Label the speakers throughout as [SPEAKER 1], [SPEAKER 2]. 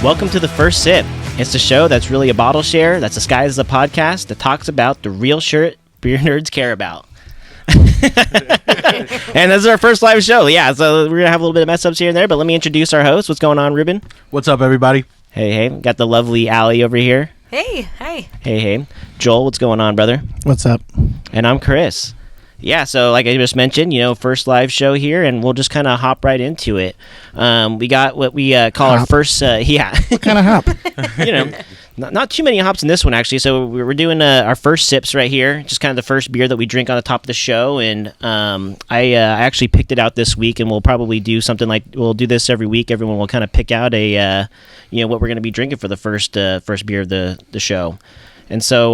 [SPEAKER 1] Welcome to The First Sip. It's the show that's really a bottle share that's disguised as a podcast that talks about the real shit beer nerds care about. And this is our first live show. Yeah, so we're going to have a little bit of mess ups here and there, but let me introduce our host. What's going on, Ruben?
[SPEAKER 2] What's up, everybody?
[SPEAKER 1] Hey. Got the lovely Allie over here.
[SPEAKER 3] Hey.
[SPEAKER 1] Hey. Joel, what's going on, brother?
[SPEAKER 4] What's up?
[SPEAKER 1] And I'm Chris. Yeah, so like I just mentioned, first live show here, and we'll just kind of hop right into it. We got what we call our first,
[SPEAKER 4] What kind of hop?
[SPEAKER 1] not too many hops in this one, actually. So we're doing our first sips right here, just kind of the first beer that we drink on the top of the show. And I actually picked it out this week, and we'll probably do something like, we'll do this every week. Everyone will kind of pick out what we're going to be drinking for the first beer of the show. And so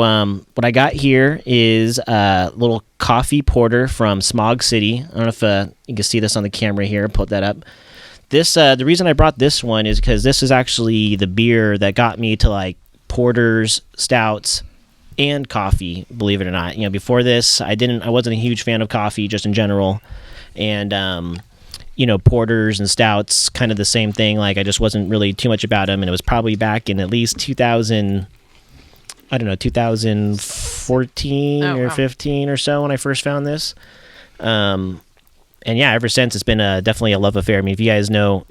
[SPEAKER 1] what I got here is a little coffee porter from Smog City. I don't know if you can see this on the camera here. Put that up. This the reason I brought this one is because this is actually the beer that got me to like porters, stouts, and coffee. Believe it or not, before this, I wasn't a huge fan of coffee just in general, and porters and stouts, kind of the same thing. Like I just wasn't really too much about them, and it was probably back in at least 2014 or 15 or so when I first found this. And yeah, ever since it's been definitely a love affair. I mean, if you guys know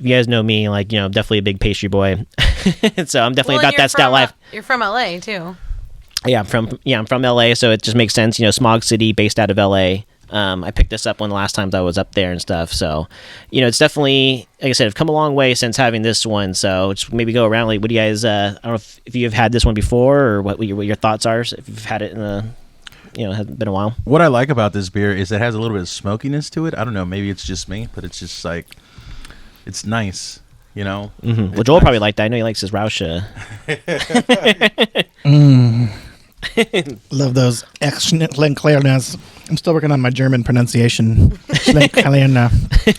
[SPEAKER 1] me, like, definitely a big pastry boy. So I'm definitely about that stout life.
[SPEAKER 3] You're from LA too.
[SPEAKER 1] Yeah, I'm from LA, so it just makes sense. Smog City, based out of LA. I picked this up one of the last times I was up there and stuff. So, it's definitely, like I said, I've come a long way since having this one. So just maybe go around. Like, what do you guys? I don't know if you've had this one before or what your thoughts are. If you've had it in the, hasn't been a while.
[SPEAKER 2] What I like about this beer is it has a little bit of smokiness to it. I don't know, maybe it's just me, but it's just like, it's nice.
[SPEAKER 1] Mm-hmm. Well, Joel probably liked that. I know he likes his Rausch.
[SPEAKER 4] Love those Schlenklerners. I'm still working on my German pronunciation. Schlenklerner.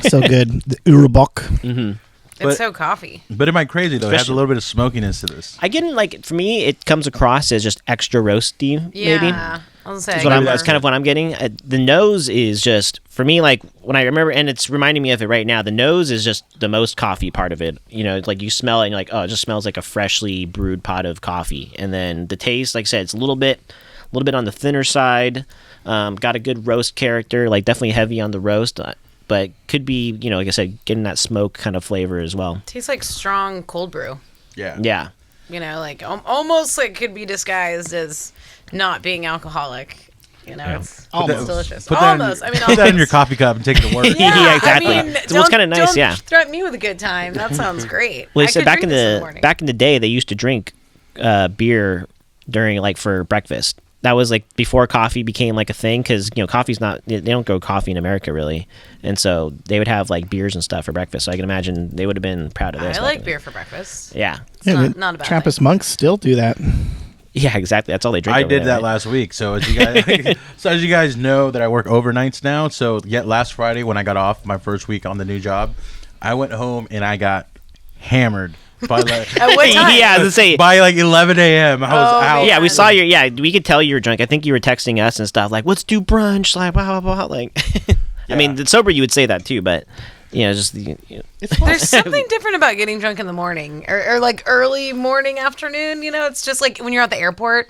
[SPEAKER 4] So good. The Urubock.
[SPEAKER 1] Mm-hmm.
[SPEAKER 3] It's so coffee.
[SPEAKER 2] But am I crazy, though? It has a little bit of smokiness to this.
[SPEAKER 1] I get it, for me, it comes across as just extra roasty, maybe.
[SPEAKER 3] Yeah. That's
[SPEAKER 1] kind of what I'm getting. The nose is just, for me, like, when I remember, and it's reminding me of it right now, the nose is just the most coffee part of it. Like, you smell it, and you're like, oh, it just smells like a freshly brewed pot of coffee. And then the taste, like I said, it's a little bit on the thinner side. Got a good roast character, like, definitely heavy on the roast. But could be, like I said, getting that smoke kind of flavor as well.
[SPEAKER 3] Tastes like strong cold brew.
[SPEAKER 2] Yeah.
[SPEAKER 3] Like almost like could be disguised as not being alcoholic. It's delicious.
[SPEAKER 2] Put that in your coffee cup and take it to work.
[SPEAKER 1] Yeah, exactly. It was kind of nice.
[SPEAKER 3] Don't threaten me with a good time. That sounds great.
[SPEAKER 1] Well, they said back in the day, they used to drink beer during for breakfast. That was like before coffee became like a thing, because coffee's not, they don't grow coffee in America really, and so they would have like beers and stuff for breakfast. So I can imagine they would have been proud of this.
[SPEAKER 3] I like beer for breakfast.
[SPEAKER 1] Yeah,
[SPEAKER 3] it's not a bad
[SPEAKER 4] Trappist
[SPEAKER 3] thing.
[SPEAKER 4] monks still do that.
[SPEAKER 1] Yeah, exactly. That's all they drink.
[SPEAKER 2] I did that
[SPEAKER 1] right?
[SPEAKER 2] last week. So as you guys know that I work overnights now. So last Friday when I got off my first week on the new job, I went home and I got hammered. By
[SPEAKER 3] At what time?
[SPEAKER 1] Yeah, I was gonna say
[SPEAKER 2] by 11 a.m. I was out.
[SPEAKER 1] Yeah, we saw you. Yeah, we could tell you were drunk. I think you were texting us and stuff like, "Let's do brunch." Like, blah blah blah. Like, I mean, the sober you would say that too, but just the.
[SPEAKER 3] There's something different about getting drunk in the morning or like early morning, afternoon. It's just like when you're at the airport.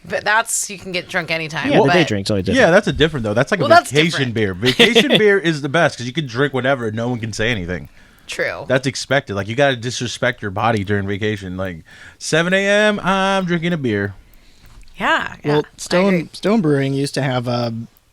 [SPEAKER 3] But you can get drunk anytime.
[SPEAKER 1] Yeah, the day drink's always different.
[SPEAKER 2] Yeah, that's a different though. That's like a vacation beer. Vacation beer is the best because you can drink whenever and no one can say anything.
[SPEAKER 3] True.
[SPEAKER 2] That's expected. Like, you got to disrespect your body during vacation. Like, 7 a.m., I'm drinking a beer.
[SPEAKER 3] Yeah.
[SPEAKER 4] Well, Stone Brewing used to have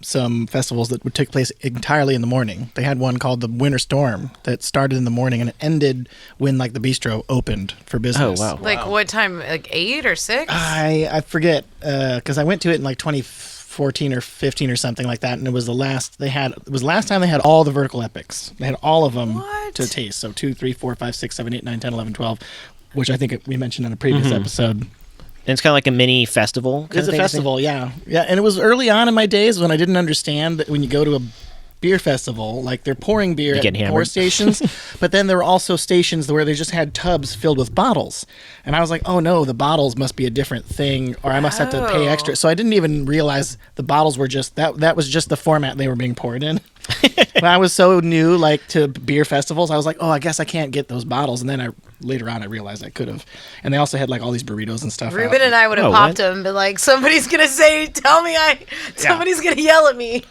[SPEAKER 4] some festivals that would take place entirely in the morning. They had one called the Winter Storm that started in the morning and it ended when the bistro opened for business.
[SPEAKER 1] Oh, wow.
[SPEAKER 3] Like what time? Like 8 or 6?
[SPEAKER 4] I forget because I went to it in 2014 or 15 or something like that, and it was the last time they had all the vertical epics. They had all of them to taste. So 2, 3, 4, 5, 6, 7, 8, 9, 10, 11, 12, which I think we mentioned in a previous episode.
[SPEAKER 1] And it's kind of like a mini festival.
[SPEAKER 4] It's a festival, yeah. And it was early on in my days when I didn't understand that when you go to a beer festival, they're pouring beer at pour stations, but then there were also stations where they just had tubs filled with bottles. And I was like, oh no, the bottles must be a different thing, or I must have to pay extra. So I didn't even realize the bottles were just, that was just the format they were being poured in. When I was so new, to beer festivals, I was like, oh, I guess I can't get those bottles. And then I later on I realized I could have. And they also had like all these burritos and stuff.
[SPEAKER 3] Ruben and I would have popped him and been like, somebody's gonna somebody's gonna yell at me.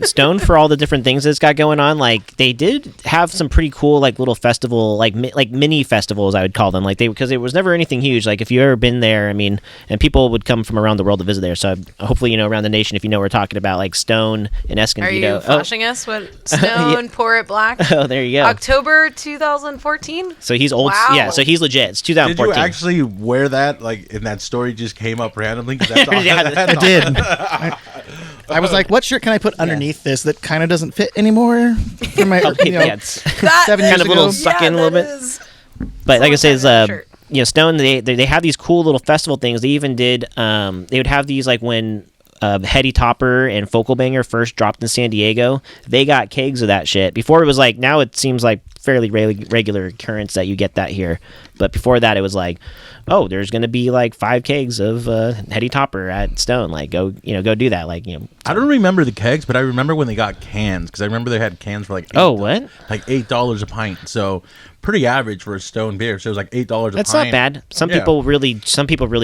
[SPEAKER 1] Stone, for all the different things it's got going on, like they did have some pretty cool like little festival, like mini festivals I would call them, like because it was never anything huge. Like if you ever been there, I mean, and people would come from around the world to visit there. So hopefully around the nation, if you know what we're talking about, like Stone and Escondido.
[SPEAKER 3] Are you flashing us what Stone Pour It Black?
[SPEAKER 1] Oh, there you go.
[SPEAKER 3] October 2014.
[SPEAKER 1] So he's old.
[SPEAKER 3] Wow.
[SPEAKER 1] Yeah, so he's legit. It's 2014.
[SPEAKER 2] Did you actually wear that? Like, in that story just came up randomly? 'Cause that's
[SPEAKER 4] I did. I was like, what shirt can I put underneath this that kind of doesn't fit anymore? For my,
[SPEAKER 1] that
[SPEAKER 4] 7 years
[SPEAKER 1] kind of a little
[SPEAKER 4] ago?
[SPEAKER 1] suck in a little bit. But like I say, Stone, they have these cool little festival things. They even did, they would have these like when Heady Topper and Focal Banger first dropped in San Diego, they got kegs of that shit. Before it was like, now it seems like fairly regular occurrence that you get that here. But before that, it was like, oh, there's going to be like 5 kegs of Heady Topper at Stone. Like, go do that. Like,
[SPEAKER 2] I don't remember the kegs, but I remember when they got cans, because I remember they had cans for like
[SPEAKER 1] what?
[SPEAKER 2] Like $8 a pint. So pretty average for a Stone beer. So it was like $8 a pint.
[SPEAKER 1] That's not bad. Some people really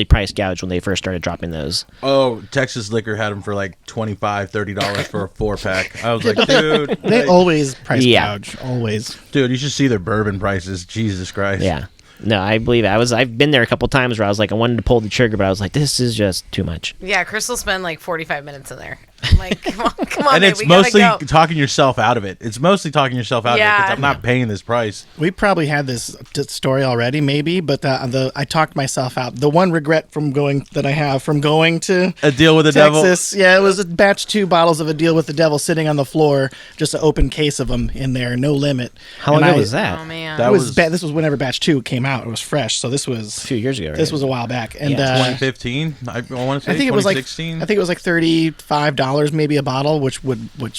[SPEAKER 1] price gouge when they first started dropping those.
[SPEAKER 2] Oh, Texas Liquor had them for like $25, $30 for a 4-pack. I was like, dude.
[SPEAKER 4] They always price gouge. Always.
[SPEAKER 2] Dude, you should see their bourbon prices. Jesus Christ.
[SPEAKER 1] Yeah. No, I believe it. I've been there a couple times where I was like, I wanted to pull the trigger, but I was like, this is just too much.
[SPEAKER 3] Yeah, Chris will spend like 45 minutes in there. I'm like, come on,
[SPEAKER 2] and
[SPEAKER 3] babe,
[SPEAKER 2] it's
[SPEAKER 3] we
[SPEAKER 2] mostly
[SPEAKER 3] gotta go.
[SPEAKER 2] talking yourself out of it. It's mostly talking yourself out of it because I'm not paying this price.
[SPEAKER 4] We probably had this story already, maybe, but I talked myself out. The one regret from going to
[SPEAKER 2] A Deal with the Devil.
[SPEAKER 4] Texas, yeah, it was a batch 2 bottles of A Deal with the Devil sitting on the floor, just an open case of them in there, no limit.
[SPEAKER 1] How long ago was that?
[SPEAKER 3] Oh man,
[SPEAKER 4] this was whenever batch 2 came out. It was fresh, so this was
[SPEAKER 1] a few years ago. Right?
[SPEAKER 4] This was a while back, and
[SPEAKER 2] 2015. I want to say 2016.
[SPEAKER 4] I think it was like $35 maybe a bottle, which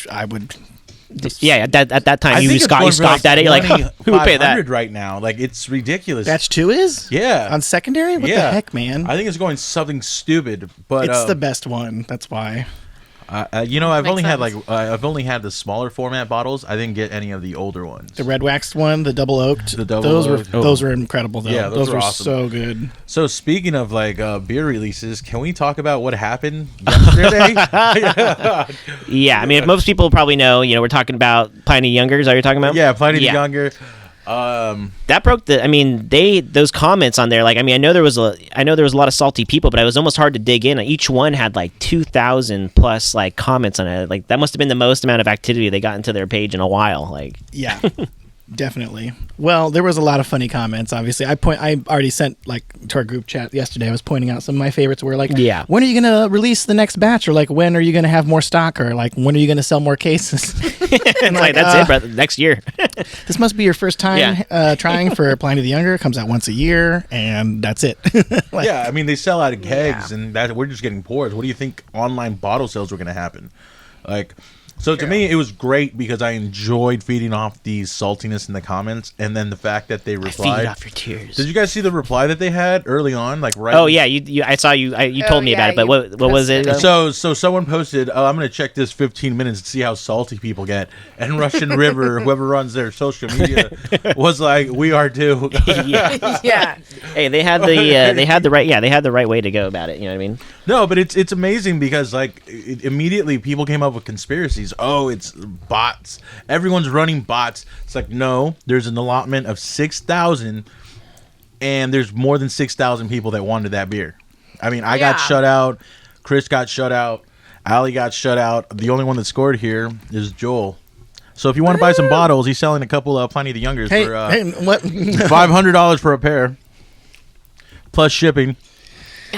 [SPEAKER 4] I would.
[SPEAKER 1] Yeah, at that time you scoffed at it. You're like, who would pay that
[SPEAKER 2] right now? Like, it's ridiculous.
[SPEAKER 4] Batch 2 is?
[SPEAKER 2] Yeah.
[SPEAKER 4] On secondary? What the heck, man?
[SPEAKER 2] I think it's going something stupid, but
[SPEAKER 4] it's the best one. That's why.
[SPEAKER 2] I've only had the smaller format bottles. I didn't get any of the older ones.
[SPEAKER 4] The red waxed one, the double oaked. Those were incredible though.
[SPEAKER 2] Yeah, those were
[SPEAKER 4] awesome. So good.
[SPEAKER 2] So speaking of like beer releases, can we talk about what happened yesterday?
[SPEAKER 1] Yeah, I mean, most people probably know. We're talking about Pliny the Younger. Is that what you're talking about?
[SPEAKER 2] Yeah, Pliny the Younger.
[SPEAKER 1] That broke those comments on there. Like, I know there was a lot of salty people, but it was almost hard to dig in. Each one had like 2,000 plus like comments on it. Like, that must have been the most amount of activity they got into their page in a while. Like,
[SPEAKER 4] yeah. Definitely. Well, there was a lot of funny comments. Obviously, I already sent like to our group chat yesterday. I was pointing out some of my favorites were like, when are you going to release the next batch, or like when are you going to have more stock, or like when are you going to sell more cases?
[SPEAKER 1] And like that's it, brother. Next year.
[SPEAKER 4] This must be your first time trying for Pliny the Younger. It comes out once a year, and that's it.
[SPEAKER 2] Yeah, I mean they sell out of kegs, and we're just getting pours. What do you think online bottle sales were going to happen? Like. So to me, it was great because I enjoyed feeding off the saltiness in the comments, and then the fact that they replied.
[SPEAKER 1] Feed off your tears.
[SPEAKER 2] Did you guys see the reply that they had early on? Like right.
[SPEAKER 1] Oh yeah, I saw you. You told me about it, but what was it?
[SPEAKER 2] So someone posted, "Oh, I'm going to check this 15 minutes to see how salty people get." And Russian River, whoever runs their social media, was like, "We are too."
[SPEAKER 3] Yeah.
[SPEAKER 1] Hey, they had the right way to go about it. You know what I mean?
[SPEAKER 2] No, but it's amazing because like immediately people came up with conspiracies. Oh, it's bots. Everyone's running bots. It's like, no, there's an allotment of 6,000, and there's more than 6,000 people that wanted that beer. I mean, I got shut out. Chris got shut out. Allie got shut out. The only one that scored here is Joel. So if you want to buy some bottles, he's selling a couple of Pliny the Youngers for
[SPEAKER 4] what?
[SPEAKER 2] $500 for a pair, plus shipping.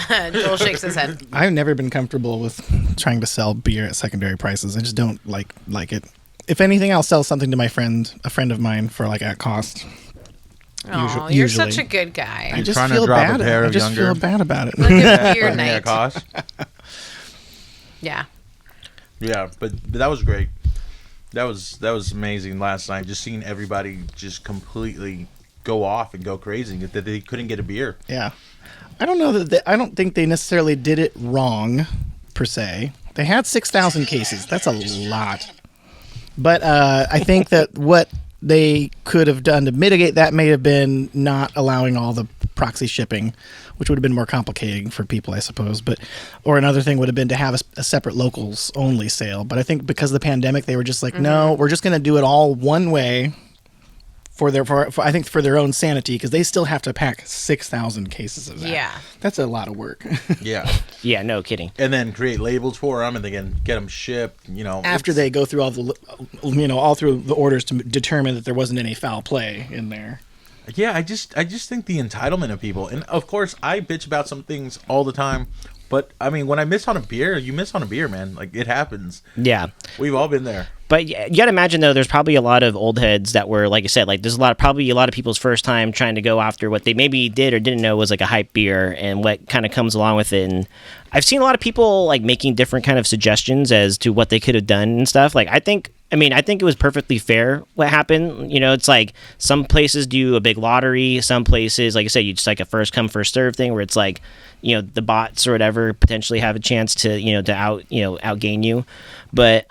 [SPEAKER 3] Joel shakes his head.
[SPEAKER 4] I've never been comfortable with trying to sell beer at secondary prices. I just don't like it. If anything, I'll sell something to a friend of mine for like at cost.
[SPEAKER 3] Oh, you're such a good guy.
[SPEAKER 4] I just feel bad. I just feel bad about it.
[SPEAKER 3] Look at beer night.
[SPEAKER 2] Cost.
[SPEAKER 3] Yeah.
[SPEAKER 2] Yeah, but that was great. That was amazing last night. Just seeing everybody just completely go off and go crazy that they couldn't get a beer.
[SPEAKER 4] Yeah. I don't know I don't think they necessarily did it wrong, per se. They had 6,000 cases. That's a lot. But I think that what they could have done to mitigate that may have been not allowing all the proxy shipping, which would have been more complicating for people, I suppose. Or another thing would have been to have a separate locals only sale. But I think because of the pandemic, they were just like, no, we're just going to do it all one way for their own sanity, because they still have to pack 6,000 cases of that.
[SPEAKER 3] Yeah.
[SPEAKER 4] That's a lot of work.
[SPEAKER 2] Yeah.
[SPEAKER 1] Yeah, no kidding.
[SPEAKER 2] And then create labels for them, and they can get them shipped.
[SPEAKER 4] After they go through all through the orders to determine that there wasn't any foul play in there.
[SPEAKER 2] Yeah, I just think the entitlement of people, and of course I bitch about some things all the time, but I mean, when I miss on a beer, you miss on a beer, man. Like, it happens.
[SPEAKER 1] Yeah,
[SPEAKER 2] we've all been there.
[SPEAKER 1] But you got to imagine, though, there's probably a lot of old heads that were, like I said, like there's probably a lot of people's first time trying to go after what they maybe did or didn't know was like a hype beer and what kind of comes along with it. And I've seen a lot of people like making different kind of suggestions as to what they could have done and stuff. Like, I think it was perfectly fair what happened. It's like some places do a big lottery. Some places, like I said, you just like a first come first serve thing where it's like, the bots or whatever potentially have a chance to, to outgain you. But,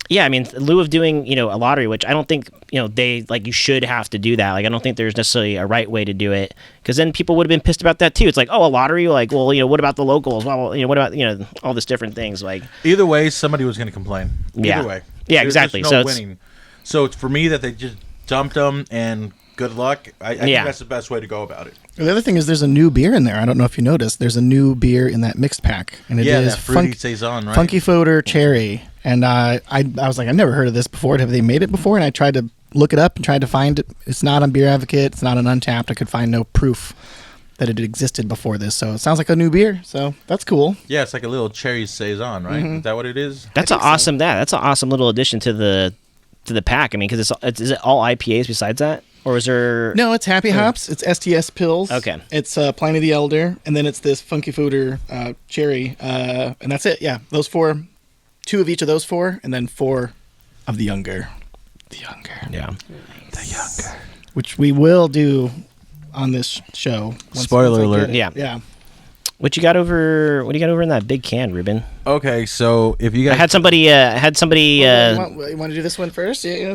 [SPEAKER 1] yeah, I mean, in lieu of doing, a lottery, which I don't think, they, like, you should have to do that. Like, I don't think there's necessarily a right way to do it, because then people would have been pissed about that, too. It's like, oh, a lottery? Like, well, what about the locals? Well, what about, all this different things? Like,
[SPEAKER 2] either way, somebody was going to complain. Either way.
[SPEAKER 1] Yeah, exactly.
[SPEAKER 2] There's no winning. So it's for me that they just dumped them, and good luck. I think that's the best way to go about it.
[SPEAKER 4] The other thing is there's a new beer in there. I don't know if you noticed. There's a new beer in that mixed pack. And it is
[SPEAKER 2] that fruity saison, right?
[SPEAKER 4] Funky Foder Cherry. And I was like, I've never heard of this before. Have they made it before? And I tried to look it up and tried to find it. It's not on Beer Advocate. It's not on Untapped. I could find no proof that it existed before this. So it sounds like a new beer. So that's cool.
[SPEAKER 2] Yeah, it's like a little cherry saison, right? Mm-hmm. Is that what it is?
[SPEAKER 1] That's an awesome little addition to the pack. I mean, because is it all IPAs besides that? Or is there...
[SPEAKER 4] No, it's Happy Hops. It's STS Pills.
[SPEAKER 1] Okay.
[SPEAKER 4] It's Pliny the Elder. And then it's this Funky Foder Cherry. And that's it. Yeah, those four. 2 of each of those 4. And then 4 of the younger. The younger.
[SPEAKER 1] Yeah.
[SPEAKER 2] The younger.
[SPEAKER 4] Which we will do on this show.
[SPEAKER 2] Spoiler alert.
[SPEAKER 1] Yeah.
[SPEAKER 4] Yeah.
[SPEAKER 1] What you got over in that big can, Ruben?
[SPEAKER 2] Okay, so if you guys...
[SPEAKER 1] I had somebody...
[SPEAKER 4] you want to do this one first? Yeah,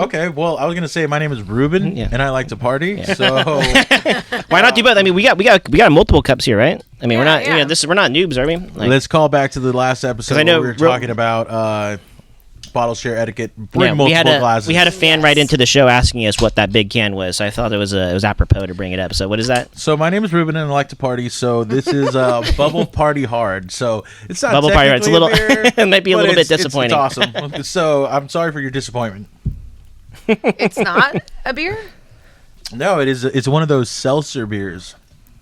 [SPEAKER 2] okay. Well, I was going to say my name is Ruben, and I like to party, so...
[SPEAKER 1] Why not do both? I mean, we got multiple cups here, right? I mean, we're not we're not noobs, are we? Like,
[SPEAKER 2] let's call back to the last episode where we were talking about... bottle share etiquette. Bring multiple glasses.
[SPEAKER 1] We had a fan write into the show asking us what that big can was. So I thought it was apropos to bring it up. So what is that?
[SPEAKER 2] So my name is Ruben and I like to party. So this is Bubble Party Hard. So it's not
[SPEAKER 1] Bubble Party Hard. It's a little. It might be a little bit disappointing.
[SPEAKER 2] It's awesome. So I'm sorry for your disappointment.
[SPEAKER 3] It's not a beer?
[SPEAKER 2] No, it is. It's one of those seltzer beers.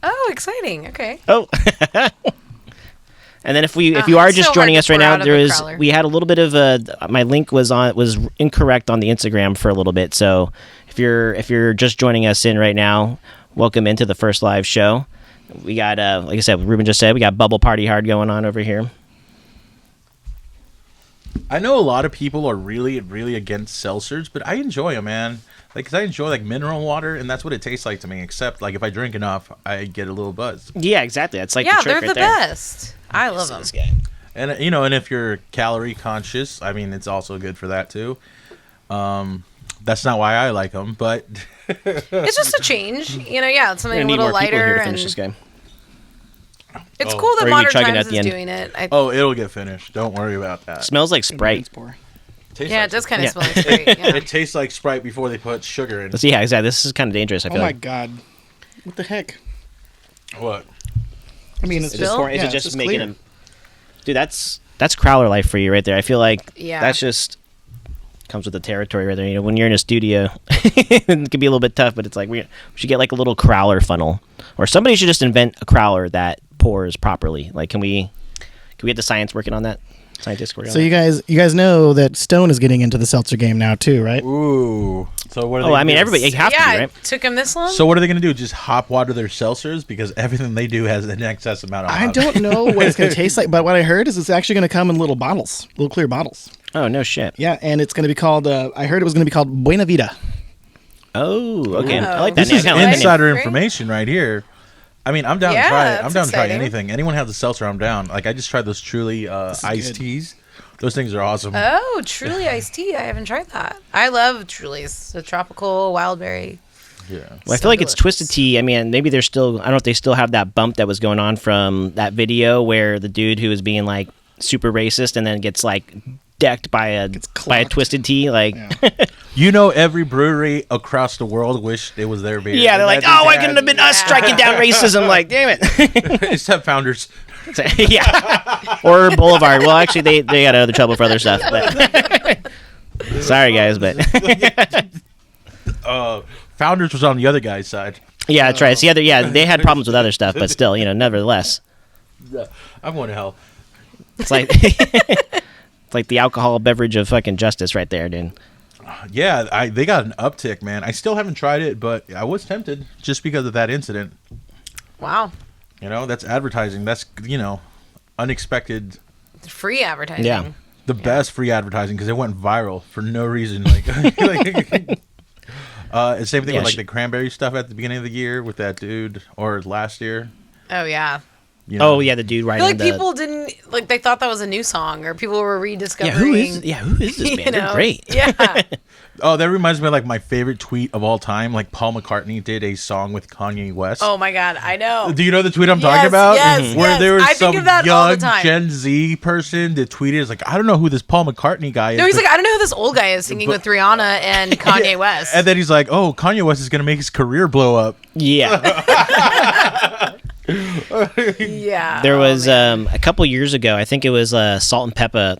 [SPEAKER 3] Oh, exciting! Okay.
[SPEAKER 1] Oh. And then if you are just joining us right now, we had a little bit of my link was incorrect on the Instagram for a little bit. So if you're just joining us in right now, welcome into the first live show. We got like I said, Ruben just said, we got Bubble Party Hard going on over here.
[SPEAKER 2] I know a lot of people are really, really against seltzers, but I enjoy them, man. Like, 'cause I enjoy like mineral water, and that's what it tastes like to me. Except like if I drink enough, I get a little buzz.
[SPEAKER 1] Yeah, exactly. That's like the trick
[SPEAKER 3] they're
[SPEAKER 1] right
[SPEAKER 3] the
[SPEAKER 1] there.
[SPEAKER 3] best. I love them.
[SPEAKER 2] And and if you're calorie conscious, I mean, it's also good for that too. That's not why I like them, but
[SPEAKER 3] it's just a change. It's something a little lighter and
[SPEAKER 1] this game.
[SPEAKER 3] It's cool that Modern Times is doing it.
[SPEAKER 2] It'll get finished. Don't worry about that.
[SPEAKER 1] Smells like Sprite.
[SPEAKER 3] It does kind of smell like Sprite. Yeah.
[SPEAKER 2] It tastes like Sprite before they put sugar in.
[SPEAKER 1] Yeah, exactly. This is kind of dangerous. I feel.
[SPEAKER 4] Oh my god! What the heck?
[SPEAKER 2] What?
[SPEAKER 4] I mean,
[SPEAKER 1] is it just making them? Dude, that's crowler life for you right there. I feel like that's just comes with the territory right there. When you're in a studio, it can be a little bit tough, but it's like we should get like a little crowler funnel, or somebody should just invent a crowler that pours properly. Like, can we get the science working on that? Scientists working on that?
[SPEAKER 4] you guys know that Stone is getting into the seltzer game now too, right?
[SPEAKER 2] Ooh. So what are they?
[SPEAKER 1] I mean, everybody you have to, right?
[SPEAKER 3] It took them this long.
[SPEAKER 2] So what are they going to do? Just hop water their seltzers because everything they do has an excess amount of.
[SPEAKER 4] I don't know what it's going to taste like, but what I heard is it's actually going to come in little bottles, little clear bottles.
[SPEAKER 1] Oh no shit!
[SPEAKER 4] Yeah, and it's going to be called. I heard it was going to be called Buena Vida.
[SPEAKER 1] Oh, okay. I like that.
[SPEAKER 2] This is insider information right here. I mean, I'm down to try it. I'm down to try anything. Anyone has a seltzer, I'm down. Like, I just tried those Truly iced teas. Those things are awesome.
[SPEAKER 3] Oh, Truly iced tea. I haven't tried that. I love Truly's. The tropical wild berry.
[SPEAKER 2] Yeah.
[SPEAKER 1] Well, I feel like it's Twisted Tea. I mean, maybe they're still. I don't know if they still have that bump that was going on from that video where the dude who was being like super racist and then gets like decked by a Twisted Tea. Like,
[SPEAKER 2] you know, every brewery across the world wished it was their beer.
[SPEAKER 1] Yeah, they're like, oh, why couldn't it have been us striking down racism? Like, damn it.
[SPEAKER 2] Except Founders.
[SPEAKER 1] Yeah. Or Boulevard. Well, actually, they got other trouble for other stuff. But sorry, guys, but
[SPEAKER 2] Founders was on the other guy's side.
[SPEAKER 1] Yeah, that's right. It's the other. Yeah, they had problems with other stuff, but still, nevertheless.
[SPEAKER 2] I'm going to hell.
[SPEAKER 1] It's like it's like the alcohol beverage of fucking justice right there, dude.
[SPEAKER 2] Yeah, they got an uptick, man. I still haven't tried it, but I was tempted just because of that incident.
[SPEAKER 3] Wow.
[SPEAKER 2] That's advertising. That's, unexpected.
[SPEAKER 3] Free advertising.
[SPEAKER 1] Yeah.
[SPEAKER 2] The best free advertising because it went viral for no reason. Same thing with like the cranberry stuff at the beginning of the year with that dude, or last year.
[SPEAKER 3] Oh yeah.
[SPEAKER 1] Oh yeah, the dude writing.
[SPEAKER 3] I feel like people didn't they thought that was a new song, or people were rediscovering.
[SPEAKER 1] Who is this band? They're great.
[SPEAKER 3] Yeah.
[SPEAKER 2] Oh, that reminds me of like my favorite tweet of all time. Like Paul McCartney did a song with Kanye West.
[SPEAKER 3] Oh my God, I know.
[SPEAKER 2] Do you know the tweet I'm talking about?
[SPEAKER 3] Yes,
[SPEAKER 2] Where there was
[SPEAKER 3] I
[SPEAKER 2] some
[SPEAKER 3] think of that all the
[SPEAKER 2] young
[SPEAKER 3] time.
[SPEAKER 2] Gen Z person that tweeted, "Is like, I don't know who this Paul McCartney guy is."
[SPEAKER 3] No, he's like, I don't know who this old guy is singing with Rihanna and Kanye West.
[SPEAKER 2] And then he's like, "Oh, Kanye West is gonna make his career blow up."
[SPEAKER 1] Yeah.
[SPEAKER 3] Yeah.
[SPEAKER 1] There was a couple years ago. I think it was Salt and Pepper.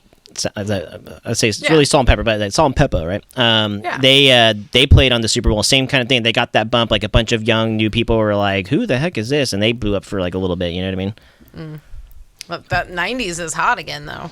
[SPEAKER 1] I'd say it's really Salt and Pepper, but Salt and Pepper, right? They played on the Super Bowl. Same kind of thing. They got that bump. Like a bunch of young new people were like, "Who the heck is this?" And they blew up for like a little bit. You know what I mean?
[SPEAKER 3] But that '90s is hot again, though.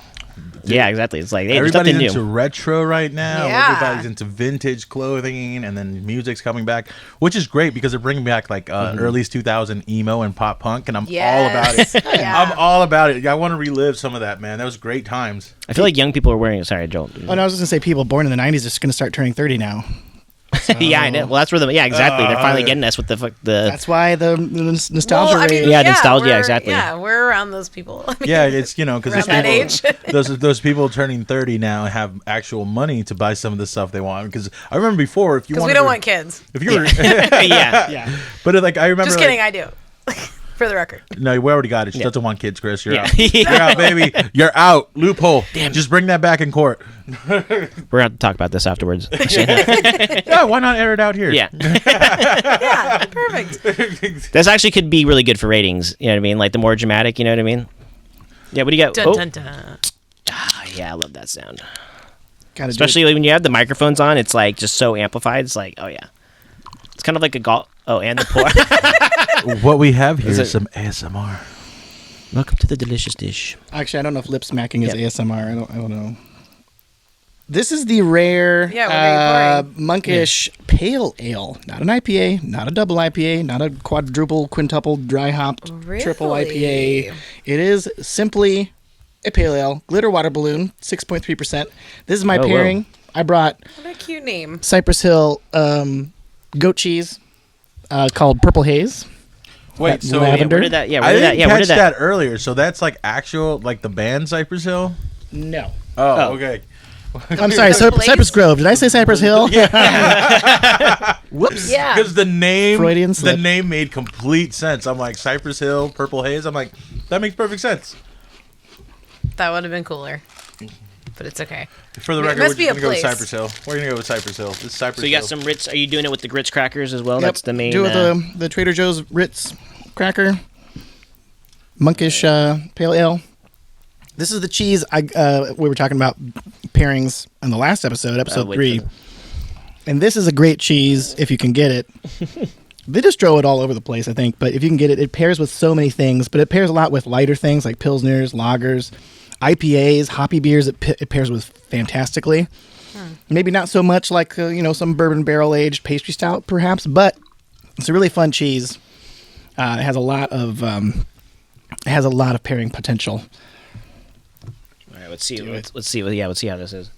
[SPEAKER 1] Yeah, exactly. It's like, hey, there's
[SPEAKER 2] everybody's
[SPEAKER 1] nothing
[SPEAKER 2] into
[SPEAKER 1] new.
[SPEAKER 2] retro right now.
[SPEAKER 3] Yeah.
[SPEAKER 2] Everybody's into vintage clothing, and then music's coming back, which is great because they're bringing back like early 2000 emo and pop punk, and I'm all about it.
[SPEAKER 3] Yeah.
[SPEAKER 2] I'm all about it. I want to relive some of that, man. That was great times.
[SPEAKER 1] I feel like young people are wearing. Sorry, Joel.
[SPEAKER 4] Oh, no, I was just gonna say people born in the '90s are just gonna start turning 30 now. So.
[SPEAKER 1] Yeah, I know. Well, that's where exactly. They're finally getting us with the.
[SPEAKER 4] That's why the nostalgia rate.
[SPEAKER 1] Yeah, nostalgia. Yeah, exactly.
[SPEAKER 3] Yeah, we're around those people. I mean,
[SPEAKER 2] Yeah, it's because
[SPEAKER 3] around that age.
[SPEAKER 2] those people turning 30 now have actual money to buy some of the stuff they want. Because I remember before, if you
[SPEAKER 3] because we don't want kids.
[SPEAKER 2] if you were
[SPEAKER 1] yeah.
[SPEAKER 2] but I remember
[SPEAKER 3] Just kidding, I do. For the record.
[SPEAKER 2] No, we already got it. She doesn't want kids, Chris. You're out.
[SPEAKER 1] Yeah.
[SPEAKER 2] You're out, baby. You're out. Loophole. Damn. Just bring that back in court.
[SPEAKER 1] We're going to talk about this afterwards.
[SPEAKER 2] Yeah, why not air it out here?
[SPEAKER 1] Yeah.
[SPEAKER 3] Yeah, perfect.
[SPEAKER 1] This actually could be really good for ratings. You know what I mean? Like the more dramatic, you know what I mean? Yeah, what do you got?
[SPEAKER 3] Dun, dun, dun.
[SPEAKER 1] Yeah, I love that sound.
[SPEAKER 4] Especially
[SPEAKER 1] Especially when you have the microphones on, it's like just so amplified. It's like, oh yeah. It's kind of like a golf. Oh, and the pour.
[SPEAKER 2] What we have here is some ASMR.
[SPEAKER 1] Welcome to the delicious dish.
[SPEAKER 4] Actually, I don't know if lip smacking is ASMR. I don't know. This is the rare monkish pale ale. Not an IPA, not a double IPA, not a quadruple, quintuple, dry hopped, triple IPA. It is simply a pale ale, glitter water balloon, 6.3%. This is my pairing. Whoa. I brought
[SPEAKER 3] what a cute name.
[SPEAKER 4] Cypress Hill goat cheese called Purple Haze.
[SPEAKER 2] Wait, so
[SPEAKER 4] lavender.
[SPEAKER 1] Where did that? Yeah,
[SPEAKER 2] I didn't catch
[SPEAKER 1] that
[SPEAKER 2] earlier. So that's like actual, like the band Cypress Hill?
[SPEAKER 4] No.
[SPEAKER 2] Oh. Okay.
[SPEAKER 4] I'm sorry, Cypress Grove. Did I say Cypress Hill?
[SPEAKER 2] Yeah.
[SPEAKER 4] Whoops.
[SPEAKER 3] Yeah.
[SPEAKER 2] Because the
[SPEAKER 4] Freudian slip.
[SPEAKER 2] the name made complete sense. I'm like, Cypress Hill, Purple Haze. I'm like, that makes perfect sense.
[SPEAKER 3] That would have been cooler. But it's okay.
[SPEAKER 2] For the record, we're just going to go with Cypress Hill. We're going to go with Cypress Hill. This is Cypress Hill.
[SPEAKER 1] So you got some Ritz. Are you doing it with the Grits crackers as well?
[SPEAKER 4] Yep.
[SPEAKER 1] That's the main.
[SPEAKER 4] Do it with the Trader Joe's Ritz cracker. Monkish pale ale. This is the cheese we were talking about pairings in the last episode 3. And this is a great cheese if you can get it. They just throw it all over the place, I think. But if you can get it, it pairs with so many things. But it pairs a lot with lighter things like Pilsners, lagers, IPAs, hoppy beers. It pairs with fantastically. Maybe not so much like some bourbon barrel aged pastry stout, perhaps, but it's a really fun cheese. It has a lot of pairing potential.
[SPEAKER 1] All right, let's see. Let's see how this is.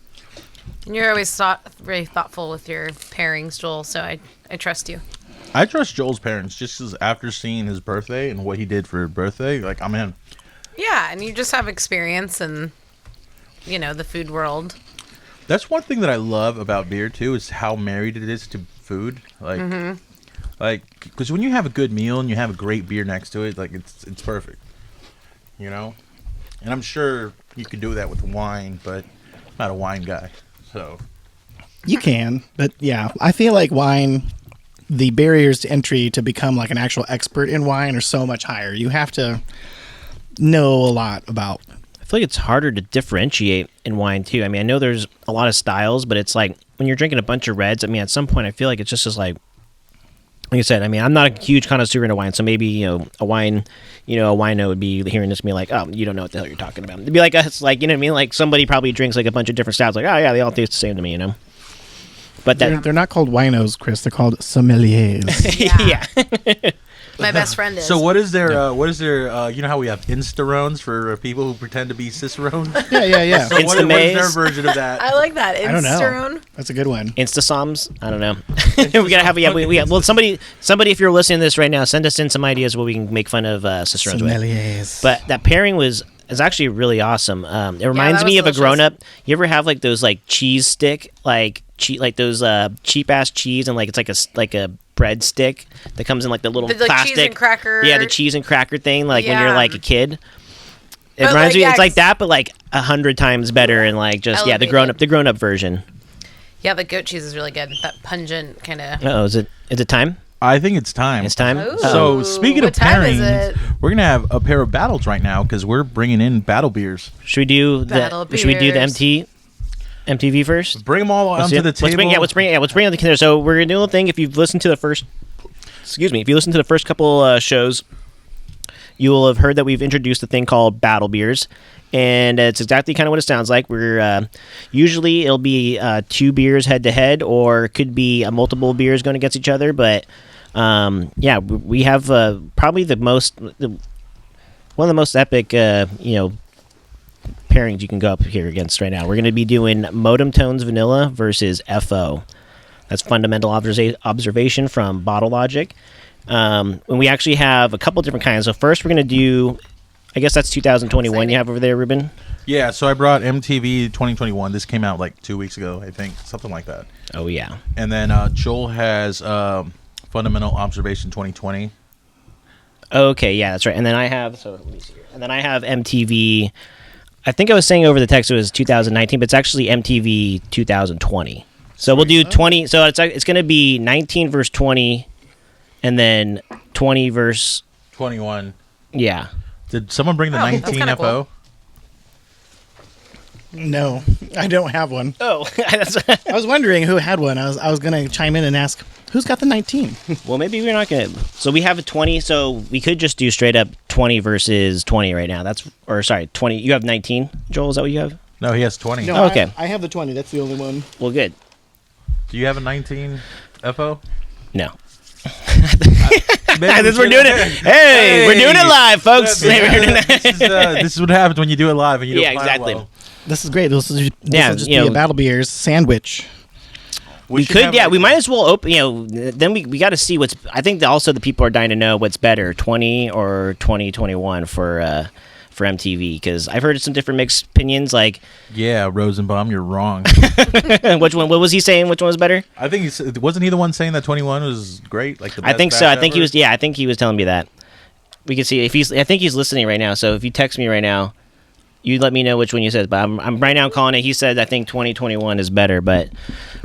[SPEAKER 3] You're always very thoughtful with your pairings, Joel. So I trust you.
[SPEAKER 2] I trust Joel's parents just because after seeing his birthday and what he did for his birthday, like I'm in.
[SPEAKER 3] Yeah, and you just have experience and. the food world.
[SPEAKER 2] That's one thing that I love about beer too, is how married it is to food. Like, because when you have a good meal and you have a great beer next to it, like it's perfect. And I'm sure you could do that with wine, but I'm not a wine guy, so.
[SPEAKER 4] You can, but yeah, I feel like wine, the barriers to entry to become like an actual expert in wine are so much higher. You have to know a lot about.
[SPEAKER 1] I feel like it's harder to differentiate in wine too. I mean, I know there's a lot of styles, but it's like when you're drinking a bunch of reds, I mean, at some point I feel like it's just like I said, I mean, I'm not a huge connoisseur into wine, so maybe, a wino would be hearing this and be like, oh, you don't know what the hell you're talking about. It'd be like us, like, you know what I mean? Like somebody probably drinks like a bunch of different styles, like, oh yeah, they all taste the same to me, But
[SPEAKER 4] they're not called winos, Chris. They're called sommeliers.
[SPEAKER 1] Yeah.
[SPEAKER 3] My best friend is.
[SPEAKER 2] So what is their, you know how we have Instarones for people who pretend to be Cicerones?
[SPEAKER 4] Yeah.
[SPEAKER 2] So what is their version of that?
[SPEAKER 3] I like that.
[SPEAKER 4] I don't know.
[SPEAKER 3] Insterone.
[SPEAKER 4] That's a good one.
[SPEAKER 1] Instasoms? I don't know. We gotta have well, somebody, if you're listening to this right now, send us in some ideas what we can make fun of Cicerones with.
[SPEAKER 4] Sommeliers.
[SPEAKER 1] But that pairing is actually really awesome. It reminds me of
[SPEAKER 3] delicious.
[SPEAKER 1] a grown up. You ever have like those like cheese stick, like those cheap ass cheese, and like it's like a bread stick that comes in like the little plastic
[SPEAKER 3] cheese and cracker.
[SPEAKER 1] Yeah, the cheese and cracker thing, like when you're
[SPEAKER 3] Yeah.
[SPEAKER 1] like a kid. It
[SPEAKER 3] But,
[SPEAKER 1] reminds
[SPEAKER 3] like,
[SPEAKER 1] me, it's
[SPEAKER 3] yeah,
[SPEAKER 1] like that, but like 100 times better, and like just the grown up version.
[SPEAKER 3] Yeah, the goat cheese is really good. That pungent kind of.
[SPEAKER 1] Oh, is it time?
[SPEAKER 2] I think it's time.
[SPEAKER 1] It's time.
[SPEAKER 3] Ooh.
[SPEAKER 2] So speaking
[SPEAKER 3] What
[SPEAKER 2] of
[SPEAKER 3] time is
[SPEAKER 2] pairings,
[SPEAKER 3] it?
[SPEAKER 2] we're gonna have a pair of battles right now because we're bringing in battle beers.
[SPEAKER 1] Should we do
[SPEAKER 3] Battle
[SPEAKER 1] the
[SPEAKER 3] beers.
[SPEAKER 1] MTV first?
[SPEAKER 2] Bring them all onto the table.
[SPEAKER 1] Let's bring it on the calendar. So we're gonna do a little thing. If you've listened to the first, couple shows, you will have heard that we've introduced a thing called battle beers, and it's exactly kind of what it sounds like. We're usually it'll be 2 beers head to head, or it could be multiple beers going against each other. But we have probably one of the most epic pairings you can go up here against right now. We're going to be doing Modem Tones Vanilla versus FO. That's fundamental observation from Bottle Logic. And we actually have a couple different kinds. So first we're going to do, I guess that's 2021
[SPEAKER 3] Exciting.
[SPEAKER 1] you have over there, Ruben?
[SPEAKER 2] Yeah, so I brought MTV 2021. This came out like 2 weeks ago, I think, something like that.
[SPEAKER 1] Oh, yeah.
[SPEAKER 2] And then Joel has Fundamental Observation 2020.
[SPEAKER 1] Okay, yeah, that's right. And then I have, so let me see here. And then I have MTV, I think I was saying over the text it was 2019, but it's actually MTV 2020. So we'll do 20, so it's going to be 19 versus 20, and then 20 versus...
[SPEAKER 2] 21.
[SPEAKER 1] Yeah.
[SPEAKER 2] Did someone bring the
[SPEAKER 3] that's
[SPEAKER 2] 19
[SPEAKER 3] kinda
[SPEAKER 2] FO?
[SPEAKER 3] cool.
[SPEAKER 4] No, I don't have one.
[SPEAKER 1] Oh,
[SPEAKER 4] I was wondering who had one. I was going to chime in and ask, who's got the 19?
[SPEAKER 1] well, maybe we're not going to... So we have a 20, so we could just do straight up 20 versus 20 right now. 20. You have 19, Joel, is that what you have?
[SPEAKER 2] No, he has 20.
[SPEAKER 4] No,
[SPEAKER 1] Oh, okay.
[SPEAKER 4] I have the 20. That's the only one.
[SPEAKER 1] Well, good.
[SPEAKER 2] Do you have a 19 FO?
[SPEAKER 1] No.
[SPEAKER 2] Maybe
[SPEAKER 1] We're doing it. Hey, we're doing it live, folks.
[SPEAKER 2] This is what happens when you do it live and you don't
[SPEAKER 1] Yeah,
[SPEAKER 2] plan
[SPEAKER 1] exactly.
[SPEAKER 2] well.
[SPEAKER 4] This is great. This will just be
[SPEAKER 1] you know-
[SPEAKER 4] a Battle Beers sandwich.
[SPEAKER 1] We
[SPEAKER 2] should
[SPEAKER 1] could,
[SPEAKER 2] have,
[SPEAKER 1] yeah.
[SPEAKER 2] like,
[SPEAKER 1] We might as well open. Then we got to see what's. I think that also the people are dying to know what's better, 20 or 2021 for MTV, because I've heard some different mixed opinions. Like,
[SPEAKER 2] Yeah, Rosenbaum, you're wrong.
[SPEAKER 1] which one? What was he saying? Which one was better?
[SPEAKER 2] I think wasn't he the one saying that 21 was great? Like the
[SPEAKER 1] I
[SPEAKER 2] best
[SPEAKER 1] think so.
[SPEAKER 2] batch
[SPEAKER 1] I think he
[SPEAKER 2] ever?
[SPEAKER 1] was. Yeah, I think he was telling me that. We can see if he's. I think he's listening right now. So if you text me right now, you let me know which one you said. But I'm right now calling it. He said I think 2021 is better, but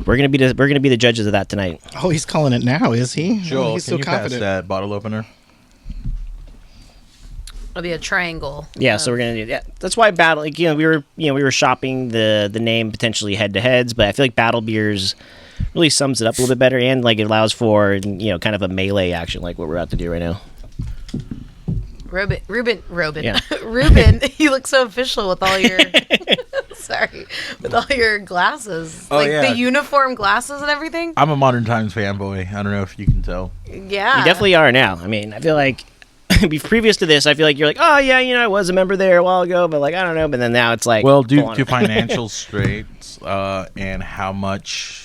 [SPEAKER 1] we're gonna be the judges of that tonight.
[SPEAKER 4] Oh, he's calling it now, is he?
[SPEAKER 2] Joel,
[SPEAKER 4] he's
[SPEAKER 2] can
[SPEAKER 4] so
[SPEAKER 2] you
[SPEAKER 4] confident.
[SPEAKER 2] pass that bottle opener?
[SPEAKER 3] It'll be a triangle.
[SPEAKER 1] Yeah, so we're gonna do. Yeah, that's why battle. Like, we were shopping the name potentially head to heads, but I feel like battle beers really sums it up a little bit better, and like it allows for kind of a melee action like what we're about to do right now.
[SPEAKER 3] Ruben.
[SPEAKER 1] Yeah.
[SPEAKER 3] Ruben, you look so official with all your sorry, with all your glasses.
[SPEAKER 2] Oh,
[SPEAKER 3] like
[SPEAKER 2] yeah.
[SPEAKER 3] the uniform glasses and everything.
[SPEAKER 2] I'm a Modern Times fanboy. I don't know if you can tell.
[SPEAKER 3] Yeah.
[SPEAKER 1] You definitely are now. I mean, I feel like previous to this, I feel like you're like, oh yeah, I was a member there a while ago, but like I don't know. But then now it's like,
[SPEAKER 2] Well, due
[SPEAKER 1] full on.
[SPEAKER 2] to financial straits and how much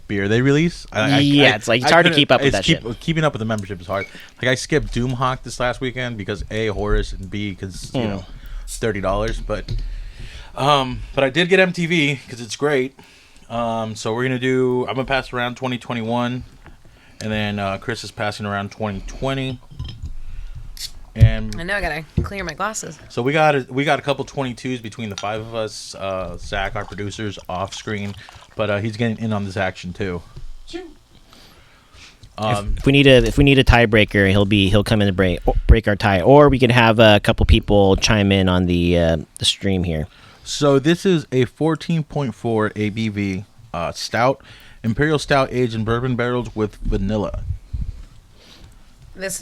[SPEAKER 2] beer they release,
[SPEAKER 1] It's like it's hard to keep up with that shit.
[SPEAKER 2] Keeping up with the membership is hard. Like I skipped Doomhawk this last weekend because A, Horace, and B, because $30. But But I did get MTV because it's great. So we're I'm gonna pass around 2021, and then Chris is passing around 2020. And
[SPEAKER 3] I know I gotta clear my glasses.
[SPEAKER 2] So we got a couple 22s between the five of us. Zach, our producer's off screen, but he's getting in on this action too.
[SPEAKER 1] If we need a tiebreaker, he'll come in and break our tie, or we could have a couple people chime in on the stream here.
[SPEAKER 2] So this is a 14.4 ABV stout, imperial stout aged in bourbon barrels with vanilla.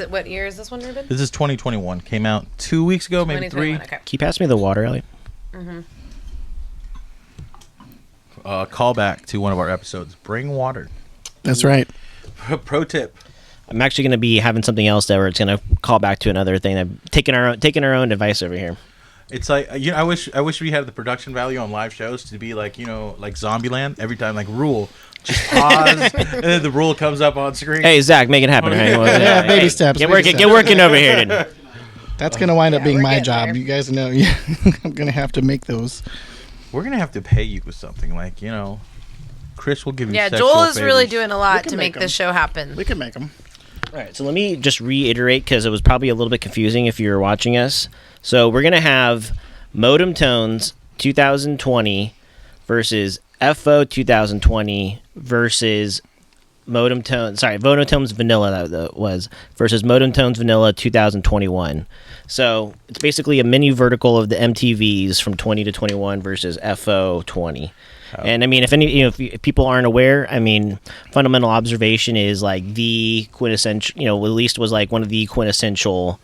[SPEAKER 3] What year is this one, Ruben?
[SPEAKER 2] This is 2021. Came out 2 weeks ago, maybe 3.
[SPEAKER 3] Okay.
[SPEAKER 1] Can you pass me the water, Elliot?
[SPEAKER 2] Call back to one of our episodes. Bring water.
[SPEAKER 4] That's right.
[SPEAKER 2] Pro tip.
[SPEAKER 1] I'm actually going to be having something else that where it's going to call back to another thing. I'm taking our own device over here.
[SPEAKER 2] It's like I wish we had the production value on live shows to be like like Zombieland. Every time like rule, just pause, and then the rule comes up on screen.
[SPEAKER 1] Hey Zach, make it happen. Right?
[SPEAKER 4] Yeah, baby steps.
[SPEAKER 1] Get working over here. Then.
[SPEAKER 4] That's gonna wind up being my job.
[SPEAKER 3] There.
[SPEAKER 4] You guys know. I'm gonna have to make those.
[SPEAKER 2] We're gonna have to pay you with something like Chris will give you.
[SPEAKER 3] Yeah,
[SPEAKER 2] sexual
[SPEAKER 3] Joel is
[SPEAKER 2] favors.
[SPEAKER 3] really doing a lot
[SPEAKER 4] can
[SPEAKER 3] to
[SPEAKER 4] make
[SPEAKER 3] make this show happen.
[SPEAKER 4] We can make them.
[SPEAKER 1] All right, so let me just reiterate because it was probably a little bit confusing if you were watching us. So we're gonna have Modem Tones 2020 versus FO 2020 versus Modem Tones Vanilla that was versus Modem Tones Vanilla 2021. So it's basically a mini vertical of the MTVs from 20 to 21 versus FO 20. And I mean, if people aren't aware, I mean, fundamental observation is like the quintessential, at least was like one of the quintessential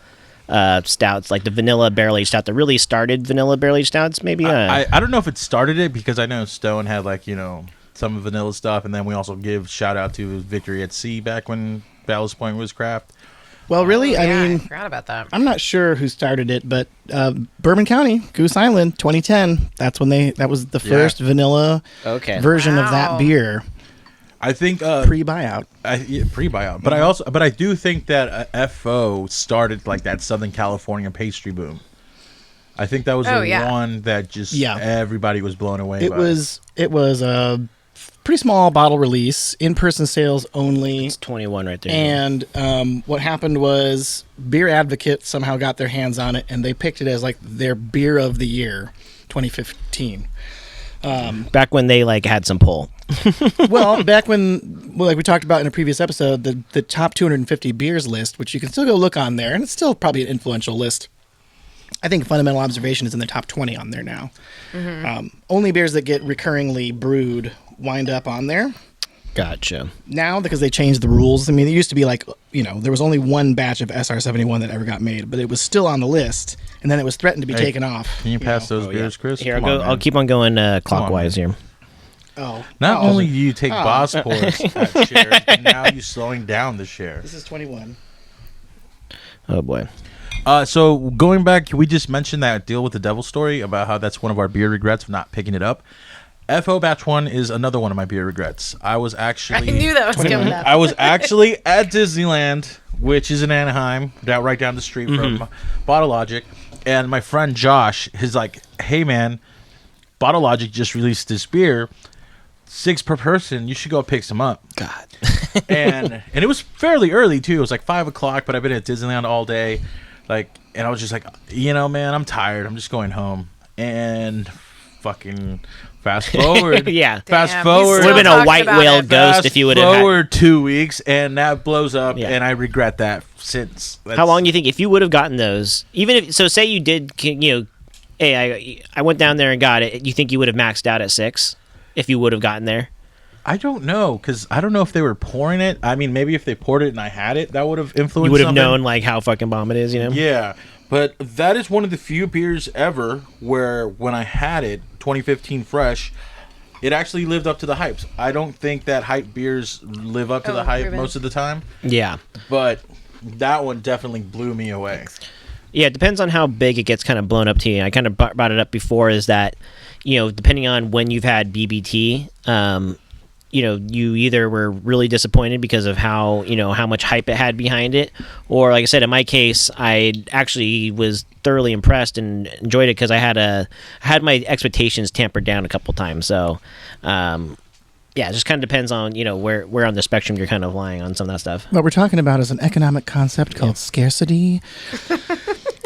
[SPEAKER 1] stouts, like the vanilla barrel aged stout that really started vanilla barrel aged stouts. Maybe
[SPEAKER 2] I don't know if it started it because I know Stone had like some vanilla stuff, and then we also give shout out to Victory at Sea back when Ballast Point was craft.
[SPEAKER 4] Well, really, I mean,
[SPEAKER 3] I forgot about that.
[SPEAKER 4] I'm not sure who started it, but Bourbon County, Goose Island, 2010. That was the first vanilla version of that beer.
[SPEAKER 2] I think
[SPEAKER 4] pre-buyout.
[SPEAKER 2] Pre-buyout, but I do think that FO started like that Southern California pastry boom. I think that was one that just everybody was blown away.
[SPEAKER 4] It was a pretty small bottle release, in-person sales only.
[SPEAKER 1] It's 21 right there.
[SPEAKER 4] And what happened was Beer Advocate somehow got their hands on it, and they picked it as like their beer of the year, 2015.
[SPEAKER 1] Back when they like had some pull.
[SPEAKER 4] Well, back when, like we talked about in a previous episode, the top 250 beers list, which you can still go look on there, and it's still probably an influential list. I think Fundamental Observation is in the top 20 on there now. Mm-hmm. Only beers that get recurringly brewed wind up on there.
[SPEAKER 1] Gotcha.
[SPEAKER 4] Now, because they changed the rules, I mean, it used to be like, there was only one batch of SR71 that ever got made, but it was still on the list, and then it was threatened to be taken off.
[SPEAKER 2] Can you pass those beers, Chris?
[SPEAKER 1] Here, I'll keep on going clockwise here.
[SPEAKER 4] Oh.
[SPEAKER 2] Not only do you take boss pours at shares, but now you're slowing down the share.
[SPEAKER 4] This is 21.
[SPEAKER 1] Oh, boy.
[SPEAKER 2] So going back, we just mentioned that deal with the devil story about how that's one of our beer regrets of not picking it up. FO Batch 1 is another one of my beer regrets. I knew
[SPEAKER 3] that was coming up.
[SPEAKER 2] I was actually at Disneyland, which is in Anaheim, right down the street from Bottle Logic, and my friend Josh is like, hey man, Bottle Logic just released this beer, 6 per person, you should go pick some up.
[SPEAKER 1] God.
[SPEAKER 2] and it was fairly early too. It was like 5 o'clock, but I've been at Disneyland all day. And I was just like, man, I'm tired. I'm just going home. And fucking fast forward.
[SPEAKER 1] Yeah.
[SPEAKER 2] Fast forward.
[SPEAKER 1] Would have been a white whale ghost if you would have
[SPEAKER 2] fast forward 2 weeks, and that blows up, and I regret that since.
[SPEAKER 1] How long do you think, if you would have gotten those, even if, so say you did, hey, I went down there and got it, you think you would have maxed out at 6 if you would have gotten there?
[SPEAKER 2] I don't know, because I don't know if they were pouring it. I mean, maybe if they poured it and I had it, that would have influenced.
[SPEAKER 1] You would have
[SPEAKER 2] something.
[SPEAKER 1] known like how fucking bomb it is,
[SPEAKER 2] Yeah, but that is one of the few beers ever where when I had it, 2015 fresh, it actually lived up to the hypes. I don't think that hype beers live up to the hype most of the time.
[SPEAKER 1] Yeah,
[SPEAKER 2] but that one definitely blew me away.
[SPEAKER 1] Yeah, it depends on how big it gets kind of blown up to you. I kind of brought it up before, is that depending on when you've had BBT, you either were really disappointed because of how much hype it had behind it, or like I said, in my case, I actually was thoroughly impressed and enjoyed it because I had my expectations tampered down a couple times. So, yeah, it just kind of depends on where on the spectrum you're kind of lying on some of that stuff.
[SPEAKER 4] What we're talking about is an economic concept called scarcity.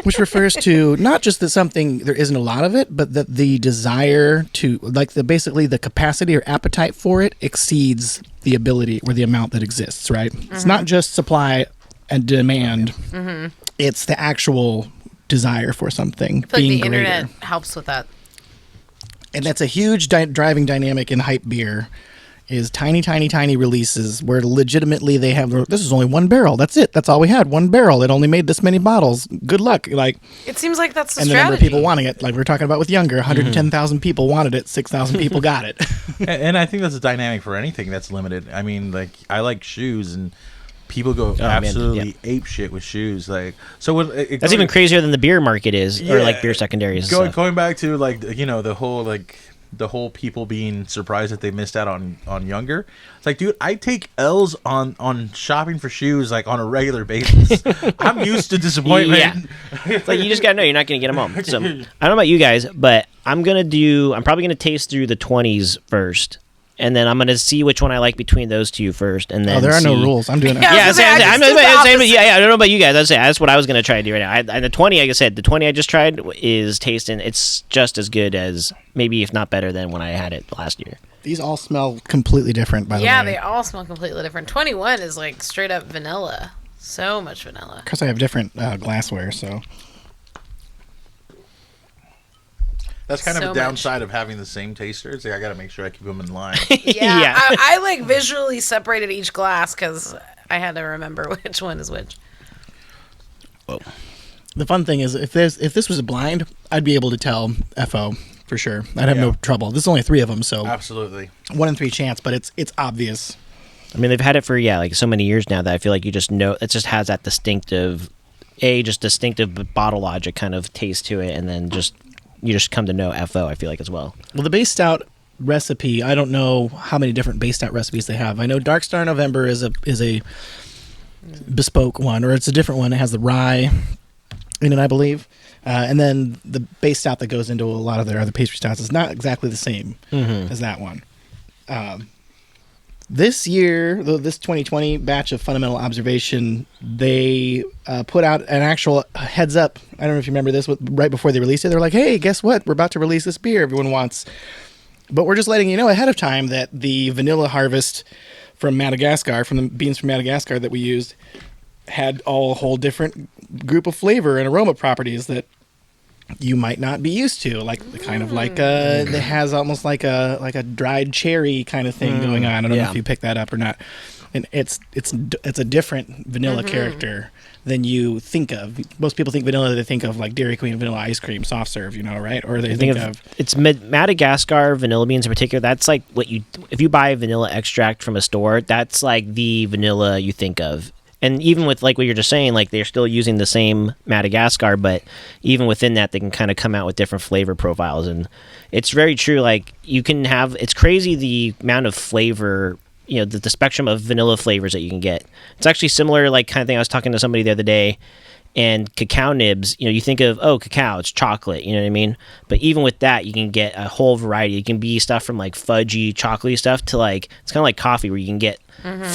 [SPEAKER 4] Which refers to not just that something there isn't a lot of it, but that the desire to basically the capacity or appetite for it exceeds the ability or the amount that exists, right? Mm-hmm. It's not just supply and demand. Mm-hmm. It's the actual desire for something being
[SPEAKER 3] the
[SPEAKER 4] greater.
[SPEAKER 3] internet helps with that.
[SPEAKER 4] And that's a huge driving dynamic in hype beer. Is tiny releases where legitimately they have this is only one barrel. That's it. That's all we had. One barrel. It only made this many bottles. Good luck. Like
[SPEAKER 3] it seems like that's the
[SPEAKER 4] and
[SPEAKER 3] strategy.
[SPEAKER 4] The number of people wanting it, like we were talking about with Younger, 110,000 people wanted it. 6,000 people got it.
[SPEAKER 2] And I think that's a dynamic for anything that's limited. I mean, like I like shoes and. People go absolutely ape shit with shoes, like so.
[SPEAKER 1] That's even crazier than the beer market is, or like beer secondaries.
[SPEAKER 2] Going back to like the whole people being surprised that they missed out on Younger. It's like, dude, I take L's on shopping for shoes like on a regular basis. I'm used to disappointment.
[SPEAKER 1] Yeah, it's like you just gotta know you're not gonna get them home. So I don't know about you guys, but I'm probably gonna taste through the 20s first. And then I'm gonna see which one I like between those two first, and then
[SPEAKER 4] there are no rules. I'm doing it.
[SPEAKER 1] I don't know about you guys. That's what I was gonna try to do right now. And the 20, like I said, the 20 I just tried is tasting. It's just as good as, maybe if not better than when I had it last year.
[SPEAKER 4] These all smell completely different. By the way,
[SPEAKER 3] yeah, they all smell completely different. 21 is like straight up vanilla. So much vanilla.
[SPEAKER 4] Because I have different glassware, so.
[SPEAKER 2] That's kind of a downside of having the same taster. It's like I got to make sure I keep them in line.
[SPEAKER 3] Yeah. I like visually separated each glass because I had to remember which one is which.
[SPEAKER 4] Whoa. The fun thing is, if this was a blind, I'd be able to tell FO for sure. I'd have no trouble. There's only 3 of them, so
[SPEAKER 2] absolutely
[SPEAKER 4] 1 in 3 chance, but it's obvious.
[SPEAKER 1] I mean, they've had it for like so many years now that I feel like you just know it just has that distinctive bottle logic kind of taste to it, and then you just come to know FO, I feel like, as well.
[SPEAKER 4] Well, the base stout recipe, I don't know how many different base stout recipes they have. I know Dark Star November is a bespoke one, or it's a different one. It has the rye in it, I believe. And then the base stout that goes into a lot of their other pastry stouts is not exactly the same as that one. This year, this 2020 batch of Fundamental Observation, they put out an actual heads up. I don't know if you remember this. Right before they released it, they were like, hey, guess what? We're about to release this beer everyone wants. But we're just letting you know ahead of time that the vanilla harvest from Madagascar, from the beans from Madagascar that we used, had a whole different group of flavor and aroma properties that you might not be used to, like it has almost like a dried cherry kind of thing going on. I don't know if you picked that up or not. And it's a different vanilla character than you think of. Most people think vanilla, they think of like Dairy Queen vanilla ice cream, soft serve, right? Or they think of
[SPEAKER 1] it's Madagascar vanilla beans in particular. That's like if you buy vanilla extract from a store, that's like the vanilla you think of. And even with like what you're just saying, like they're still using the same Madagascar, but even within that, they can kind of come out with different flavor profiles. And it's very true. Like it's crazy the amount of flavor, the spectrum of vanilla flavors that you can get. It's actually similar, like kind of thing. I was talking to somebody the other day, and cacao nibs, you think of, cacao, it's chocolate, you know what I mean? But even with that, you can get a whole variety. It can be stuff from like fudgy, chocolatey stuff to like, it's kind of like coffee where you can get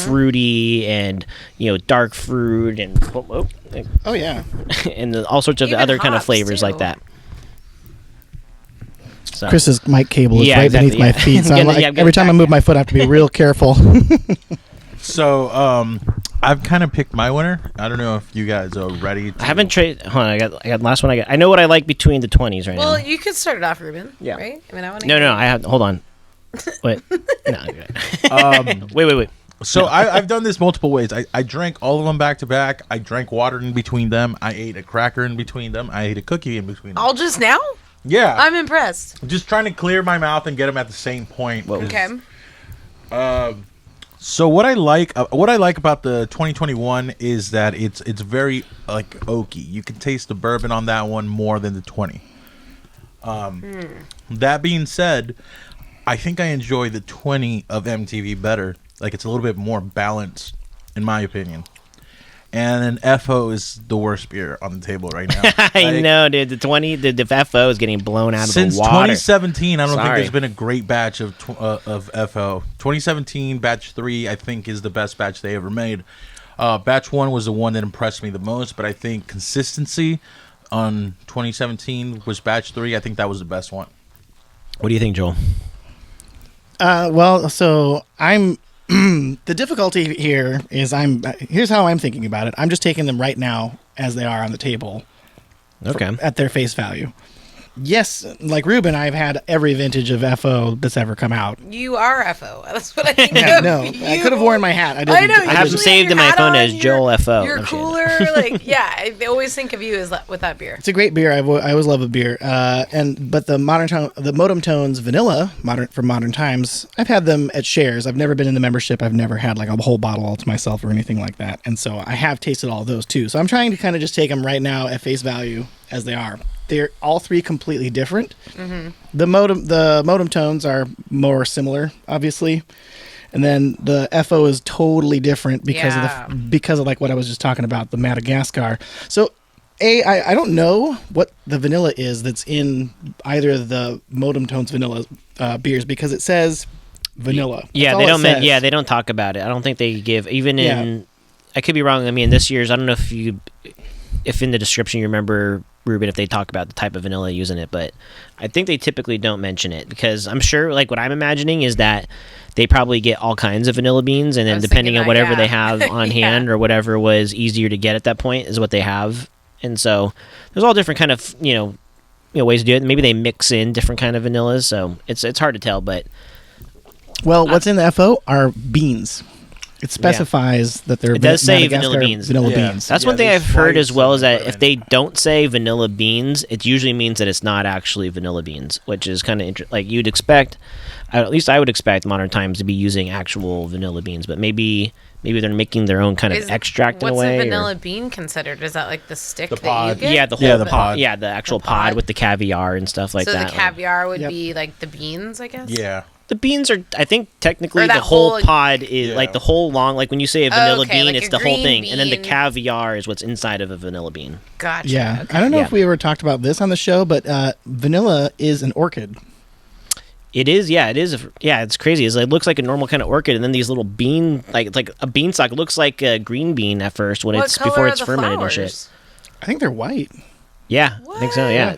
[SPEAKER 1] fruity and, dark fruit and,
[SPEAKER 4] oh yeah.
[SPEAKER 1] and all sorts of
[SPEAKER 3] Even
[SPEAKER 1] other kind of flavors
[SPEAKER 3] too.
[SPEAKER 1] like that. So.
[SPEAKER 4] Chris's mic cable is right
[SPEAKER 1] exactly,
[SPEAKER 4] beneath my feet, so every time I move my foot, I have to be real careful.
[SPEAKER 2] So, I've kind of picked my winner. I don't know if you guys are ready.
[SPEAKER 1] I haven't traded. Hold on, I got the last one. I know what I like between the 20s right now.
[SPEAKER 3] Well, you could start it off, Ruben.
[SPEAKER 1] Yeah.
[SPEAKER 3] Right? I mean, I want to.
[SPEAKER 1] No. I have. Hold on. Wait. No. Wait.
[SPEAKER 2] So I've done this multiple ways. I drank all of them back to back. I drank water in between them. I ate a cracker in between them. I ate a cookie in between them.
[SPEAKER 3] All just now?
[SPEAKER 2] Yeah.
[SPEAKER 3] I'm impressed.
[SPEAKER 2] I'm just trying to clear my mouth and get them at the same point.
[SPEAKER 3] Okay.
[SPEAKER 2] So what I like about the 2021 is that it's very like oaky. You can taste the bourbon on that one more than the 20. That being said, I think I enjoy the 20 of MTV better. Like, it's a little bit more balanced, in my opinion. And then FO is the worst beer on the table right now.
[SPEAKER 1] I know, dude. The 20, the FO is getting blown out of the water.
[SPEAKER 2] Since 2017, I don't think there's been a great batch of FO. 2017 batch 3, I think, is the best batch they ever made. Batch 1 was the one that impressed me the most, but I think consistency on 2017 was batch 3. I think that was the best one.
[SPEAKER 1] What do you think, Joel?
[SPEAKER 4] Well, so I'm the difficulty here is here's how I'm thinking about it. I'm just taking them right now as they are on the table.
[SPEAKER 1] Okay.
[SPEAKER 4] At their face value. Yes, like Ruben, I've had every vintage of FO that's ever come out.
[SPEAKER 3] You are FO. That's what I think.
[SPEAKER 4] Yeah,
[SPEAKER 3] of
[SPEAKER 4] no,
[SPEAKER 3] you.
[SPEAKER 4] I could have worn my hat.
[SPEAKER 3] I know.
[SPEAKER 1] I have them saved in my phone as Joel FO.
[SPEAKER 3] You're cooler. Like, yeah, I always think of you as with that beer.
[SPEAKER 4] It's a great beer. I always love a beer. But the Modem Tones Vanilla from Modern Times, I've had them at shares. I've never been in the membership. I've never had like a whole bottle all to myself or anything like that. And so I have tasted all of those too. So I'm trying to kind of just take them right now at face value as they are. They're all three completely different. Mm-hmm. The modem tones are more similar, obviously, and then the FO is totally different because of like what I was just talking about, the Madagascar. So, I don't know what the vanilla is that's in either of the Modem Tones Vanilla beers because it says vanilla.
[SPEAKER 1] Yeah, they don't talk about it. I don't think they give even in. I could be wrong. I mean, this year's. I don't know if in the description you remember, Ruben, if they talk about the type of vanilla using it, but I think they typically don't mention it because I'm sure, like, what I'm imagining is that they probably get all kinds of vanilla beans, and then depending on whatever they have on hand or whatever was easier to get at that point is what they have. And so there's all different kind of ways to do it. Maybe they mix in different kind of vanillas, so it's hard to tell. But
[SPEAKER 4] what's in the FO are beans. It specifies that they're
[SPEAKER 1] it does say vanilla beans.
[SPEAKER 4] Beans.
[SPEAKER 1] That's one thing I've heard as well, is that if they don't say vanilla beans, it usually means that it's not actually vanilla beans, which is kind of interesting. Like you'd expect, at least I would expect Modern Times to be using actual vanilla beans, but maybe they're making their own kind of extract in a way.
[SPEAKER 3] What's a vanilla bean considered? Is that like the stick
[SPEAKER 2] the
[SPEAKER 3] that
[SPEAKER 2] pod.
[SPEAKER 3] you get?
[SPEAKER 1] Yeah, the
[SPEAKER 2] pod.
[SPEAKER 1] Yeah, the actual pod with the caviar and stuff like that.
[SPEAKER 3] So the caviar would be like the beans, I guess?
[SPEAKER 2] Yeah.
[SPEAKER 1] The beans are, I think, technically
[SPEAKER 3] the
[SPEAKER 1] the whole
[SPEAKER 3] whole,
[SPEAKER 1] pod is like the whole long. Like when you say a vanilla bean,
[SPEAKER 3] like
[SPEAKER 1] it's the whole thing, and then the caviar is what's inside of a vanilla bean.
[SPEAKER 3] Gotcha.
[SPEAKER 4] Yeah,
[SPEAKER 3] okay.
[SPEAKER 4] I don't know if we ever talked about this on the show, but vanilla is an orchid.
[SPEAKER 1] It is, yeah, it is. Yeah, it's crazy. It looks like a normal kind of orchid, and then these little bean, it's like a beanstalk. It looks like a green bean at first before it's fermented and shit.
[SPEAKER 4] I think they're white.
[SPEAKER 1] Yeah, I think so. Yeah,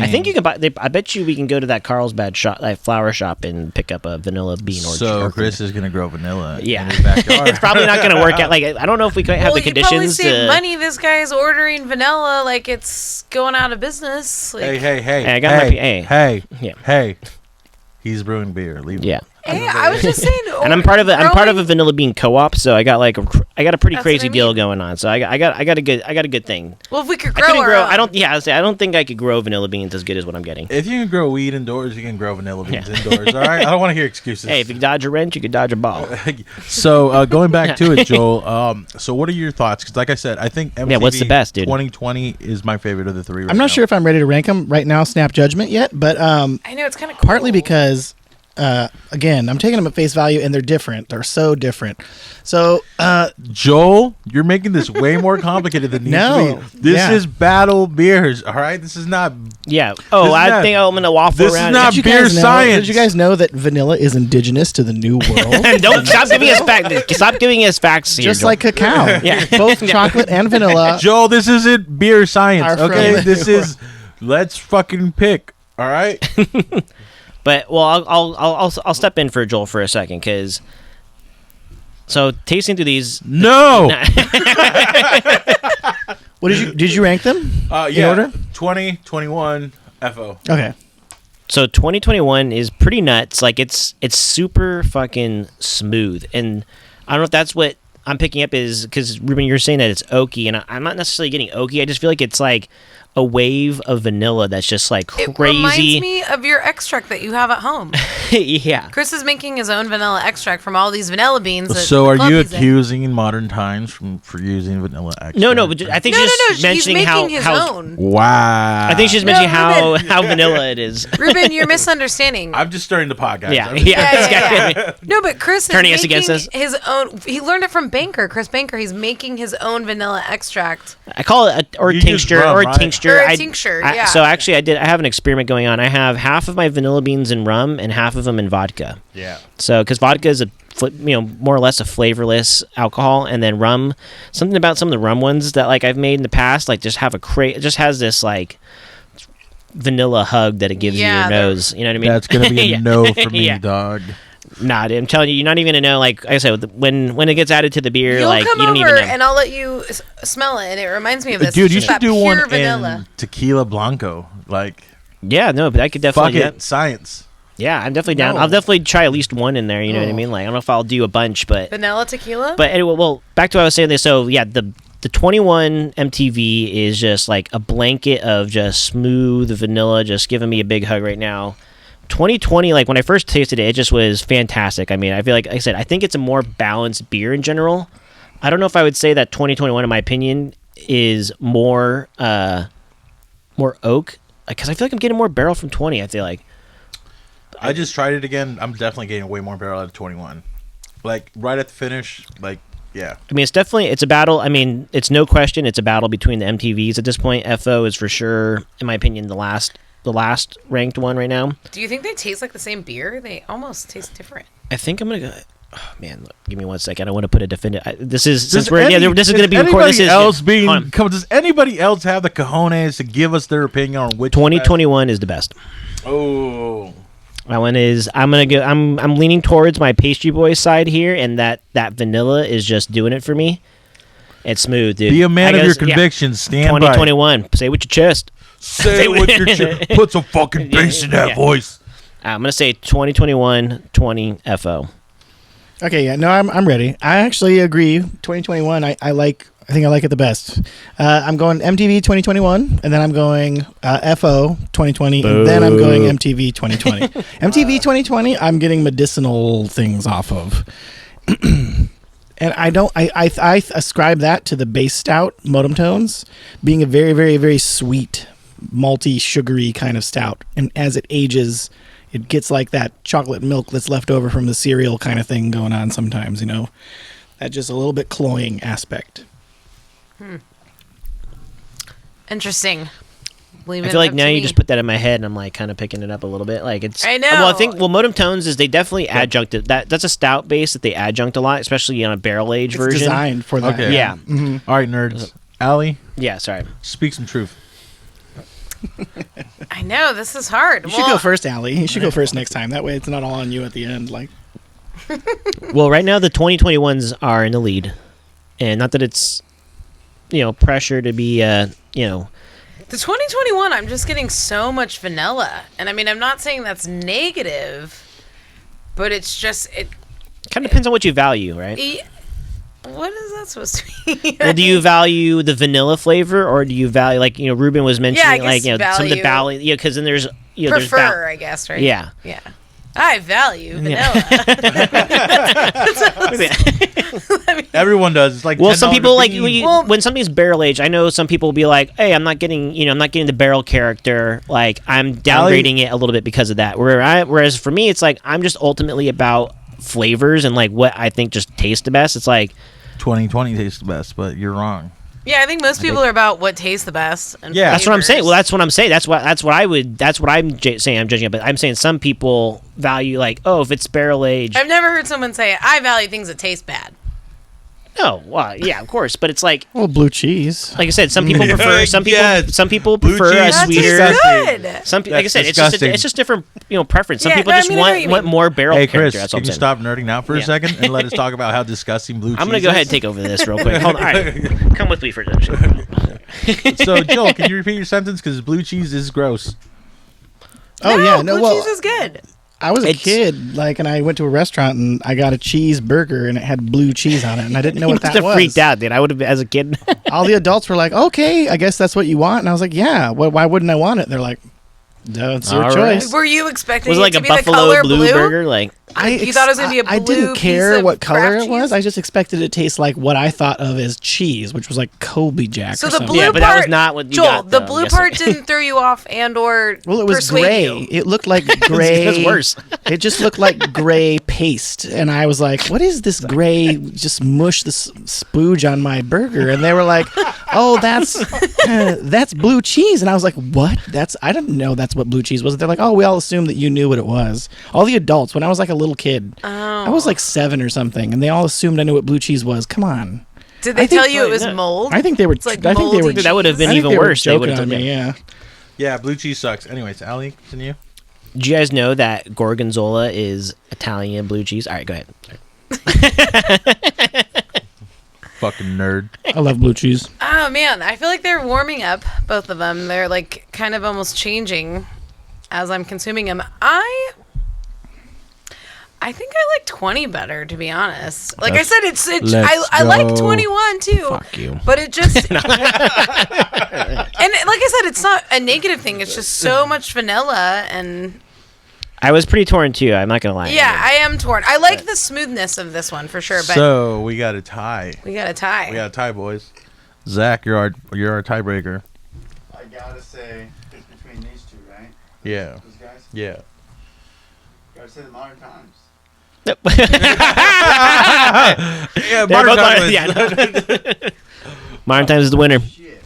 [SPEAKER 1] I think you can buy. I bet you we can go to that Carlsbad shop, like flower shop, and pick up a vanilla bean orchid.
[SPEAKER 2] So Chris is gonna grow vanilla.
[SPEAKER 1] Yeah,
[SPEAKER 2] in his backyard.
[SPEAKER 1] It's probably not gonna work out. Like I don't know if we could have the conditions.
[SPEAKER 3] You probably save money. This guy's ordering vanilla like it's going out of business. Like,
[SPEAKER 2] Hey!
[SPEAKER 1] I got my
[SPEAKER 2] Hey! He's brewing beer. Leave him.
[SPEAKER 1] Yeah.
[SPEAKER 3] Hey, I was just saying.
[SPEAKER 1] And I'm part of a vanilla bean co-op, so I got a pretty crazy deal going on. So I got a good thing.
[SPEAKER 3] Well, if we could grow our own.
[SPEAKER 1] I don't think I could grow vanilla beans as good as what I'm getting.
[SPEAKER 2] If you can grow weed indoors, you can grow vanilla beans indoors. All right, I don't want to hear excuses.
[SPEAKER 1] Hey, if you can dodge a wrench, you can dodge a ball.
[SPEAKER 2] So going back to it, Joel. So what are your thoughts? Because like I said, I think MTV
[SPEAKER 1] what's the best, dude?
[SPEAKER 2] 2020 is my favorite of the three.
[SPEAKER 4] I'm not sure if I'm ready to rank them right now. Snap judgment yet, but
[SPEAKER 3] I know it's kind of cool.
[SPEAKER 4] Partly because. Again, I'm taking them at face value, and they're different. They're so different. So,
[SPEAKER 2] Joel, you're making this way more complicated than needs to be. This is battle beers, all right? This is not.
[SPEAKER 1] Yeah. Oh, I think I'm gonna waffle around.
[SPEAKER 2] This is not beer science.
[SPEAKER 4] Did you guys know that vanilla is indigenous to the New World?
[SPEAKER 1] And don't stop giving us facts. Stop giving us facts here.
[SPEAKER 4] Just like cacao.
[SPEAKER 1] Yeah.
[SPEAKER 4] Both chocolate and vanilla.
[SPEAKER 2] Joel, this isn't beer science, okay? This is. Let's fucking pick, all right?
[SPEAKER 1] But I'll step in for Joel for a second because tasting through these.
[SPEAKER 2] No.
[SPEAKER 4] What did you rank them? In order?
[SPEAKER 2] 20, 21, FO.
[SPEAKER 4] Okay.
[SPEAKER 1] So 2021 is pretty nuts. Like it's super fucking smooth, and I don't know if that's what I'm picking up is because Ruben, you're saying that it's oaky, and I'm not necessarily getting oaky. I just feel like it's like a wave of vanilla that's just like crazy.
[SPEAKER 3] It reminds me of your extract that you have at home.
[SPEAKER 1] Yeah.
[SPEAKER 3] Chris is making his own vanilla extract from all these vanilla beans.
[SPEAKER 2] So are you accusing Modern Times for using vanilla extract?
[SPEAKER 1] No, but I think she's mentioning
[SPEAKER 3] he's
[SPEAKER 1] how
[SPEAKER 3] making his own.
[SPEAKER 2] Wow.
[SPEAKER 1] I think she's mentioning how vanilla it is.
[SPEAKER 3] Ruben, you're misunderstanding.
[SPEAKER 2] I'm just starting the podcast.
[SPEAKER 1] Yeah.
[SPEAKER 3] No, but Chris
[SPEAKER 1] turning
[SPEAKER 3] is
[SPEAKER 1] us against us.
[SPEAKER 3] His own. He learned it from Banker, Chris Banker. He's making his own vanilla extract.
[SPEAKER 1] I call it a tincture.
[SPEAKER 3] Yeah.
[SPEAKER 1] So actually, I have an experiment going on. I have half of my vanilla beans in rum and half of them in vodka.
[SPEAKER 2] Yeah.
[SPEAKER 1] So because vodka is more or less a flavorless alcohol, and then rum, something about some of the rum ones that like I've made in the past, like just have it just has this like vanilla hug that it gives you your nose. You know what I mean?
[SPEAKER 2] That's gonna be a no for me, dog.
[SPEAKER 1] Nah, dude, I'm telling you, you're not even gonna know. Like I said, when it gets added to the beer,
[SPEAKER 3] You'll
[SPEAKER 1] like
[SPEAKER 3] come
[SPEAKER 1] you don't
[SPEAKER 3] over
[SPEAKER 1] even know.
[SPEAKER 3] and I'll let you smell it, and it reminds me of this.
[SPEAKER 2] Dude, you should do one
[SPEAKER 3] vanilla.
[SPEAKER 2] in tequila blanco. Like,
[SPEAKER 1] yeah, no, but I could definitely
[SPEAKER 2] fuck
[SPEAKER 1] do
[SPEAKER 2] it,
[SPEAKER 1] that.
[SPEAKER 2] science.
[SPEAKER 1] Yeah, I'm definitely down. I'll definitely try at least one in there. You know what I mean? Like I don't know if I'll do a bunch, but
[SPEAKER 3] vanilla tequila.
[SPEAKER 1] But anyway, well, back to what I was saying. There. So yeah, the 21 MTV is just like a blanket of just smooth vanilla, just giving me a big hug right now. 2020, like when I first tasted it, it just was fantastic. I mean, I feel like I said, I think it's a more balanced beer in general. I don't know if I would say that 2021, in my opinion, is more oak, because I feel like I'm getting more barrel from 20. I feel like
[SPEAKER 2] I just tried it again. I'm definitely getting way more barrel out of 21. Like right at the finish, like yeah.
[SPEAKER 1] I mean, it's a battle. I mean, it's no question, it's a battle between the MTVs at this point. FO is for sure, in my opinion, the last ranked one right now.
[SPEAKER 3] Do you think they taste like the same beer? They almost taste different.
[SPEAKER 1] I think I'm gonna go. Oh man, look, give me 1 second. I want to put a definitive. This is since we're this is gonna be recorded.
[SPEAKER 2] Does anybody else have the cojones to give us their opinion on which
[SPEAKER 1] 2021 is the best?
[SPEAKER 2] Oh,
[SPEAKER 1] that one is. I'm gonna go. I'm leaning towards my pastry boy side here, and that vanilla is just doing it for me. It's smooth, dude.
[SPEAKER 2] Be a man of your convictions. Stand
[SPEAKER 1] 2021. By. Say it with your chest.
[SPEAKER 2] Say it with your chest. Put some fucking bass in that voice.
[SPEAKER 1] I'm gonna say 2021 20 FO.
[SPEAKER 4] Okay, yeah, no, I'm ready. I actually agree. 2021, I think I like it the best. I'm going MTV 2021, and then I'm going FO 2020, and then I'm going MTV 2020. MTV 2020, I'm getting medicinal things off of. And I ascribe that to the base stout, Modem Tones, being a very, very, very sweet, malty, sugary kind of stout. And as it ages, it gets like that chocolate milk that's left over from the cereal kind of thing going on sometimes, you know. That just a little bit cloying aspect.
[SPEAKER 3] Interesting.
[SPEAKER 1] I feel like now you just put that in my head, and I'm like kind of picking it up a little bit. Like it's.
[SPEAKER 3] I know.
[SPEAKER 1] Well, I think Modem Tones is they definitely adjuncted that. That's a stout base that they adjunct a lot, especially on a barrel age version.
[SPEAKER 4] Designed for that.
[SPEAKER 2] Okay.
[SPEAKER 1] Yeah.
[SPEAKER 2] Mm-hmm. All right, nerds. Allie.
[SPEAKER 1] Yeah. Sorry.
[SPEAKER 2] Speak some truth.
[SPEAKER 3] I know this is hard.
[SPEAKER 4] You should go first, Allie. You should go first next time. That way, it's not all on you at the end. Like.
[SPEAKER 1] Well, right now the 2021s are in the lead, and not that it's, pressure to be,
[SPEAKER 3] The 2021, I'm just getting so much vanilla. And I mean, I'm not saying that's negative, but it's just... It
[SPEAKER 1] kind of depends on what you value, right?
[SPEAKER 3] What is that supposed to be?
[SPEAKER 1] Well, do you value the vanilla flavor, or do you value, like, Ruben was mentioning, some of the value... Yeah, because then there's...
[SPEAKER 3] Prefer, I guess, right?
[SPEAKER 1] Yeah.
[SPEAKER 3] Yeah. I value vanilla.
[SPEAKER 2] Everyone does. It's like
[SPEAKER 1] some people like when something's barrel aged. I know some people will be like, "Hey, I'm not getting the barrel character. Like I'm downgrading it a little bit because of that." Whereas for me, it's like I'm just ultimately about flavors and like what I think just tastes the best. It's like
[SPEAKER 2] 2020 tastes the best, but you're wrong.
[SPEAKER 3] Yeah, I think most people are about what tastes the best. And
[SPEAKER 1] yeah, that's what I'm saying. Well, that's what I'm saying. That's what I'm saying. I'm judging it, but I'm saying some people value like, oh, if it's barrel aged.
[SPEAKER 3] I've never heard someone say I value things that taste bad.
[SPEAKER 1] No, well, yeah, of course, but it's like
[SPEAKER 4] blue cheese.
[SPEAKER 1] Like I said, some people prefer some people
[SPEAKER 2] blue
[SPEAKER 1] prefer a sweeter.
[SPEAKER 3] Good.
[SPEAKER 1] Some like I said, it's just different preference. Some people just want more barrel
[SPEAKER 2] character.
[SPEAKER 1] Hey,
[SPEAKER 2] Chris, can you stop nerding out for a second and let us talk about how disgusting blue cheese is?
[SPEAKER 1] I'm gonna go ahead and take over this real quick. Hold on, all right, come with me for a second.
[SPEAKER 2] So, Joel, can you repeat your sentence because blue cheese is gross?
[SPEAKER 3] Blue cheese is good.
[SPEAKER 4] I was a kid, and I went to a restaurant and I got a cheeseburger and it had blue cheese on it, and I didn't know what that was.
[SPEAKER 1] Freaked out, dude. I would have been as a kid.
[SPEAKER 4] All the adults were like, "Okay, I guess that's what you want," and I was like, "Yeah, why wouldn't I want it?" They're like, "No, it's your choice."
[SPEAKER 3] Were you expecting
[SPEAKER 1] was it like
[SPEAKER 3] to
[SPEAKER 1] a
[SPEAKER 3] be
[SPEAKER 1] buffalo
[SPEAKER 3] the color
[SPEAKER 1] blue burger? Like
[SPEAKER 3] you thought it was gonna be a blue
[SPEAKER 4] I didn't care
[SPEAKER 3] piece of
[SPEAKER 4] what color
[SPEAKER 3] Kraft
[SPEAKER 4] it was.
[SPEAKER 3] cheese?
[SPEAKER 4] I just expected it to taste like what I thought of as cheese, which was like Colby Jack.
[SPEAKER 3] So
[SPEAKER 4] or
[SPEAKER 3] the
[SPEAKER 4] something.
[SPEAKER 3] blue
[SPEAKER 1] Yeah,
[SPEAKER 3] part,
[SPEAKER 1] but that was not what you
[SPEAKER 3] Joel,
[SPEAKER 1] got,
[SPEAKER 3] the
[SPEAKER 1] though,
[SPEAKER 3] blue
[SPEAKER 1] I'm guessing.
[SPEAKER 3] part didn't throw you off and or
[SPEAKER 4] Well, it was
[SPEAKER 3] persuade
[SPEAKER 4] gray.
[SPEAKER 3] you.
[SPEAKER 4] It looked like gray.
[SPEAKER 1] That's worse.
[SPEAKER 4] It just looked like gray paste, and I was like, "What is this gray? Just mush this spooge on my burger?" And they were like, "Oh, that's blue cheese." And I was like, "What? I didn't know that's what blue cheese was." They're like, "Oh, we all assumed that you knew what it was." All the adults, when I was like a little kid, I was like 7 or something, and they all assumed I knew what blue cheese was. Come on.
[SPEAKER 3] Did they tell you it was
[SPEAKER 1] no.
[SPEAKER 3] mold?
[SPEAKER 4] I think they were.
[SPEAKER 3] It's like
[SPEAKER 4] I think they were.
[SPEAKER 3] moldy
[SPEAKER 1] that would have been
[SPEAKER 4] I think
[SPEAKER 1] even
[SPEAKER 4] they were
[SPEAKER 1] worse. They
[SPEAKER 4] joking
[SPEAKER 1] would have
[SPEAKER 4] on
[SPEAKER 1] told
[SPEAKER 4] me.
[SPEAKER 1] you.
[SPEAKER 4] Yeah.
[SPEAKER 2] Yeah, blue cheese sucks. Anyways, Allie, continue.
[SPEAKER 1] Do you guys know that gorgonzola is Italian blue cheese? All right, go ahead.
[SPEAKER 2] Fucking nerd.
[SPEAKER 4] I love blue cheese.
[SPEAKER 3] Oh man, I feel like they're warming up, both of them. They're like kind of almost changing as I'm consuming them. I think I like 20 better, to be honest. Like I said, I like 21 too.
[SPEAKER 1] Fuck you.
[SPEAKER 3] But it just and like I said, it's not a negative thing. It's just so much vanilla and
[SPEAKER 1] I was pretty torn too. I'm not gonna lie.
[SPEAKER 3] yeah, I am torn. I like the smoothness of this one for sure, but
[SPEAKER 2] So we got a tie.
[SPEAKER 3] we got a tie.
[SPEAKER 2] We got a tie, boys. Zach, you're our tiebreaker.
[SPEAKER 5] I gotta say, it's between these two, right?
[SPEAKER 2] Yeah.
[SPEAKER 5] Those guys?
[SPEAKER 2] Yeah.
[SPEAKER 5] Gotta say the Modern Times.
[SPEAKER 2] Yeah,
[SPEAKER 1] They're
[SPEAKER 2] Modern
[SPEAKER 1] both
[SPEAKER 2] Times.
[SPEAKER 1] yeah, Modern Times is the winner.
[SPEAKER 5] Shit.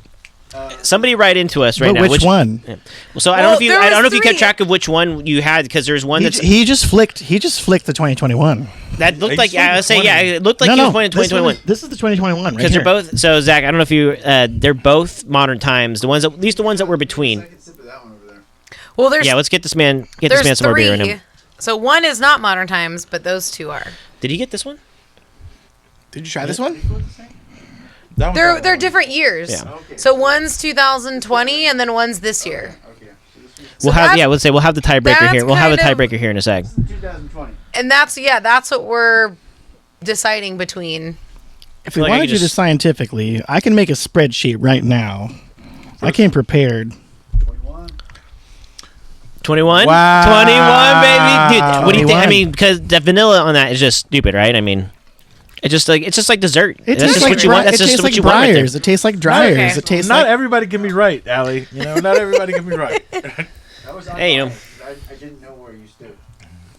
[SPEAKER 1] Somebody write into us right
[SPEAKER 4] But
[SPEAKER 1] now.
[SPEAKER 4] which one?
[SPEAKER 1] Well, so I don't know if you.
[SPEAKER 3] there
[SPEAKER 1] I don't know
[SPEAKER 3] was
[SPEAKER 1] if you kept
[SPEAKER 3] three.
[SPEAKER 1] track of which one you had because there's one that's
[SPEAKER 4] He just flicked the 2021.
[SPEAKER 1] that looked
[SPEAKER 2] They
[SPEAKER 1] like.
[SPEAKER 2] just
[SPEAKER 1] I would say
[SPEAKER 2] 20.
[SPEAKER 1] yeah, it looked like he was pointing
[SPEAKER 4] this
[SPEAKER 1] 2021.
[SPEAKER 4] This is the 2021 right
[SPEAKER 1] Because they're
[SPEAKER 4] here.
[SPEAKER 1] both. So Zach, I don't know if you. They're both modern times. The ones that, at least the ones that were between.
[SPEAKER 5] Second sip of that one over there.
[SPEAKER 3] Well, there's
[SPEAKER 1] Yeah, let's get this man. Get
[SPEAKER 3] there's
[SPEAKER 1] this man some more beer in
[SPEAKER 3] three.
[SPEAKER 1] him.
[SPEAKER 3] So one is not Modern Times, but those two are.
[SPEAKER 1] Did he get this one?
[SPEAKER 4] Did you try this one?
[SPEAKER 2] That
[SPEAKER 3] They're different years.
[SPEAKER 1] Yeah.
[SPEAKER 5] Okay.
[SPEAKER 3] So one's 2020 and then one's this year.
[SPEAKER 5] Okay. So this was
[SPEAKER 1] We'll have
[SPEAKER 3] that's-
[SPEAKER 1] We'll say we'll have the tiebreaker
[SPEAKER 3] that's
[SPEAKER 1] here. We'll have a
[SPEAKER 3] kind of-
[SPEAKER 1] tiebreaker here in a sec.
[SPEAKER 5] 2020.
[SPEAKER 3] And that's what we're deciding between.
[SPEAKER 4] If we
[SPEAKER 1] like I
[SPEAKER 4] want to
[SPEAKER 1] could
[SPEAKER 4] do this
[SPEAKER 1] just-
[SPEAKER 4] scientifically, I can make a spreadsheet right now. I came prepared.
[SPEAKER 5] 21.
[SPEAKER 1] 21?
[SPEAKER 2] Wow.
[SPEAKER 1] 21, baby. Dude, what do you think? I
[SPEAKER 4] 21.
[SPEAKER 1] mean, because the vanilla on that is just stupid, right? I mean, it's just like dessert.
[SPEAKER 4] It
[SPEAKER 1] That's
[SPEAKER 4] tastes
[SPEAKER 1] just
[SPEAKER 4] like
[SPEAKER 1] what you want.
[SPEAKER 4] It
[SPEAKER 1] That's just
[SPEAKER 4] tastes
[SPEAKER 1] what
[SPEAKER 4] like
[SPEAKER 1] you want right there.
[SPEAKER 4] Briars. It tastes like dryers.
[SPEAKER 3] Okay.
[SPEAKER 4] It tastes
[SPEAKER 2] Not
[SPEAKER 4] like
[SPEAKER 2] everybody can be right, Allie. Not everybody can be right.
[SPEAKER 5] That was
[SPEAKER 1] Hey, you know.
[SPEAKER 5] I didn't know where you stood.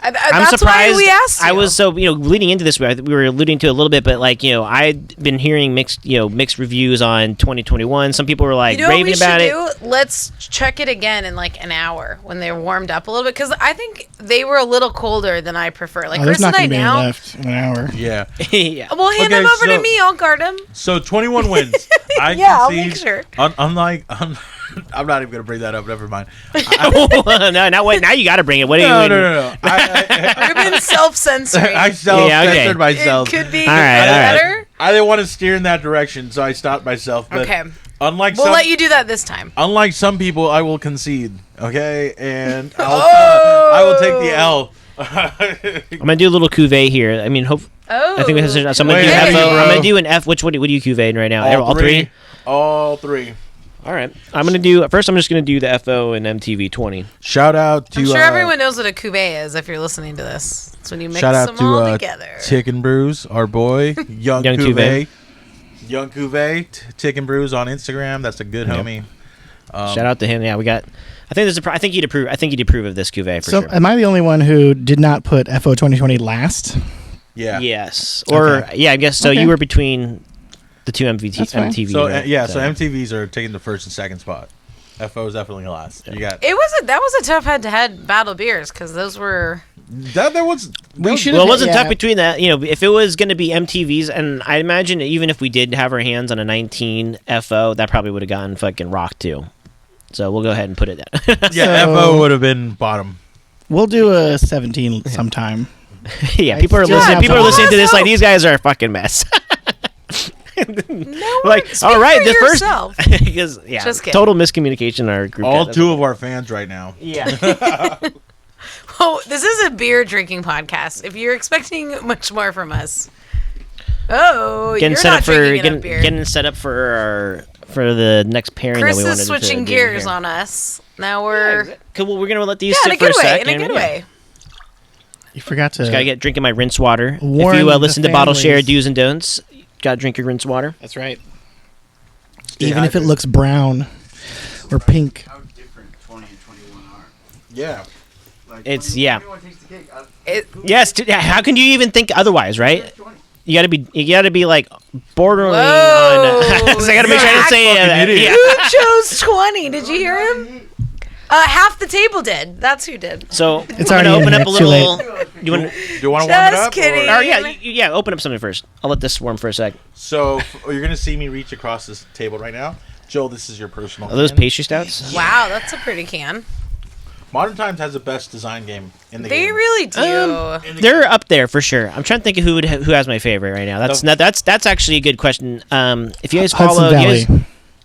[SPEAKER 1] I'm
[SPEAKER 3] That's
[SPEAKER 1] surprised.
[SPEAKER 3] why we asked you.
[SPEAKER 1] I was so leading into this. We were alluding to it a little bit, but I'd been hearing mixed reviews on 2021. Some people were like
[SPEAKER 3] You know what
[SPEAKER 1] raving
[SPEAKER 3] we should
[SPEAKER 1] about it.
[SPEAKER 3] do? Let's check it again in like an hour when they're warmed up a little bit because I think they were a little colder than I prefer. Like
[SPEAKER 4] Oh, there's
[SPEAKER 3] Chris and
[SPEAKER 4] not
[SPEAKER 3] I
[SPEAKER 4] going to be any
[SPEAKER 3] now.
[SPEAKER 4] left in an hour.
[SPEAKER 2] Yeah.
[SPEAKER 1] Yeah.
[SPEAKER 3] Well, hand
[SPEAKER 2] Okay,
[SPEAKER 3] them over
[SPEAKER 2] so-
[SPEAKER 3] to me. I'll guard them.
[SPEAKER 2] So 21 wins. I
[SPEAKER 3] Yeah, I'll
[SPEAKER 2] concede.
[SPEAKER 3] make sure.
[SPEAKER 2] Unlike, I'm not even gonna bring that up. Never mind.
[SPEAKER 1] No, wait. Now you got to bring it. What are you?
[SPEAKER 2] No.
[SPEAKER 3] We've been self-censoring.
[SPEAKER 2] I self-censored
[SPEAKER 1] okay.
[SPEAKER 2] myself.
[SPEAKER 3] It could be
[SPEAKER 1] All right, all right.
[SPEAKER 3] better.
[SPEAKER 2] I didn't want to steer in that direction, so I stopped myself. But
[SPEAKER 3] Okay.
[SPEAKER 2] Unlike
[SPEAKER 3] We'll
[SPEAKER 2] some,
[SPEAKER 3] let you do that this time.
[SPEAKER 2] unlike some people, I will concede. Okay, and
[SPEAKER 3] Oh.
[SPEAKER 2] I will take the L.
[SPEAKER 1] I'm gonna do a little cuvee here. I mean, hope.
[SPEAKER 3] Oh.
[SPEAKER 1] I think we have. So I'm gonna do
[SPEAKER 2] Wait,
[SPEAKER 1] FO.
[SPEAKER 2] bro.
[SPEAKER 1] I'm gonna do an F. What are you cuveing right now? All three.
[SPEAKER 2] All three.
[SPEAKER 1] All right. I'm gonna do first. I'm just gonna do the FO and MTV 20.
[SPEAKER 2] Shout out to.
[SPEAKER 3] I'm sure everyone knows what a cuvee is if you're listening to this. It's when you mix
[SPEAKER 2] Shout out
[SPEAKER 3] them
[SPEAKER 2] to
[SPEAKER 3] all together.
[SPEAKER 2] Tick and Brews, our boy, Young
[SPEAKER 1] Young
[SPEAKER 2] Cuvée. Young Cuvée, Tick and Brews on Instagram. That's a good
[SPEAKER 1] Yep.
[SPEAKER 2] homie.
[SPEAKER 1] Shout out to him. Yeah, we got. I think there's a. I think you'd approve. I think you'd approve of this cuvee for
[SPEAKER 4] So,
[SPEAKER 1] sure.
[SPEAKER 4] am I the only one who did not put FO 2020 last?
[SPEAKER 2] Yeah.
[SPEAKER 1] Yes. Or
[SPEAKER 4] Okay.
[SPEAKER 1] yeah, I guess so.
[SPEAKER 4] Okay.
[SPEAKER 1] You were between the two
[SPEAKER 4] That's fine.
[SPEAKER 1] MTV.
[SPEAKER 2] So
[SPEAKER 1] right?
[SPEAKER 2] so MTVs are taking the first and second spot. FO is definitely last. You got
[SPEAKER 3] That was a tough head-to-head battle beers because those were.
[SPEAKER 2] that. There was.
[SPEAKER 4] We should
[SPEAKER 1] Well, it
[SPEAKER 4] have.
[SPEAKER 1] wasn't
[SPEAKER 4] yeah.
[SPEAKER 1] tough between that. If it was going to be MTVs, and I imagine even if we did have our hands on a 19 FO, that probably would have gotten fucking rocked too. So we'll go ahead and put it that.
[SPEAKER 2] Yeah,
[SPEAKER 4] So-
[SPEAKER 2] FO would have been bottom.
[SPEAKER 4] We'll do a 17 sometime.
[SPEAKER 1] Yeah, people are
[SPEAKER 4] still
[SPEAKER 1] listening.
[SPEAKER 4] have
[SPEAKER 1] People are
[SPEAKER 4] to-
[SPEAKER 1] listening to this like
[SPEAKER 3] Also-
[SPEAKER 1] these guys are a fucking mess.
[SPEAKER 3] No,
[SPEAKER 1] Like,
[SPEAKER 3] speak
[SPEAKER 1] all right,
[SPEAKER 3] for
[SPEAKER 1] the first
[SPEAKER 3] yourself.
[SPEAKER 1] because
[SPEAKER 3] Just kidding.
[SPEAKER 1] total miscommunication in our group.
[SPEAKER 2] All
[SPEAKER 1] chat.
[SPEAKER 2] two of our fans right now.
[SPEAKER 1] Yeah.
[SPEAKER 3] this is a beer drinking podcast. If you're expecting much more from us, you're not drinking enough beer.
[SPEAKER 1] Getting set up for the next pairing
[SPEAKER 3] Chris
[SPEAKER 1] that we wanted
[SPEAKER 3] is switching
[SPEAKER 1] to
[SPEAKER 3] gears
[SPEAKER 1] here.
[SPEAKER 3] on us. Now we're
[SPEAKER 1] Cool. Well, we're gonna let these
[SPEAKER 3] in
[SPEAKER 1] sit
[SPEAKER 3] a
[SPEAKER 1] for
[SPEAKER 3] good
[SPEAKER 1] a
[SPEAKER 3] way.
[SPEAKER 1] second.
[SPEAKER 3] In a good way.
[SPEAKER 4] You forgot to.
[SPEAKER 1] Just gotta get drinking my rinse water. If
[SPEAKER 4] Warn
[SPEAKER 1] you
[SPEAKER 4] the
[SPEAKER 1] listen to Bottle Share
[SPEAKER 4] families.
[SPEAKER 1] Do's and Don'ts, gotta drink your rinse water.
[SPEAKER 4] That's right. Even if it looks brown or pink.
[SPEAKER 5] How different 20 and 21 are.
[SPEAKER 2] Yeah.
[SPEAKER 5] Like,
[SPEAKER 1] It's
[SPEAKER 5] 21 takes the cake.
[SPEAKER 1] Yes. How can you even think otherwise, right?
[SPEAKER 5] 20.
[SPEAKER 1] You gotta be like bordering on.
[SPEAKER 3] Whoa.
[SPEAKER 1] So I gotta make sure I didn't say
[SPEAKER 2] Fucking idiot.
[SPEAKER 3] Who chose 20? Did you hear him? Half the table did. That's who did.
[SPEAKER 1] So
[SPEAKER 4] It's
[SPEAKER 1] we're gonna
[SPEAKER 4] already
[SPEAKER 1] open
[SPEAKER 4] in
[SPEAKER 1] up a
[SPEAKER 4] there. Too
[SPEAKER 1] little.
[SPEAKER 4] late.
[SPEAKER 1] You want?
[SPEAKER 2] Do you want to warm it
[SPEAKER 3] Just
[SPEAKER 2] up?
[SPEAKER 3] kidding.
[SPEAKER 1] Or yeah, open up something first. I'll let this warm for a sec.
[SPEAKER 2] So you're gonna see me reach across this table right now, Joel. This is your personal.
[SPEAKER 1] Are those
[SPEAKER 2] can.
[SPEAKER 1] pastry stouts?
[SPEAKER 3] Wow, that's a pretty can.
[SPEAKER 2] Modern Times has the best design game in the
[SPEAKER 3] They
[SPEAKER 2] game.
[SPEAKER 3] really do.
[SPEAKER 1] They're up there for sure. I'm trying to think of who has my favorite right now. That's actually a good question. If you guys follow,
[SPEAKER 4] Hudson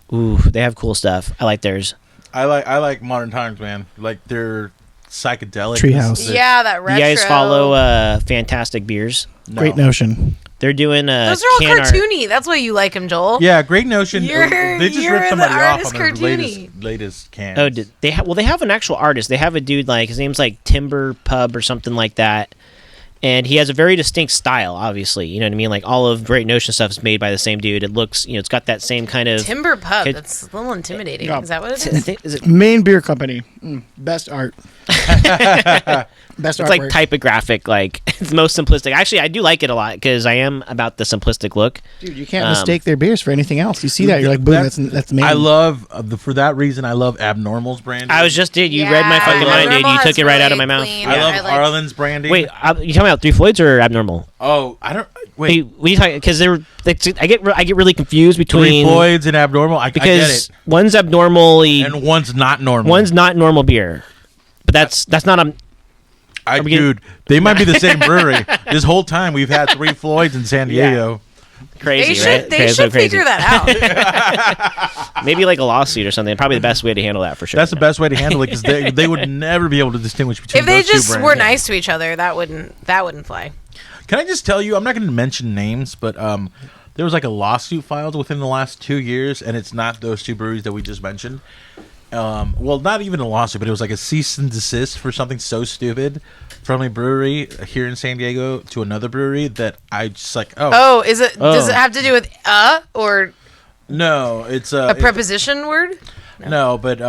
[SPEAKER 4] Valley.
[SPEAKER 1] they have cool stuff. I like theirs.
[SPEAKER 2] I like Modern Times, man. Like they're psychedelic.
[SPEAKER 4] Treehouse.
[SPEAKER 3] Yeah, that retro.
[SPEAKER 1] You guys follow Fantastic Beers?
[SPEAKER 2] No.
[SPEAKER 4] Great notion.
[SPEAKER 1] They're doing
[SPEAKER 3] Those are all
[SPEAKER 1] can art.
[SPEAKER 3] cartoony. That's why you like them, Joel.
[SPEAKER 2] Yeah, Great Notion.
[SPEAKER 3] You're
[SPEAKER 2] They just
[SPEAKER 3] the
[SPEAKER 2] ripped somebody off
[SPEAKER 3] artist
[SPEAKER 2] on their
[SPEAKER 3] cartoony.
[SPEAKER 2] latest can.
[SPEAKER 1] Oh, did they well, they have an actual artist. They have a dude like his name's like Timber Pub or something like that. And he has a very distinct style, obviously. You know what I mean? Like all of Great Notion stuff is made by the same dude. It looks, it's got that same kind of
[SPEAKER 3] Timber Pub.
[SPEAKER 1] Could-
[SPEAKER 3] That's a little intimidating.
[SPEAKER 4] Yeah.
[SPEAKER 3] Is that what it
[SPEAKER 1] I
[SPEAKER 3] is?
[SPEAKER 1] think, is it?
[SPEAKER 4] Maine Beer Company. Best art. Best
[SPEAKER 1] It's
[SPEAKER 4] artwork.
[SPEAKER 1] like typographic, like it's the most simplistic. Actually, I do like it a lot because I am about the simplistic look.
[SPEAKER 4] Dude, you can't mistake their beers for anything else. You see that, you're like, boom, that's Maine.
[SPEAKER 2] I love for that reason. I love Abnormal's branding.
[SPEAKER 1] I was just you read my fucking mind, dude. You took it right out of my mouth.
[SPEAKER 2] I love Arlen's branding.
[SPEAKER 1] Wait, you talking about Three Floyds or Abnormal?
[SPEAKER 2] Oh, I don't.
[SPEAKER 1] Wait,
[SPEAKER 2] Wait,
[SPEAKER 1] what are you talking? Because I get really confused
[SPEAKER 2] Three
[SPEAKER 1] between
[SPEAKER 2] Floyds and Abnormal. I get
[SPEAKER 1] because
[SPEAKER 2] it.
[SPEAKER 1] one's abnormally,
[SPEAKER 2] And one's not normal.
[SPEAKER 1] one's not normal beer, but that's not a.
[SPEAKER 2] Dude, they might be the same brewery. This whole time we've had Three Floyds in San Diego.
[SPEAKER 1] Crazy,
[SPEAKER 3] They should,
[SPEAKER 1] right?
[SPEAKER 3] they
[SPEAKER 1] Okay,
[SPEAKER 3] should
[SPEAKER 1] so crazy.
[SPEAKER 3] figure that out.
[SPEAKER 1] Maybe like a lawsuit or something. Probably the best way to handle that for sure.
[SPEAKER 2] That's the best way to handle it because they would never be able to distinguish between
[SPEAKER 3] If they
[SPEAKER 2] those two
[SPEAKER 3] just
[SPEAKER 2] brands.
[SPEAKER 3] were nice to each other, that wouldn't fly.
[SPEAKER 2] Can I just tell you, I'm not going to mention names, but there was like a lawsuit filed within the last 2 years, and it's not those two breweries that we just mentioned. Well, not even a lawsuit, but it was like a cease and desist for something so stupid from a brewery here in San Diego to another brewery that I just like,
[SPEAKER 3] Oh, does it have to do with or
[SPEAKER 2] no, it's
[SPEAKER 3] a preposition word?
[SPEAKER 2] no, but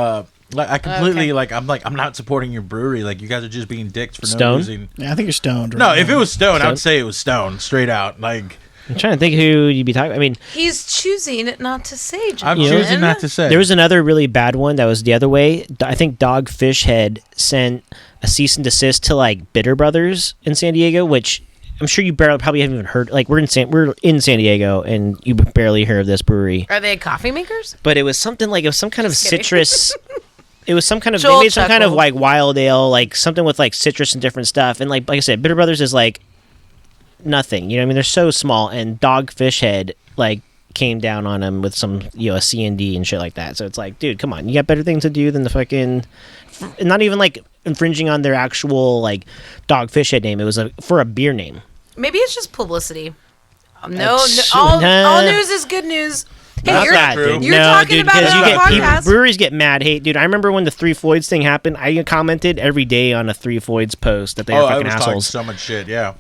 [SPEAKER 2] like I completely
[SPEAKER 3] Okay.
[SPEAKER 2] I'm not supporting your brewery. Like you guys are just being dicks for no
[SPEAKER 1] Stone?
[SPEAKER 2] reason.
[SPEAKER 4] Yeah, I think you're stoned. Right
[SPEAKER 2] No,
[SPEAKER 4] now.
[SPEAKER 2] if it was Stone, I
[SPEAKER 1] Stone?
[SPEAKER 2] would say it was Stone, straight out. Like
[SPEAKER 1] I'm trying to think who you'd be talking. I mean,
[SPEAKER 3] He's choosing not to say.
[SPEAKER 2] I'm
[SPEAKER 3] Jonathan.
[SPEAKER 2] choosing not to say.
[SPEAKER 1] there was another really bad one that was the other way. I think Dogfish Head sent a cease and desist to like Bitter Brothers in San Diego, which I'm sure you probably haven't even heard. Like we're in San Diego, and you barely heard of this brewery.
[SPEAKER 3] Are they coffee makers?
[SPEAKER 1] But it was something like it was some kind of
[SPEAKER 3] Just kidding.
[SPEAKER 1] citrus. It was some kind of
[SPEAKER 3] Joel
[SPEAKER 1] they made some kind of
[SPEAKER 3] chuckled.
[SPEAKER 1] like wild ale, like something with like citrus and different stuff. And like I said, Bitter Brothers is like nothing. You know what I mean? They're so small, and Dogfish Head like came down on them with some a C&D and shit like that. So it's like, dude, come on, you got better things to do than the fucking not even like infringing on their actual like Dogfish Head name. It was for a beer name.
[SPEAKER 3] Maybe it's just publicity. No,
[SPEAKER 1] That's-
[SPEAKER 3] all
[SPEAKER 1] nah.
[SPEAKER 3] news is good news. Hey,
[SPEAKER 2] That's
[SPEAKER 3] you're,
[SPEAKER 2] not true.
[SPEAKER 3] you're talking about it on the podcast.
[SPEAKER 1] breweries get mad. Hey, dude, I remember when the Three Floyds thing happened. I commented every day on a Three Floyds post that they are
[SPEAKER 2] I
[SPEAKER 1] fucking
[SPEAKER 2] was talking
[SPEAKER 1] assholes,
[SPEAKER 2] so much shit. Yeah.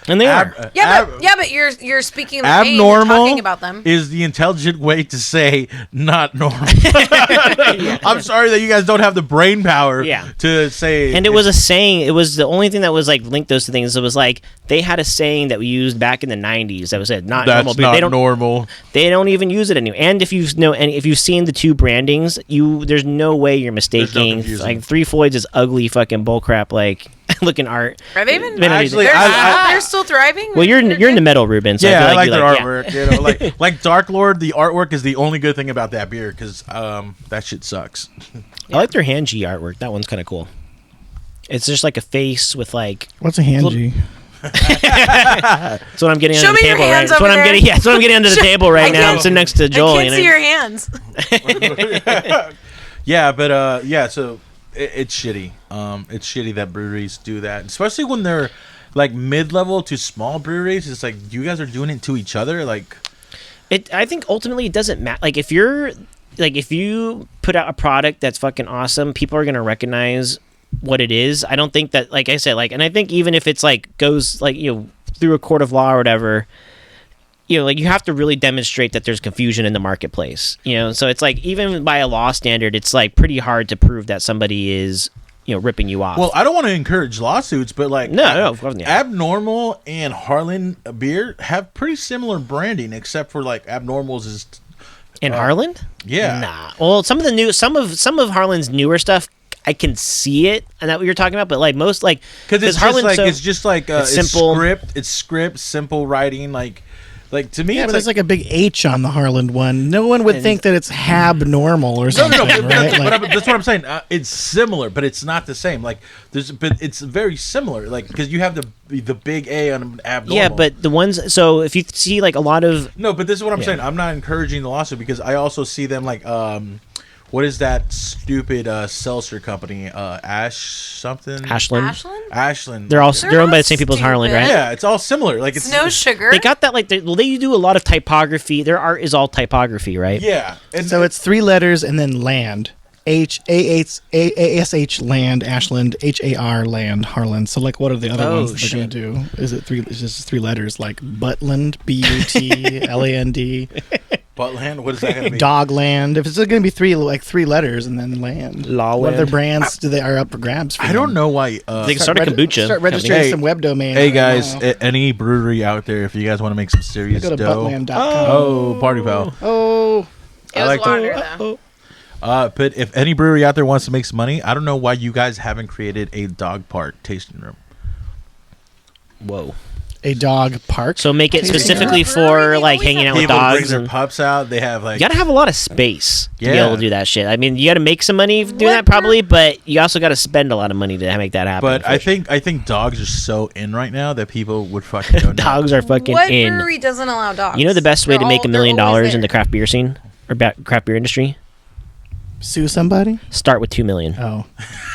[SPEAKER 1] and they are.
[SPEAKER 3] Yeah, but you're speaking of pain and
[SPEAKER 2] Abnormal
[SPEAKER 3] talking about them.
[SPEAKER 2] is the intelligent way to say not normal. I'm sorry that you guys don't have the brain power
[SPEAKER 1] Yeah.
[SPEAKER 2] to say.
[SPEAKER 1] And it was a saying. It was the only thing that was like linked those two things. It was like they had a saying that we used back in the '90s that was said not
[SPEAKER 2] that's
[SPEAKER 1] normal beer.
[SPEAKER 2] not
[SPEAKER 1] They don't.
[SPEAKER 2] normal.
[SPEAKER 1] They don't even use it anymore. And if you've seen the two brandings, there's no way you're mistaking.
[SPEAKER 2] confusion.
[SPEAKER 1] Like Three Floyds is ugly fucking bullcrap like looking art.
[SPEAKER 3] Are they even?
[SPEAKER 2] Actually,
[SPEAKER 3] They're still thriving.
[SPEAKER 1] Well, you're in the metal, Ruben. So
[SPEAKER 2] Yeah, I like
[SPEAKER 1] you
[SPEAKER 2] their
[SPEAKER 1] yeah.
[SPEAKER 2] artwork. You know, like Dark Lord, the artwork is the only good thing about that beer because that shit sucks.
[SPEAKER 1] I like their Hanji artwork. That one's kind of cool. It's just like a face with like.
[SPEAKER 4] What's a hanji?
[SPEAKER 1] That's what I'm getting
[SPEAKER 3] Show
[SPEAKER 1] under the
[SPEAKER 3] me your
[SPEAKER 1] table, right?
[SPEAKER 3] hands
[SPEAKER 1] That's what
[SPEAKER 3] over
[SPEAKER 1] I'm
[SPEAKER 3] there.
[SPEAKER 1] getting. Yeah, that's what I'm getting under the table
[SPEAKER 3] I
[SPEAKER 1] right now. I'm
[SPEAKER 3] can't-
[SPEAKER 1] sitting next to Joel.
[SPEAKER 3] I can't see your hands.
[SPEAKER 2] Yeah, but yeah. So it's shitty. It's shitty that breweries do that, especially when they're like mid-level to small breweries. It's like you guys are doing it to each other. Like,
[SPEAKER 1] I think ultimately it doesn't matter. Like if you put out a product that's fucking awesome, people are gonna recognize what it is. I don't think that, like I said, like, and I think even if it's like goes like through a court of law or whatever. Like you have to really demonstrate that there's confusion in the marketplace, so it's like even by a law standard, it's like pretty hard to prove that somebody is, ripping you off.
[SPEAKER 2] Well, I don't want to encourage lawsuits, but like
[SPEAKER 1] no, of course not.
[SPEAKER 2] Abnormal and Harlan beer have pretty similar branding, except for like Abnormal's is
[SPEAKER 1] in Harlan.
[SPEAKER 2] Yeah,
[SPEAKER 1] nah. Well, some of Harlan's newer stuff, I can see it, and that what you're talking about, but like most like
[SPEAKER 2] because
[SPEAKER 1] Harlan,
[SPEAKER 2] it's just like
[SPEAKER 1] it's simple
[SPEAKER 2] script, simple writing, like to me,
[SPEAKER 4] yeah,
[SPEAKER 2] it's
[SPEAKER 4] but there's like a big H on the Harland one. No one would think that it's Habnormal or something.
[SPEAKER 2] No,
[SPEAKER 4] right?
[SPEAKER 2] That's what I'm saying. It's similar, but it's not the same. Like but it's very similar. Like because you have the big A on an Abnormal.
[SPEAKER 1] Yeah, but the ones. So if you see like a lot of
[SPEAKER 2] no, but this is what I'm saying. I'm not encouraging the lawsuit because I also see them like what is that stupid seltzer company? Ashland.
[SPEAKER 1] Ashland. They're owned by the same people as Harlan, right?
[SPEAKER 2] Yeah, it's all similar. Like it's
[SPEAKER 3] no sugar.
[SPEAKER 1] They got that they do a lot of typography. Their art is all typography, right?
[SPEAKER 2] Yeah. And
[SPEAKER 4] so it's 3 letters and then land. H-A-S-H land, Ashland, H-A-R land, Harlan. So like what are the other ones that they're going to do? Is it 3? It's just 3 letters like Butland, B-U-T-L-A-N-D.
[SPEAKER 2] Buttland? What is that going to be?
[SPEAKER 4] Dogland. If it's going to be 3 letters and then land. What other brands are up for grabs? For
[SPEAKER 2] I don't know why.
[SPEAKER 1] They can start a kombucha.
[SPEAKER 4] Start registering some web domain.
[SPEAKER 2] Hey guys, any brewery out there, if you guys want to make some serious
[SPEAKER 4] go to
[SPEAKER 2] dough.
[SPEAKER 4] buttland.com.
[SPEAKER 2] Oh, party pal.
[SPEAKER 4] Oh.
[SPEAKER 3] It was water though.
[SPEAKER 2] But if any brewery out there wants to make some money, I don't know why you guys haven't created a dog park tasting room.
[SPEAKER 1] Whoa.
[SPEAKER 4] A dog park.
[SPEAKER 1] So make it specifically for like hanging out with
[SPEAKER 2] People
[SPEAKER 1] dogs
[SPEAKER 2] bring their
[SPEAKER 1] and
[SPEAKER 2] pups out. They have like
[SPEAKER 1] you gotta have a lot of space to be
[SPEAKER 2] Yeah.
[SPEAKER 1] able to do that shit. I mean, you gotta make some money doing that probably, but you also gotta spend a lot of money to make that happen.
[SPEAKER 2] But I think dogs are so in right now that people would fucking go nuts.
[SPEAKER 1] dogs are fucking
[SPEAKER 3] What
[SPEAKER 1] in.
[SPEAKER 3] brewery doesn't allow dogs?
[SPEAKER 1] You know the best way to make $1 million
[SPEAKER 3] they're
[SPEAKER 1] in the craft beer scene or craft beer industry?
[SPEAKER 4] Sue somebody?
[SPEAKER 1] Start with $2 million.
[SPEAKER 4] Oh.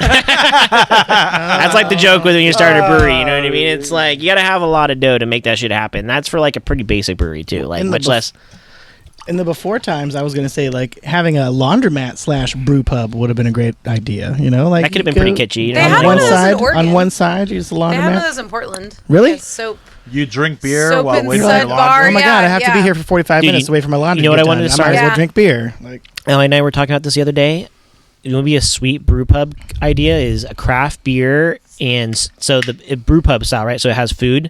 [SPEAKER 1] That's like the joke when you start a brewery. You know what I mean? It's like you gotta have a lot of dough to make that shit happen. That's for like a pretty basic brewery too. Like much less.
[SPEAKER 4] In the before times, I was going to say like having a laundromat / brew pub would have been a great idea. Like
[SPEAKER 1] that could have been pretty kitschy.
[SPEAKER 3] They had one of those in Oregon.
[SPEAKER 4] On one side, use the laundromat.
[SPEAKER 3] They have one of those in Portland.
[SPEAKER 4] Really?
[SPEAKER 3] Yes, soap.
[SPEAKER 2] You drink beer
[SPEAKER 3] Soap
[SPEAKER 2] while
[SPEAKER 3] and
[SPEAKER 2] waiting for
[SPEAKER 3] Sud
[SPEAKER 2] the
[SPEAKER 3] Bar,
[SPEAKER 2] laundry.
[SPEAKER 4] Oh my god, I have to be here for 45 minutes away from my laundry.
[SPEAKER 1] You know what I wanted to start?
[SPEAKER 4] I might as well
[SPEAKER 3] Yeah.
[SPEAKER 4] drink beer. Like
[SPEAKER 1] Ellie and I were talking about this the other day. It would be a sweet brew pub idea is a craft beer and so the brew pub style, right? So it has food.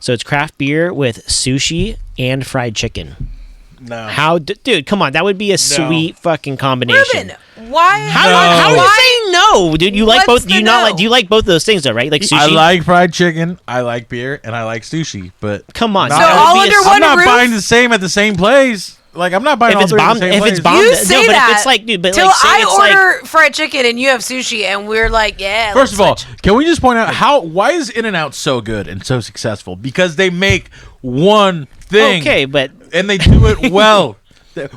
[SPEAKER 1] So it's craft beer with sushi and fried chicken.
[SPEAKER 2] No.
[SPEAKER 1] Dude, come on. That would be a sweet fucking combination.
[SPEAKER 3] Ruben, why?
[SPEAKER 1] How are you saying no, dude? You like
[SPEAKER 3] What's
[SPEAKER 1] both? Do you
[SPEAKER 3] the
[SPEAKER 1] not
[SPEAKER 3] no?
[SPEAKER 1] like? Do you like both of those things though? Right? Like sushi.
[SPEAKER 2] I like fried chicken, I like beer, and I like sushi. But
[SPEAKER 1] Come on.
[SPEAKER 2] So
[SPEAKER 1] that would
[SPEAKER 3] all
[SPEAKER 1] be a
[SPEAKER 3] under
[SPEAKER 1] s-
[SPEAKER 3] one
[SPEAKER 2] I'm not
[SPEAKER 3] roof?
[SPEAKER 2] buying the same at the same place. Like I'm not buying
[SPEAKER 1] If
[SPEAKER 2] all
[SPEAKER 1] it's
[SPEAKER 2] three at
[SPEAKER 1] bomb,
[SPEAKER 2] the same
[SPEAKER 1] if
[SPEAKER 2] place.
[SPEAKER 1] it's bomb,
[SPEAKER 3] You
[SPEAKER 1] no,
[SPEAKER 3] say
[SPEAKER 1] but
[SPEAKER 3] that
[SPEAKER 1] if it's like, dude, but
[SPEAKER 3] till
[SPEAKER 1] like, say
[SPEAKER 3] I
[SPEAKER 1] it's like,
[SPEAKER 3] order fried chicken and you have sushi, and we're like, yeah.
[SPEAKER 2] First of all,
[SPEAKER 3] let's switch.
[SPEAKER 2] can we just point out why is In-N-Out so good and so successful? Because they make one thing.
[SPEAKER 1] okay, but
[SPEAKER 2] And they do it well.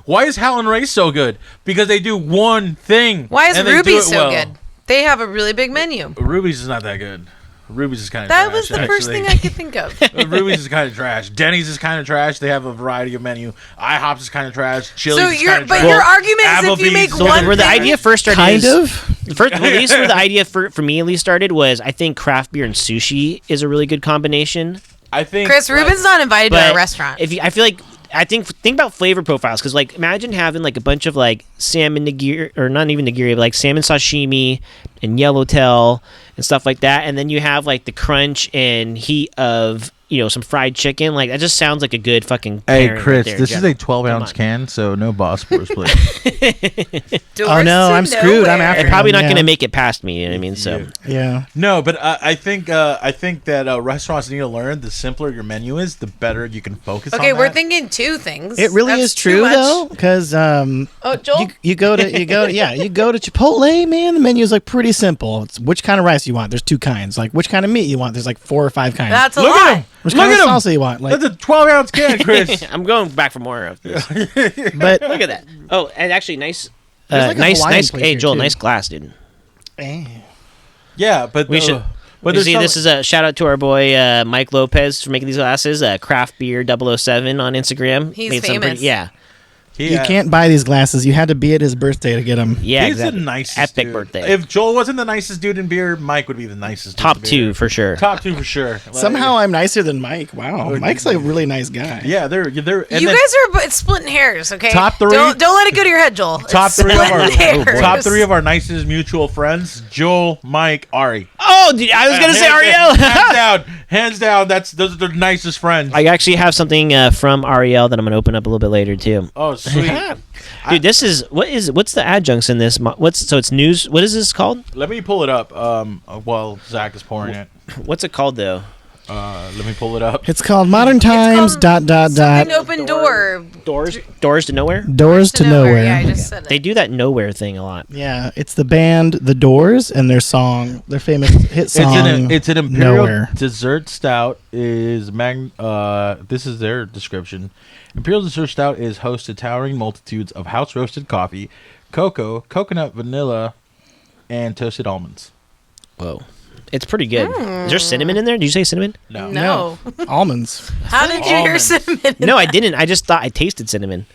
[SPEAKER 2] Why is Hal and Ray so good? Because they do one thing.
[SPEAKER 3] Why is
[SPEAKER 2] and they do
[SPEAKER 3] Ruby
[SPEAKER 2] it
[SPEAKER 3] so
[SPEAKER 2] well.
[SPEAKER 3] good? They have a really big menu.
[SPEAKER 2] Ruby's is not that good. Ruby's is kind of
[SPEAKER 3] That
[SPEAKER 2] trash.
[SPEAKER 3] was the first
[SPEAKER 2] actually.
[SPEAKER 3] thing I could think of.
[SPEAKER 2] Ruby's is kind of trash. Denny's is kind of trash. They have a variety of menu. IHOP's is kind of trash. Chili's
[SPEAKER 3] So
[SPEAKER 2] is
[SPEAKER 3] your
[SPEAKER 2] kind of
[SPEAKER 3] but
[SPEAKER 2] trash.
[SPEAKER 3] your argument is if you
[SPEAKER 2] Applebee's
[SPEAKER 3] make
[SPEAKER 2] is
[SPEAKER 1] so
[SPEAKER 3] one
[SPEAKER 1] where the
[SPEAKER 3] thing,
[SPEAKER 1] idea first started,
[SPEAKER 4] kind
[SPEAKER 1] is,
[SPEAKER 4] of.
[SPEAKER 1] First, at least where the idea for me at least started was I think craft beer and sushi is a really good combination.
[SPEAKER 2] I think
[SPEAKER 3] Chris Ruben's not invited to
[SPEAKER 1] But
[SPEAKER 3] a restaurant.
[SPEAKER 1] if you, I feel like I think about flavor profiles because like imagine having like a bunch of like salmon nigiri or not even nigiri but like salmon sashimi and yellowtail and stuff like that, and then you have like the crunch and heat of some fried chicken. Like that just sounds like a good fucking.
[SPEAKER 2] Hey
[SPEAKER 1] pairing
[SPEAKER 2] Chris,
[SPEAKER 1] right there,
[SPEAKER 2] this is
[SPEAKER 1] Jeff.
[SPEAKER 2] a 12-ounce
[SPEAKER 1] on.
[SPEAKER 2] can, so no boss sports, please.
[SPEAKER 4] Oh no, I'm screwed. I'm after
[SPEAKER 1] They're probably not
[SPEAKER 4] Yeah.
[SPEAKER 1] going to make it past me. You know what I mean? So
[SPEAKER 4] Yeah.
[SPEAKER 2] No, but I think that restaurants need to learn the simpler your menu is, the better you can focus on
[SPEAKER 3] Okay, we're
[SPEAKER 2] that.
[SPEAKER 3] thinking two things.
[SPEAKER 4] It really
[SPEAKER 3] That's
[SPEAKER 4] is
[SPEAKER 3] too
[SPEAKER 4] true
[SPEAKER 3] much.
[SPEAKER 4] though, because
[SPEAKER 3] Oh, Joel.
[SPEAKER 4] you go to Chipotle, man. The menu is like pretty simple. It's which kind of rice you want. There's 2 kinds. Like which kind of meat you want. There's like 4 or 5 kinds.
[SPEAKER 3] That's a
[SPEAKER 2] Look
[SPEAKER 3] lot.
[SPEAKER 2] at him.
[SPEAKER 4] which
[SPEAKER 2] Look
[SPEAKER 4] kind of
[SPEAKER 2] at him.
[SPEAKER 4] salsa you want. Like,
[SPEAKER 2] That's a 12-ounce can, Chris.
[SPEAKER 1] I'm going back for more of this.
[SPEAKER 4] but
[SPEAKER 1] Look at that. Oh, and actually, nice,
[SPEAKER 4] There's like a Hawaiian
[SPEAKER 1] nice.
[SPEAKER 4] place
[SPEAKER 1] Hey,
[SPEAKER 4] here,
[SPEAKER 1] Joel,
[SPEAKER 4] too.
[SPEAKER 1] nice glass, dude.
[SPEAKER 2] Yeah, but
[SPEAKER 1] We should.
[SPEAKER 2] But
[SPEAKER 1] You see, this is a shout out to our boy Mike Lopez for making these glasses. Craft Beer 007 on Instagram.
[SPEAKER 3] He's
[SPEAKER 1] Made some
[SPEAKER 3] famous.
[SPEAKER 1] yeah.
[SPEAKER 4] You can't buy these glasses. You had to be at his birthday to get them.
[SPEAKER 1] Yeah,
[SPEAKER 2] He's
[SPEAKER 1] exactly.
[SPEAKER 2] the nicest
[SPEAKER 1] Epic
[SPEAKER 2] dude.
[SPEAKER 1] birthday.
[SPEAKER 2] If Joel wasn't the nicest dude in beer, Mike would be the nicest dude
[SPEAKER 1] Top
[SPEAKER 2] in beer.
[SPEAKER 1] 2 for sure.
[SPEAKER 2] Top 2 for sure.
[SPEAKER 4] Somehow I'm nicer than Mike. Wow. Mike's a really nice guy.
[SPEAKER 2] Yeah, they're and
[SPEAKER 3] You
[SPEAKER 2] then
[SPEAKER 3] guys are splitting hairs, okay?
[SPEAKER 2] Top 3?
[SPEAKER 3] Don't let it go to your head, Joel.
[SPEAKER 2] top
[SPEAKER 3] It's
[SPEAKER 2] 3 of
[SPEAKER 3] splitting
[SPEAKER 2] our
[SPEAKER 3] hairs.
[SPEAKER 2] top 3 of our nicest mutual friends: Joel, Mike, Ari.
[SPEAKER 1] Oh, dude, I was gonna say Ariel.
[SPEAKER 2] hands down. Those are the nicest friends.
[SPEAKER 1] I actually have something from Ariel that I'm gonna open up a little bit later too.
[SPEAKER 2] Oh, sweet.
[SPEAKER 1] Dude, this is what's the adjuncts in this? So it's news. What is this called?
[SPEAKER 2] Let me pull it up. While Zach is pouring it.
[SPEAKER 1] What's it called though?
[SPEAKER 2] Let me pull it up.
[SPEAKER 4] It's called Modern Times.
[SPEAKER 3] Something open door.
[SPEAKER 1] Doors to nowhere.
[SPEAKER 4] Doors to Nowhere.
[SPEAKER 3] Yeah, I just said it.
[SPEAKER 1] They do that nowhere thing a lot.
[SPEAKER 4] Yeah, it's the band The Doors and their song, their famous hit song.
[SPEAKER 2] It's an imperial
[SPEAKER 4] Nowhere.
[SPEAKER 2] dessert stout. This is their description. Imperial dessert stout is host to towering multitudes of house roasted coffee, cocoa, coconut, vanilla, and toasted almonds.
[SPEAKER 1] Whoa, it's pretty good. Is there cinnamon in there? Did you say cinnamon?
[SPEAKER 3] No.
[SPEAKER 4] Almonds.
[SPEAKER 3] How did you hear cinnamon?
[SPEAKER 1] No, I didn't. I just thought I tasted cinnamon.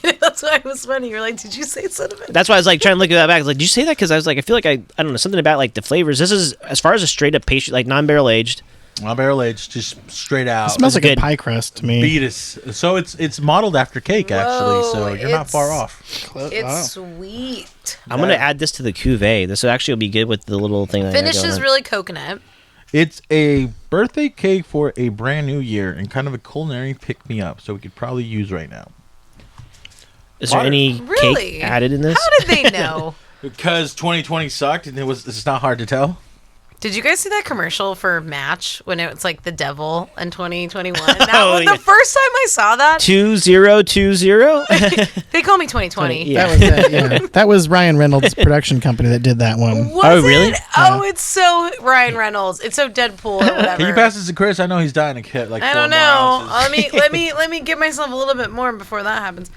[SPEAKER 3] That's why it was funny. You're like, did you say cinnamon?
[SPEAKER 1] That's why I was like trying to look at that back. I was like, did you say that? Because I was like, I feel like I don't know, something about like the flavors. This is as far as a straight up pastry, like non-barrel aged.
[SPEAKER 2] Not barrel aged, just straight out.
[SPEAKER 4] It smells like
[SPEAKER 1] good.
[SPEAKER 4] a pie crust to me.
[SPEAKER 2] Beatus. So it's modeled after cake actually. So
[SPEAKER 3] Whoa,
[SPEAKER 2] you're not far off.
[SPEAKER 3] It's sweet.
[SPEAKER 1] I'm gonna add this to the cuvee. This will actually be good with the little thing. That I got
[SPEAKER 3] Finish
[SPEAKER 1] going
[SPEAKER 3] is
[SPEAKER 1] on.
[SPEAKER 3] really coconut.
[SPEAKER 2] It's a birthday cake for a brand new year and kind of a culinary pick me up. So we could probably use right now.
[SPEAKER 1] Is there any
[SPEAKER 3] Really?
[SPEAKER 1] cake added in this?
[SPEAKER 3] How did they know?
[SPEAKER 2] Because 2020 sucked and it's not hard to tell.
[SPEAKER 3] Did you guys see that commercial for Match when it was like the devil in 2021? That
[SPEAKER 1] Oh,
[SPEAKER 3] was
[SPEAKER 1] yeah.
[SPEAKER 3] the first time I saw that.
[SPEAKER 1] 2020.
[SPEAKER 3] They call me 2020.
[SPEAKER 1] Yeah.
[SPEAKER 4] That was it, yeah. That was Ryan Reynolds' production company that did that one.
[SPEAKER 3] Was
[SPEAKER 1] Oh, really?
[SPEAKER 3] it? Oh, it's so Ryan Reynolds. It's so Deadpool or whatever.
[SPEAKER 2] Can you pass this to Chris? I know he's dying to hit like
[SPEAKER 3] I
[SPEAKER 2] 4
[SPEAKER 3] don't
[SPEAKER 2] more
[SPEAKER 3] know.
[SPEAKER 2] ounces.
[SPEAKER 3] Let me give myself a little bit more before that happens.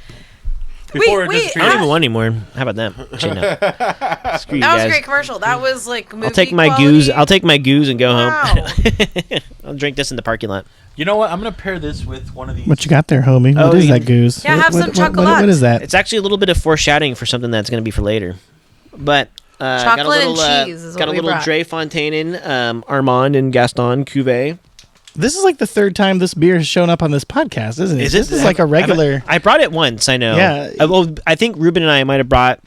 [SPEAKER 2] Before it
[SPEAKER 3] wait,
[SPEAKER 2] disappears.
[SPEAKER 1] I don't even want any more. How about that? Actually, no. Screw you
[SPEAKER 3] That was
[SPEAKER 1] guys.
[SPEAKER 3] a great commercial. That was like movie
[SPEAKER 1] I'll take my
[SPEAKER 3] quality.
[SPEAKER 1] goose. I'll take my goose and go
[SPEAKER 3] Wow.
[SPEAKER 1] home. I'll drink this in the parking lot.
[SPEAKER 2] You know what? I'm gonna pair this with one of these.
[SPEAKER 4] What you got there, homie?
[SPEAKER 1] Oh,
[SPEAKER 4] What is
[SPEAKER 1] you-
[SPEAKER 4] that goose?
[SPEAKER 3] Yeah, have some
[SPEAKER 4] what
[SPEAKER 3] chocolate.
[SPEAKER 4] is that?
[SPEAKER 1] It's actually a little bit of foreshadowing for something that's going to be for later. But got a
[SPEAKER 3] Chocolate and
[SPEAKER 1] little,
[SPEAKER 3] cheese is
[SPEAKER 1] got
[SPEAKER 3] what
[SPEAKER 1] a
[SPEAKER 3] we
[SPEAKER 1] little
[SPEAKER 3] brought.
[SPEAKER 1] Dre Fontaine, Armand and Gaston cuvee.
[SPEAKER 4] This is like the third time this beer has shown up on this podcast, isn't it? This is like a regular.
[SPEAKER 1] I brought it once. I know.
[SPEAKER 4] Yeah.
[SPEAKER 1] Well, I think Ruben and I might have brought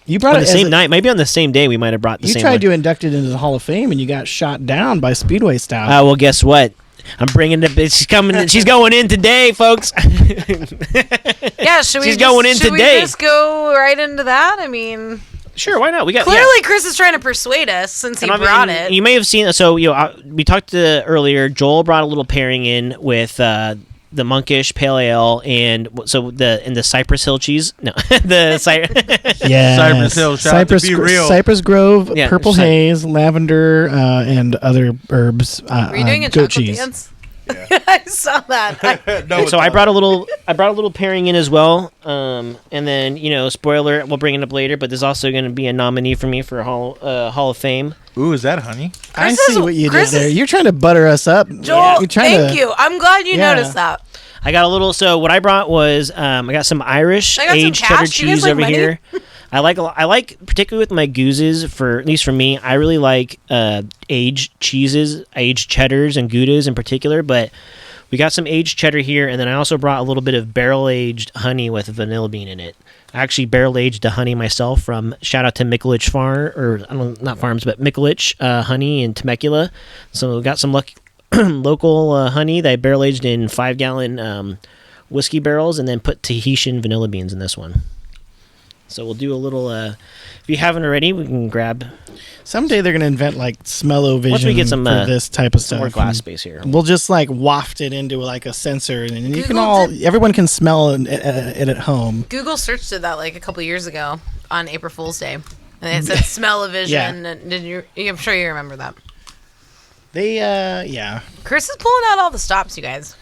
[SPEAKER 4] You brought
[SPEAKER 1] on
[SPEAKER 4] it
[SPEAKER 1] the
[SPEAKER 4] as
[SPEAKER 1] same
[SPEAKER 4] a-
[SPEAKER 1] night. Maybe on the same day we might have brought the
[SPEAKER 4] You
[SPEAKER 1] same
[SPEAKER 4] tried
[SPEAKER 1] one.
[SPEAKER 4] to induct it into the Hall of Fame, and you got shot down by Speedway Stout.
[SPEAKER 1] Well, guess what? I'm bringing the. She's coming. She's going in today, folks.
[SPEAKER 3] Yeah, should we
[SPEAKER 1] She's
[SPEAKER 3] just,
[SPEAKER 1] going in
[SPEAKER 3] should
[SPEAKER 1] today.
[SPEAKER 3] we just go right into that? I mean,
[SPEAKER 1] Sure, why not? We got
[SPEAKER 3] clearly Chris is trying to persuade us since he
[SPEAKER 1] And I mean,
[SPEAKER 3] brought it.
[SPEAKER 1] You may have seen. So we talked earlier. Joel brought a little pairing in with the monkish pale ale and the Cypress Hill cheese. No,
[SPEAKER 4] Yes.
[SPEAKER 2] Cypress Hill, shout out to Be Real.
[SPEAKER 4] Cypress Grove,
[SPEAKER 1] Yeah,
[SPEAKER 4] Purple
[SPEAKER 1] Cy-
[SPEAKER 4] Haze, lavender, and other herbs.
[SPEAKER 3] Were you doing a
[SPEAKER 4] goat
[SPEAKER 3] chocolate
[SPEAKER 4] cheese.
[SPEAKER 3] dance? I saw that.
[SPEAKER 2] No,
[SPEAKER 1] So I brought a little pairing in as well. And then spoiler, we'll bring it up later. But there's also going to be a nominee for me for Hall of Fame.
[SPEAKER 2] Ooh, is that honey?
[SPEAKER 4] I
[SPEAKER 3] Chris
[SPEAKER 4] see
[SPEAKER 3] is-
[SPEAKER 4] what you
[SPEAKER 3] Chris
[SPEAKER 4] did there.
[SPEAKER 3] is-
[SPEAKER 4] You're trying to butter us up.
[SPEAKER 3] Joel,
[SPEAKER 4] You're trying
[SPEAKER 3] thank you. I'm glad you
[SPEAKER 4] Yeah.
[SPEAKER 3] noticed that.
[SPEAKER 1] I got a little. So what I brought was I got some Irish
[SPEAKER 3] I got some
[SPEAKER 1] aged
[SPEAKER 3] cash.
[SPEAKER 1] cheddar
[SPEAKER 3] Do you guys
[SPEAKER 1] cheese
[SPEAKER 3] like
[SPEAKER 1] over
[SPEAKER 3] money?
[SPEAKER 1] here. I like particularly with my gouzes, for at least for me, I really like aged cheeses, aged cheddars and goudas in particular. But we got some aged cheddar here, and then I also brought a little bit of barrel aged honey with a vanilla bean in it. I actually barrel aged the honey myself from shout out to Mikulich Farm, or I don't not farms, but Mikulich honey in Temecula. So we got some local honey that I barrel aged in 5-gallon whiskey barrels, and then put Tahitian vanilla beans in this one. So we'll do a little. If you haven't already, we can grab
[SPEAKER 4] Someday they're going to invent like smell-o-vision
[SPEAKER 1] Once we get some,
[SPEAKER 4] for this type of
[SPEAKER 1] some
[SPEAKER 4] stuff.
[SPEAKER 1] more glass
[SPEAKER 4] and
[SPEAKER 1] space here.
[SPEAKER 4] We'll just like waft it into like a sensor, and you can
[SPEAKER 3] Google
[SPEAKER 4] everyone can smell it at home.
[SPEAKER 3] Google search did that like a couple years ago on April Fool's Day. And it said smell-o-vision.
[SPEAKER 4] Yeah.
[SPEAKER 3] And I'm sure you remember that.
[SPEAKER 4] They, yeah.
[SPEAKER 3] Chris is pulling out all the stops, you guys.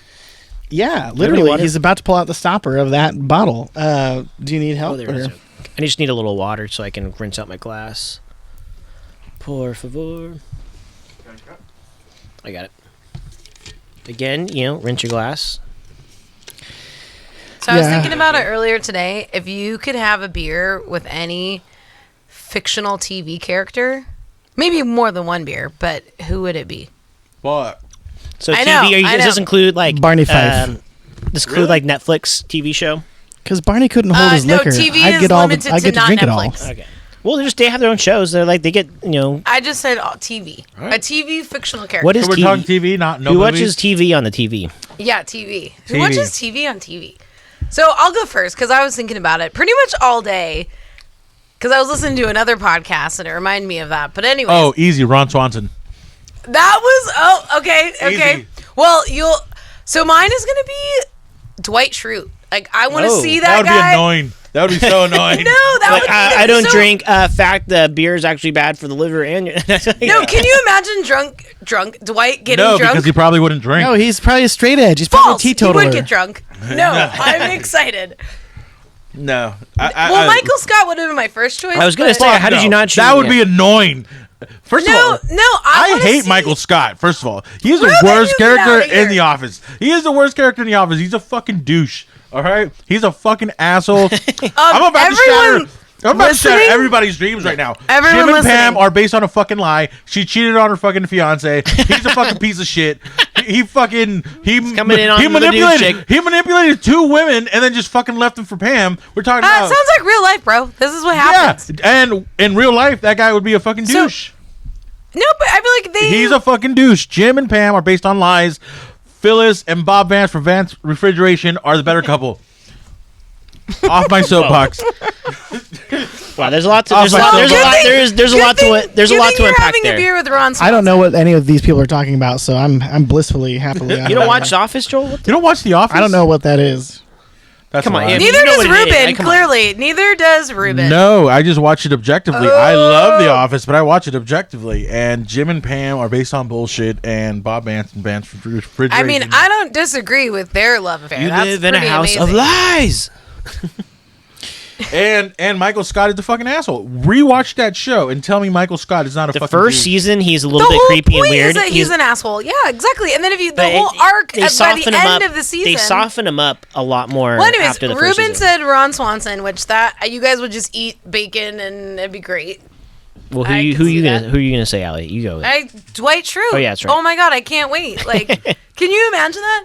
[SPEAKER 4] Yeah, literally,
[SPEAKER 1] water?
[SPEAKER 4] he's about to pull out the stopper of that bottle. Do you need help?
[SPEAKER 1] Oh, there it is. I just need a little water so I can rinse out my glass. Por favor. I got it. Again, rinse your glass.
[SPEAKER 3] So I was thinking about it earlier today. If you could have a beer with any fictional TV character, maybe more than one beer, but who would it be?
[SPEAKER 2] But
[SPEAKER 1] so TV, does this include like
[SPEAKER 4] Barney Fife?
[SPEAKER 1] Does include like Netflix TV show?
[SPEAKER 4] Because Barney couldn't hold his liquor.
[SPEAKER 3] TV
[SPEAKER 4] I'd get I get to drink it all.
[SPEAKER 1] Okay. Well, they have their own shows. They're like they get
[SPEAKER 3] I just said TV.
[SPEAKER 2] Right.
[SPEAKER 3] A TV fictional character.
[SPEAKER 1] What is
[SPEAKER 2] so we're
[SPEAKER 1] TV?
[SPEAKER 2] talking TV, not no
[SPEAKER 1] Who
[SPEAKER 2] movies?
[SPEAKER 1] watches TV on the TV?
[SPEAKER 3] Yeah, TV. Who
[SPEAKER 2] TV.
[SPEAKER 3] watches TV on TV? So I'll go first because I was thinking about it pretty much all day. Because I was listening to another podcast and it reminded me of that. But anyway.
[SPEAKER 2] Oh, easy, Ron Swanson.
[SPEAKER 3] That was okay.
[SPEAKER 2] Easy.
[SPEAKER 3] Well, so mine is gonna be Dwight Schrute. Like I want to see that
[SPEAKER 2] would
[SPEAKER 3] guy.
[SPEAKER 2] be annoying. That would be so annoying.
[SPEAKER 3] No, that would be
[SPEAKER 1] I don't drink. Fact, the beer is actually bad for the liver and.
[SPEAKER 3] No, can you imagine drunk Dwight getting drunk?
[SPEAKER 2] No, because he probably wouldn't drink.
[SPEAKER 4] No, he's probably a straight edge. He's probably a
[SPEAKER 3] False. He
[SPEAKER 4] teetotaler.
[SPEAKER 3] would get drunk. No, I'm excited.
[SPEAKER 2] No.
[SPEAKER 3] Michael Scott would have been my first choice.
[SPEAKER 1] I was gonna
[SPEAKER 3] but-
[SPEAKER 1] say, how did you not choose?
[SPEAKER 2] That would be annoying. First of all, I
[SPEAKER 3] wanna
[SPEAKER 2] hate
[SPEAKER 3] see-
[SPEAKER 2] Michael Scott. First of all, he's the
[SPEAKER 3] Ruben,
[SPEAKER 2] worst
[SPEAKER 3] you get
[SPEAKER 2] character
[SPEAKER 3] outta here.
[SPEAKER 2] in The Office. He is the worst character in The Office. He's a fucking douche. All right, he's a fucking asshole. I'm about to shatter. I'm about to shatter
[SPEAKER 3] listening?
[SPEAKER 2] everybody's dreams right now.
[SPEAKER 3] Everyone
[SPEAKER 2] Jim and Pam
[SPEAKER 3] listening.
[SPEAKER 2] are based on a fucking lie. She cheated on her fucking fiance. He's a fucking piece of shit. He
[SPEAKER 1] coming in on the news chick.
[SPEAKER 2] He manipulated 2 women and then just fucking left them for Pam. We're talking about
[SPEAKER 3] sounds like real life, bro. This is what happens.
[SPEAKER 2] and in real life, that guy would be a fucking
[SPEAKER 3] So-
[SPEAKER 2] douche.
[SPEAKER 3] No, but I feel like
[SPEAKER 2] He's a fucking douche. Jim and Pam are based on lies. Phyllis and Bob Vance from Vance Refrigeration are the better couple. Off my soapbox.
[SPEAKER 1] Wow, there's a lot to
[SPEAKER 2] Good thing-
[SPEAKER 1] unpack
[SPEAKER 3] having
[SPEAKER 1] there.
[SPEAKER 3] a beer with Ron Swanson.
[SPEAKER 4] I don't know what any of these people are talking about, so I'm blissfully, happily.
[SPEAKER 1] You don't watch The Office, Joel?
[SPEAKER 2] You don't watch The Office?
[SPEAKER 4] I don't know what that is.
[SPEAKER 2] That's
[SPEAKER 1] Come on,
[SPEAKER 2] a lie.
[SPEAKER 1] yeah.
[SPEAKER 3] Neither
[SPEAKER 1] You know
[SPEAKER 3] does
[SPEAKER 1] what it is.
[SPEAKER 3] Ruben.
[SPEAKER 1] Come on.
[SPEAKER 3] Clearly, neither does Ruben.
[SPEAKER 2] No, I just watch it objectively. I love The Office, but I watch it objectively. And Jim and Pam are based on bullshit, and Bob Vance and Vance Refrigeration.
[SPEAKER 3] I mean, I don't disagree with their love affair.
[SPEAKER 1] You
[SPEAKER 3] That's
[SPEAKER 1] live in a
[SPEAKER 3] pretty
[SPEAKER 1] house of
[SPEAKER 3] amazing.
[SPEAKER 1] lies.
[SPEAKER 2] and Michael Scott is the fucking asshole. Rewatch that show and tell me Michael Scott is not a
[SPEAKER 1] The
[SPEAKER 2] fucking
[SPEAKER 1] first
[SPEAKER 2] douche.
[SPEAKER 1] season, he's a
[SPEAKER 3] The
[SPEAKER 1] little bit
[SPEAKER 3] whole
[SPEAKER 1] creepy
[SPEAKER 3] point
[SPEAKER 1] and weird.
[SPEAKER 3] is that he's an asshole. Yeah, exactly. And then if you the
[SPEAKER 1] but
[SPEAKER 3] whole arc
[SPEAKER 1] they
[SPEAKER 3] by the
[SPEAKER 1] soften him
[SPEAKER 3] end
[SPEAKER 1] up.
[SPEAKER 3] of the season,
[SPEAKER 1] They soften him up a lot more.
[SPEAKER 3] Well, anyways,
[SPEAKER 1] after the first
[SPEAKER 3] Ruben
[SPEAKER 1] season.
[SPEAKER 3] said Ron Swanson, which that you guys would just eat bacon and it'd be great.
[SPEAKER 1] Well,
[SPEAKER 3] I can see that.
[SPEAKER 1] who are you gonna say, Allie? You go.
[SPEAKER 3] Dwight Schrute.
[SPEAKER 1] Oh, yeah, that's right.
[SPEAKER 3] Oh my god, I can't wait. Like, can you imagine that?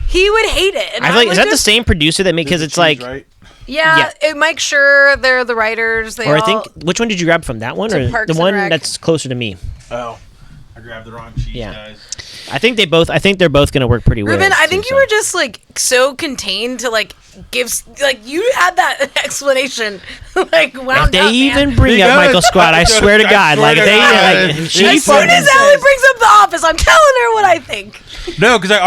[SPEAKER 3] He would hate it. And
[SPEAKER 1] I feel like
[SPEAKER 3] would
[SPEAKER 1] is that the
[SPEAKER 3] just-
[SPEAKER 1] same producer that because it's like,
[SPEAKER 2] right?
[SPEAKER 3] Yeah, Mike Sure, they're the writers. They
[SPEAKER 1] or
[SPEAKER 3] all,
[SPEAKER 1] I think which one did you grab from that one
[SPEAKER 3] To
[SPEAKER 1] or
[SPEAKER 3] Parks
[SPEAKER 1] the
[SPEAKER 3] and
[SPEAKER 1] one
[SPEAKER 3] Rec.
[SPEAKER 1] that's closer to me?
[SPEAKER 2] Oh, I grabbed the wrong cheese,
[SPEAKER 1] Yeah.
[SPEAKER 2] guys.
[SPEAKER 1] I think they're both gonna work pretty well.
[SPEAKER 3] Ruben, I think
[SPEAKER 1] too,
[SPEAKER 3] you were just like so contained to like give like you had that explanation like wound
[SPEAKER 1] If they
[SPEAKER 3] up,
[SPEAKER 1] even
[SPEAKER 3] man.
[SPEAKER 1] bring up
[SPEAKER 2] Because-
[SPEAKER 1] Michael Scott, I swear to God,
[SPEAKER 2] swear
[SPEAKER 1] like
[SPEAKER 2] to
[SPEAKER 1] they
[SPEAKER 2] God.
[SPEAKER 1] like
[SPEAKER 3] As
[SPEAKER 1] she
[SPEAKER 3] soon
[SPEAKER 1] fucking
[SPEAKER 3] as Allie brings up The Office, I'm telling her what I think.
[SPEAKER 2] No, because I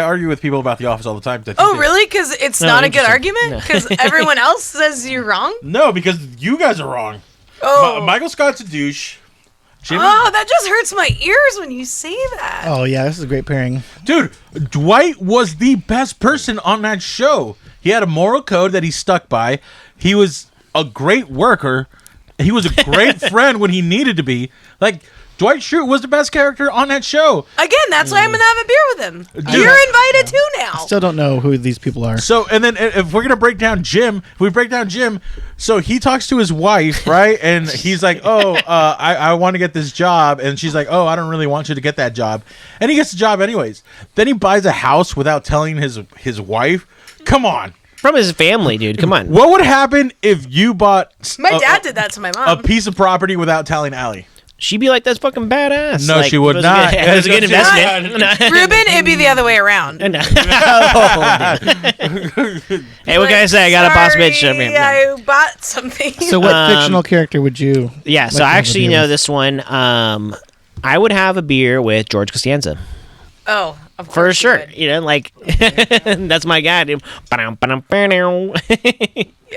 [SPEAKER 2] argue with people about The Office all the time. 'cause I think
[SPEAKER 3] Oh,
[SPEAKER 2] they-
[SPEAKER 3] really? Because it's
[SPEAKER 1] No,
[SPEAKER 3] not a good
[SPEAKER 1] interesting.
[SPEAKER 3] argument?
[SPEAKER 1] No.
[SPEAKER 3] Because everyone else says you're wrong?
[SPEAKER 2] No, because you guys are wrong.
[SPEAKER 3] Oh.
[SPEAKER 2] Michael Scott's a douche. Jim,
[SPEAKER 3] Oh, that just hurts my ears when you say that.
[SPEAKER 4] Oh yeah, this is a great pairing.
[SPEAKER 2] dude, Dwight was the best person on that show. He had a moral code that he stuck by. He was a great worker. He was a great friend when he needed to be. Like, Dwight Schrute was the best character on that show.
[SPEAKER 3] Again, that's why I'm going to have a beer with him.
[SPEAKER 2] Dude.
[SPEAKER 3] You're invited too now.
[SPEAKER 4] Still don't know who these people are.
[SPEAKER 2] So, and then if we're gonna break down Jim, so he talks to his wife, right? And he's like, "Oh, I want to get this job," and she's like, "Oh, I don't really want you to get that job," and he gets the job anyways. Then he buys a house without telling his wife. Come on,
[SPEAKER 1] from his family, dude. Come on.
[SPEAKER 2] what would happen if you bought
[SPEAKER 3] My dad did that to my
[SPEAKER 2] a
[SPEAKER 3] mom.
[SPEAKER 2] piece of property without telling Allie?
[SPEAKER 1] She'd be like, "That's fucking badass."
[SPEAKER 2] No,
[SPEAKER 1] Like,
[SPEAKER 2] she would
[SPEAKER 1] it was
[SPEAKER 2] not.
[SPEAKER 1] A good, it was a good
[SPEAKER 2] She would
[SPEAKER 1] investment.
[SPEAKER 3] Ruben, it'd be the other way around.
[SPEAKER 1] Oh, dude. Hey, what can I say? I got a boss bitch.
[SPEAKER 3] Sorry, I bought something.
[SPEAKER 4] So what fictional character would you?
[SPEAKER 1] Yeah, so
[SPEAKER 4] like
[SPEAKER 1] I
[SPEAKER 4] to have a
[SPEAKER 1] actually
[SPEAKER 4] beer
[SPEAKER 1] know
[SPEAKER 4] with?
[SPEAKER 1] this one. I would have a beer with George Costanza.
[SPEAKER 3] Oh, of course.
[SPEAKER 1] For
[SPEAKER 3] you
[SPEAKER 1] sure.
[SPEAKER 3] would.
[SPEAKER 1] You know, like, that's my guy, dude.
[SPEAKER 3] Oh,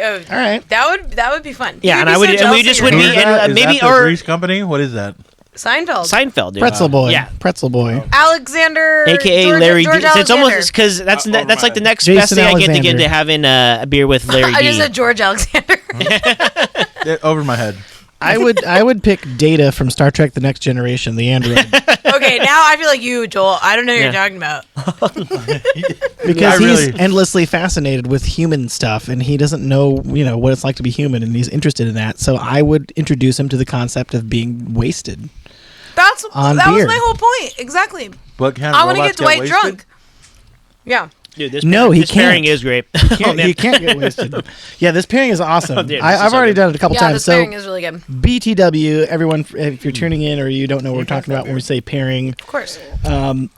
[SPEAKER 4] All right.
[SPEAKER 3] That would be fun.
[SPEAKER 1] Yeah,
[SPEAKER 3] You'd
[SPEAKER 1] and
[SPEAKER 3] be
[SPEAKER 1] I would-
[SPEAKER 3] so
[SPEAKER 1] and we
[SPEAKER 3] jealous
[SPEAKER 1] just
[SPEAKER 3] of
[SPEAKER 1] would
[SPEAKER 3] your
[SPEAKER 1] be-
[SPEAKER 2] Who is
[SPEAKER 3] dad.
[SPEAKER 1] and,
[SPEAKER 2] that? Is
[SPEAKER 1] maybe-
[SPEAKER 2] that the
[SPEAKER 1] or-
[SPEAKER 2] Grease Company? What is that?
[SPEAKER 1] Seinfeld, dude.
[SPEAKER 4] Pretzel Boy.
[SPEAKER 1] Yeah.
[SPEAKER 4] Pretzel Boy.
[SPEAKER 3] Alexander,
[SPEAKER 1] AKA Larry
[SPEAKER 3] George
[SPEAKER 1] D. So it's
[SPEAKER 3] Alexander.
[SPEAKER 1] almost because that's like the next
[SPEAKER 4] Jason
[SPEAKER 1] best thing I get
[SPEAKER 4] Alexander.
[SPEAKER 1] to having a beer with Larry D.
[SPEAKER 3] I just said George Alexander.
[SPEAKER 2] Over my head.
[SPEAKER 4] I would pick Data from Star Trek: The Next Generation, the android,
[SPEAKER 3] Okay, now I feel like you, Joel. I don't know what
[SPEAKER 1] Yeah.
[SPEAKER 3] you're talking about.
[SPEAKER 4] because
[SPEAKER 2] I
[SPEAKER 4] he's
[SPEAKER 2] really-
[SPEAKER 4] endlessly fascinated with human stuff, and he doesn't know what it's like to be human, and he's interested in that. So I would introduce him to the concept of being wasted.
[SPEAKER 3] That
[SPEAKER 4] On
[SPEAKER 3] was
[SPEAKER 4] beer.
[SPEAKER 3] my whole point. Exactly.
[SPEAKER 2] But can
[SPEAKER 3] I want to
[SPEAKER 2] robots
[SPEAKER 3] get Dwight
[SPEAKER 2] wasted?
[SPEAKER 3] drunk. Yeah.
[SPEAKER 1] Dude, this
[SPEAKER 4] No,
[SPEAKER 1] pairing,
[SPEAKER 4] he
[SPEAKER 1] this pairing
[SPEAKER 4] can't.
[SPEAKER 1] is great.
[SPEAKER 4] You can't get wasted. Yeah, this pairing is awesome.
[SPEAKER 1] Oh, dude, this
[SPEAKER 4] I've
[SPEAKER 1] is so
[SPEAKER 4] already
[SPEAKER 1] good.
[SPEAKER 4] done it a couple
[SPEAKER 3] Yeah,
[SPEAKER 4] times.
[SPEAKER 3] this
[SPEAKER 4] So
[SPEAKER 3] pairing is really good. Of
[SPEAKER 4] BTW, everyone, if you're tuning in or you don't know what we're talking about when we say pairing,
[SPEAKER 3] course.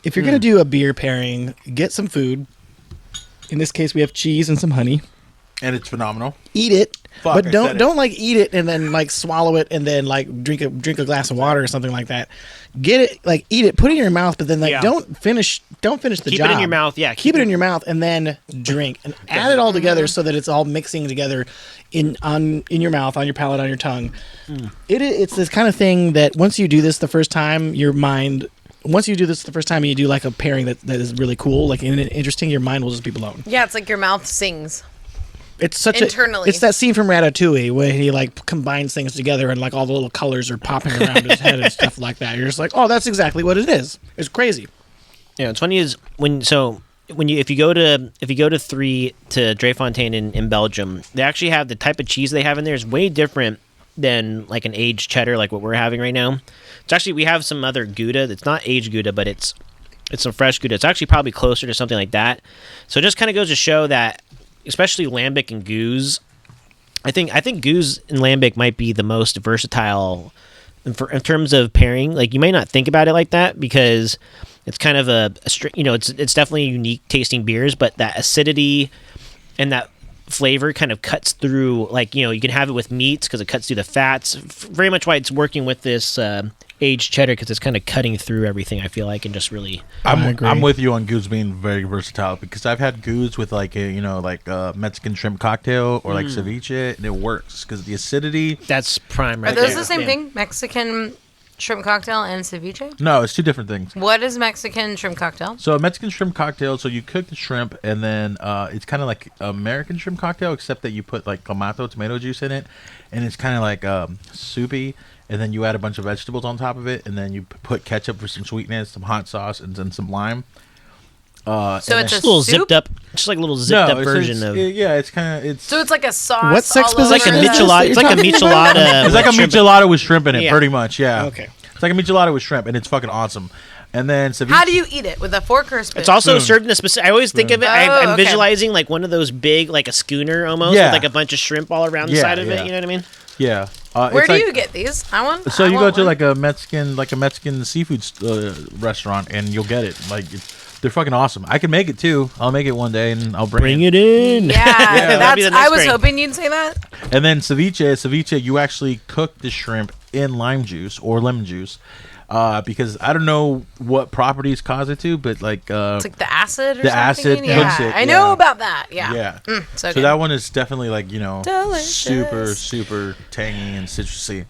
[SPEAKER 4] if you're going to do a beer pairing, get some food. In this case, we have cheese and some honey.
[SPEAKER 2] And it's phenomenal.
[SPEAKER 4] Eat it,
[SPEAKER 2] Fuck,
[SPEAKER 4] but
[SPEAKER 2] I
[SPEAKER 4] don't
[SPEAKER 2] said it.
[SPEAKER 4] don't like eat it and then like swallow it and then like drink a glass of water or something like that. Get it, like eat it, put it in your mouth, but then like
[SPEAKER 1] Yeah.
[SPEAKER 4] don't finish the
[SPEAKER 1] Keep
[SPEAKER 4] job.
[SPEAKER 1] it in your mouth. Yeah.
[SPEAKER 4] Keep it in your mouth and then drink and add it all together so that it's all mixing together in your mouth, on your palate, on your tongue. It's this kind of thing that once you do this the first time, once you do this the first time and you do like a pairing that is really cool, like and interesting, your mind will just be blown.
[SPEAKER 3] Yeah, it's like your mouth sings.
[SPEAKER 4] It's such
[SPEAKER 3] Internally.
[SPEAKER 4] it's that scene from Ratatouille where he like combines things together and like all the little colors are popping around his head and stuff like that. You're just like, oh, that's exactly what it is. It's crazy.
[SPEAKER 1] Yeah, it's funny is if you go to 3 to Dreifontein in Belgium, they actually have the type of cheese they have in there is way different than like an aged cheddar like what we're having right now. It's actually we have some other Gouda that's not aged Gouda, but it's some fresh Gouda. It's actually probably closer to something like that. So it just kind of goes to show that especially lambic and goose. I think goose and lambic might be the most versatile in terms of pairing. Like you may not think about it like that because it's kind of it's definitely unique tasting beers, but that acidity and that flavor kind of cuts through. Like you can have it with meats because it cuts through the fats. Very much why it's working with this aged cheddar because it's kind of cutting through everything. I feel like and just really.
[SPEAKER 4] I agree.
[SPEAKER 2] I'm with you on goose being very versatile because I've had goose with like a Mexican shrimp cocktail or like ceviche and it works because the acidity.
[SPEAKER 1] That's prime right
[SPEAKER 3] Are those
[SPEAKER 1] there.
[SPEAKER 3] the same
[SPEAKER 1] Yeah.
[SPEAKER 3] thing? Mexican shrimp cocktail and ceviche?
[SPEAKER 2] No, it's two different things.
[SPEAKER 3] What is Mexican shrimp cocktail?
[SPEAKER 2] So a Mexican shrimp cocktail, so you cook the shrimp and then it's kind of like American shrimp cocktail except that you put like tomato juice in it and it's kind of like soupy and then you add a bunch of vegetables on top of it and then you put ketchup for some sweetness, some hot sauce and then some lime.
[SPEAKER 3] So it's
[SPEAKER 1] Just
[SPEAKER 3] a
[SPEAKER 1] a little
[SPEAKER 3] soup?
[SPEAKER 1] zipped up, just like a little zipped up version of.
[SPEAKER 2] it's kind of
[SPEAKER 3] So it's like a sauce.
[SPEAKER 4] What sex
[SPEAKER 3] all over
[SPEAKER 1] It's like a
[SPEAKER 4] position is
[SPEAKER 3] the-
[SPEAKER 1] michelada. It's like a michelada.
[SPEAKER 2] it's like a
[SPEAKER 1] with shrimp.
[SPEAKER 2] michelada with shrimp in it,
[SPEAKER 1] Yeah.
[SPEAKER 2] pretty much. Yeah.
[SPEAKER 4] Okay.
[SPEAKER 2] It's like a michelada with shrimp, and it's fucking awesome. And then ceviche.
[SPEAKER 3] How do you eat it? With a fork or a spoon?
[SPEAKER 1] It's also
[SPEAKER 2] Spoon.
[SPEAKER 1] served in a specific. I always think of it. I'm
[SPEAKER 3] okay.
[SPEAKER 1] visualizing like one of those big, like a schooner almost,
[SPEAKER 2] Yeah.
[SPEAKER 1] with like a bunch of shrimp all around the
[SPEAKER 2] Yeah,
[SPEAKER 1] side of
[SPEAKER 2] yeah.
[SPEAKER 1] it. You know what I mean?
[SPEAKER 2] Yeah.
[SPEAKER 3] Where
[SPEAKER 2] it's
[SPEAKER 3] do
[SPEAKER 2] like-
[SPEAKER 3] you get these? I want.
[SPEAKER 2] So
[SPEAKER 3] I
[SPEAKER 2] you go
[SPEAKER 3] want
[SPEAKER 2] to
[SPEAKER 3] one.
[SPEAKER 2] like a Mexican seafood restaurant, and you'll get it. Like they're fucking awesome. I can make it too. I'll make it one day, and I'll bring
[SPEAKER 1] Bring it in.
[SPEAKER 3] Yeah,
[SPEAKER 1] that'd be
[SPEAKER 3] that's.
[SPEAKER 1] the next
[SPEAKER 3] I was
[SPEAKER 1] thing.
[SPEAKER 3] hoping you'd say that.
[SPEAKER 2] And then ceviche, you actually cook the shrimp in lime juice or lemon juice. Because I don't know what properties cause it to, but like
[SPEAKER 3] It's like the acid. Or
[SPEAKER 2] the
[SPEAKER 3] something?
[SPEAKER 2] acid
[SPEAKER 3] Yeah,
[SPEAKER 2] cooks it,
[SPEAKER 3] I know
[SPEAKER 2] yeah.
[SPEAKER 3] about that. Yeah.
[SPEAKER 2] yeah.
[SPEAKER 3] So
[SPEAKER 2] So
[SPEAKER 3] good.
[SPEAKER 2] that one is definitely like
[SPEAKER 3] Delicious.
[SPEAKER 2] super tangy and citrusy,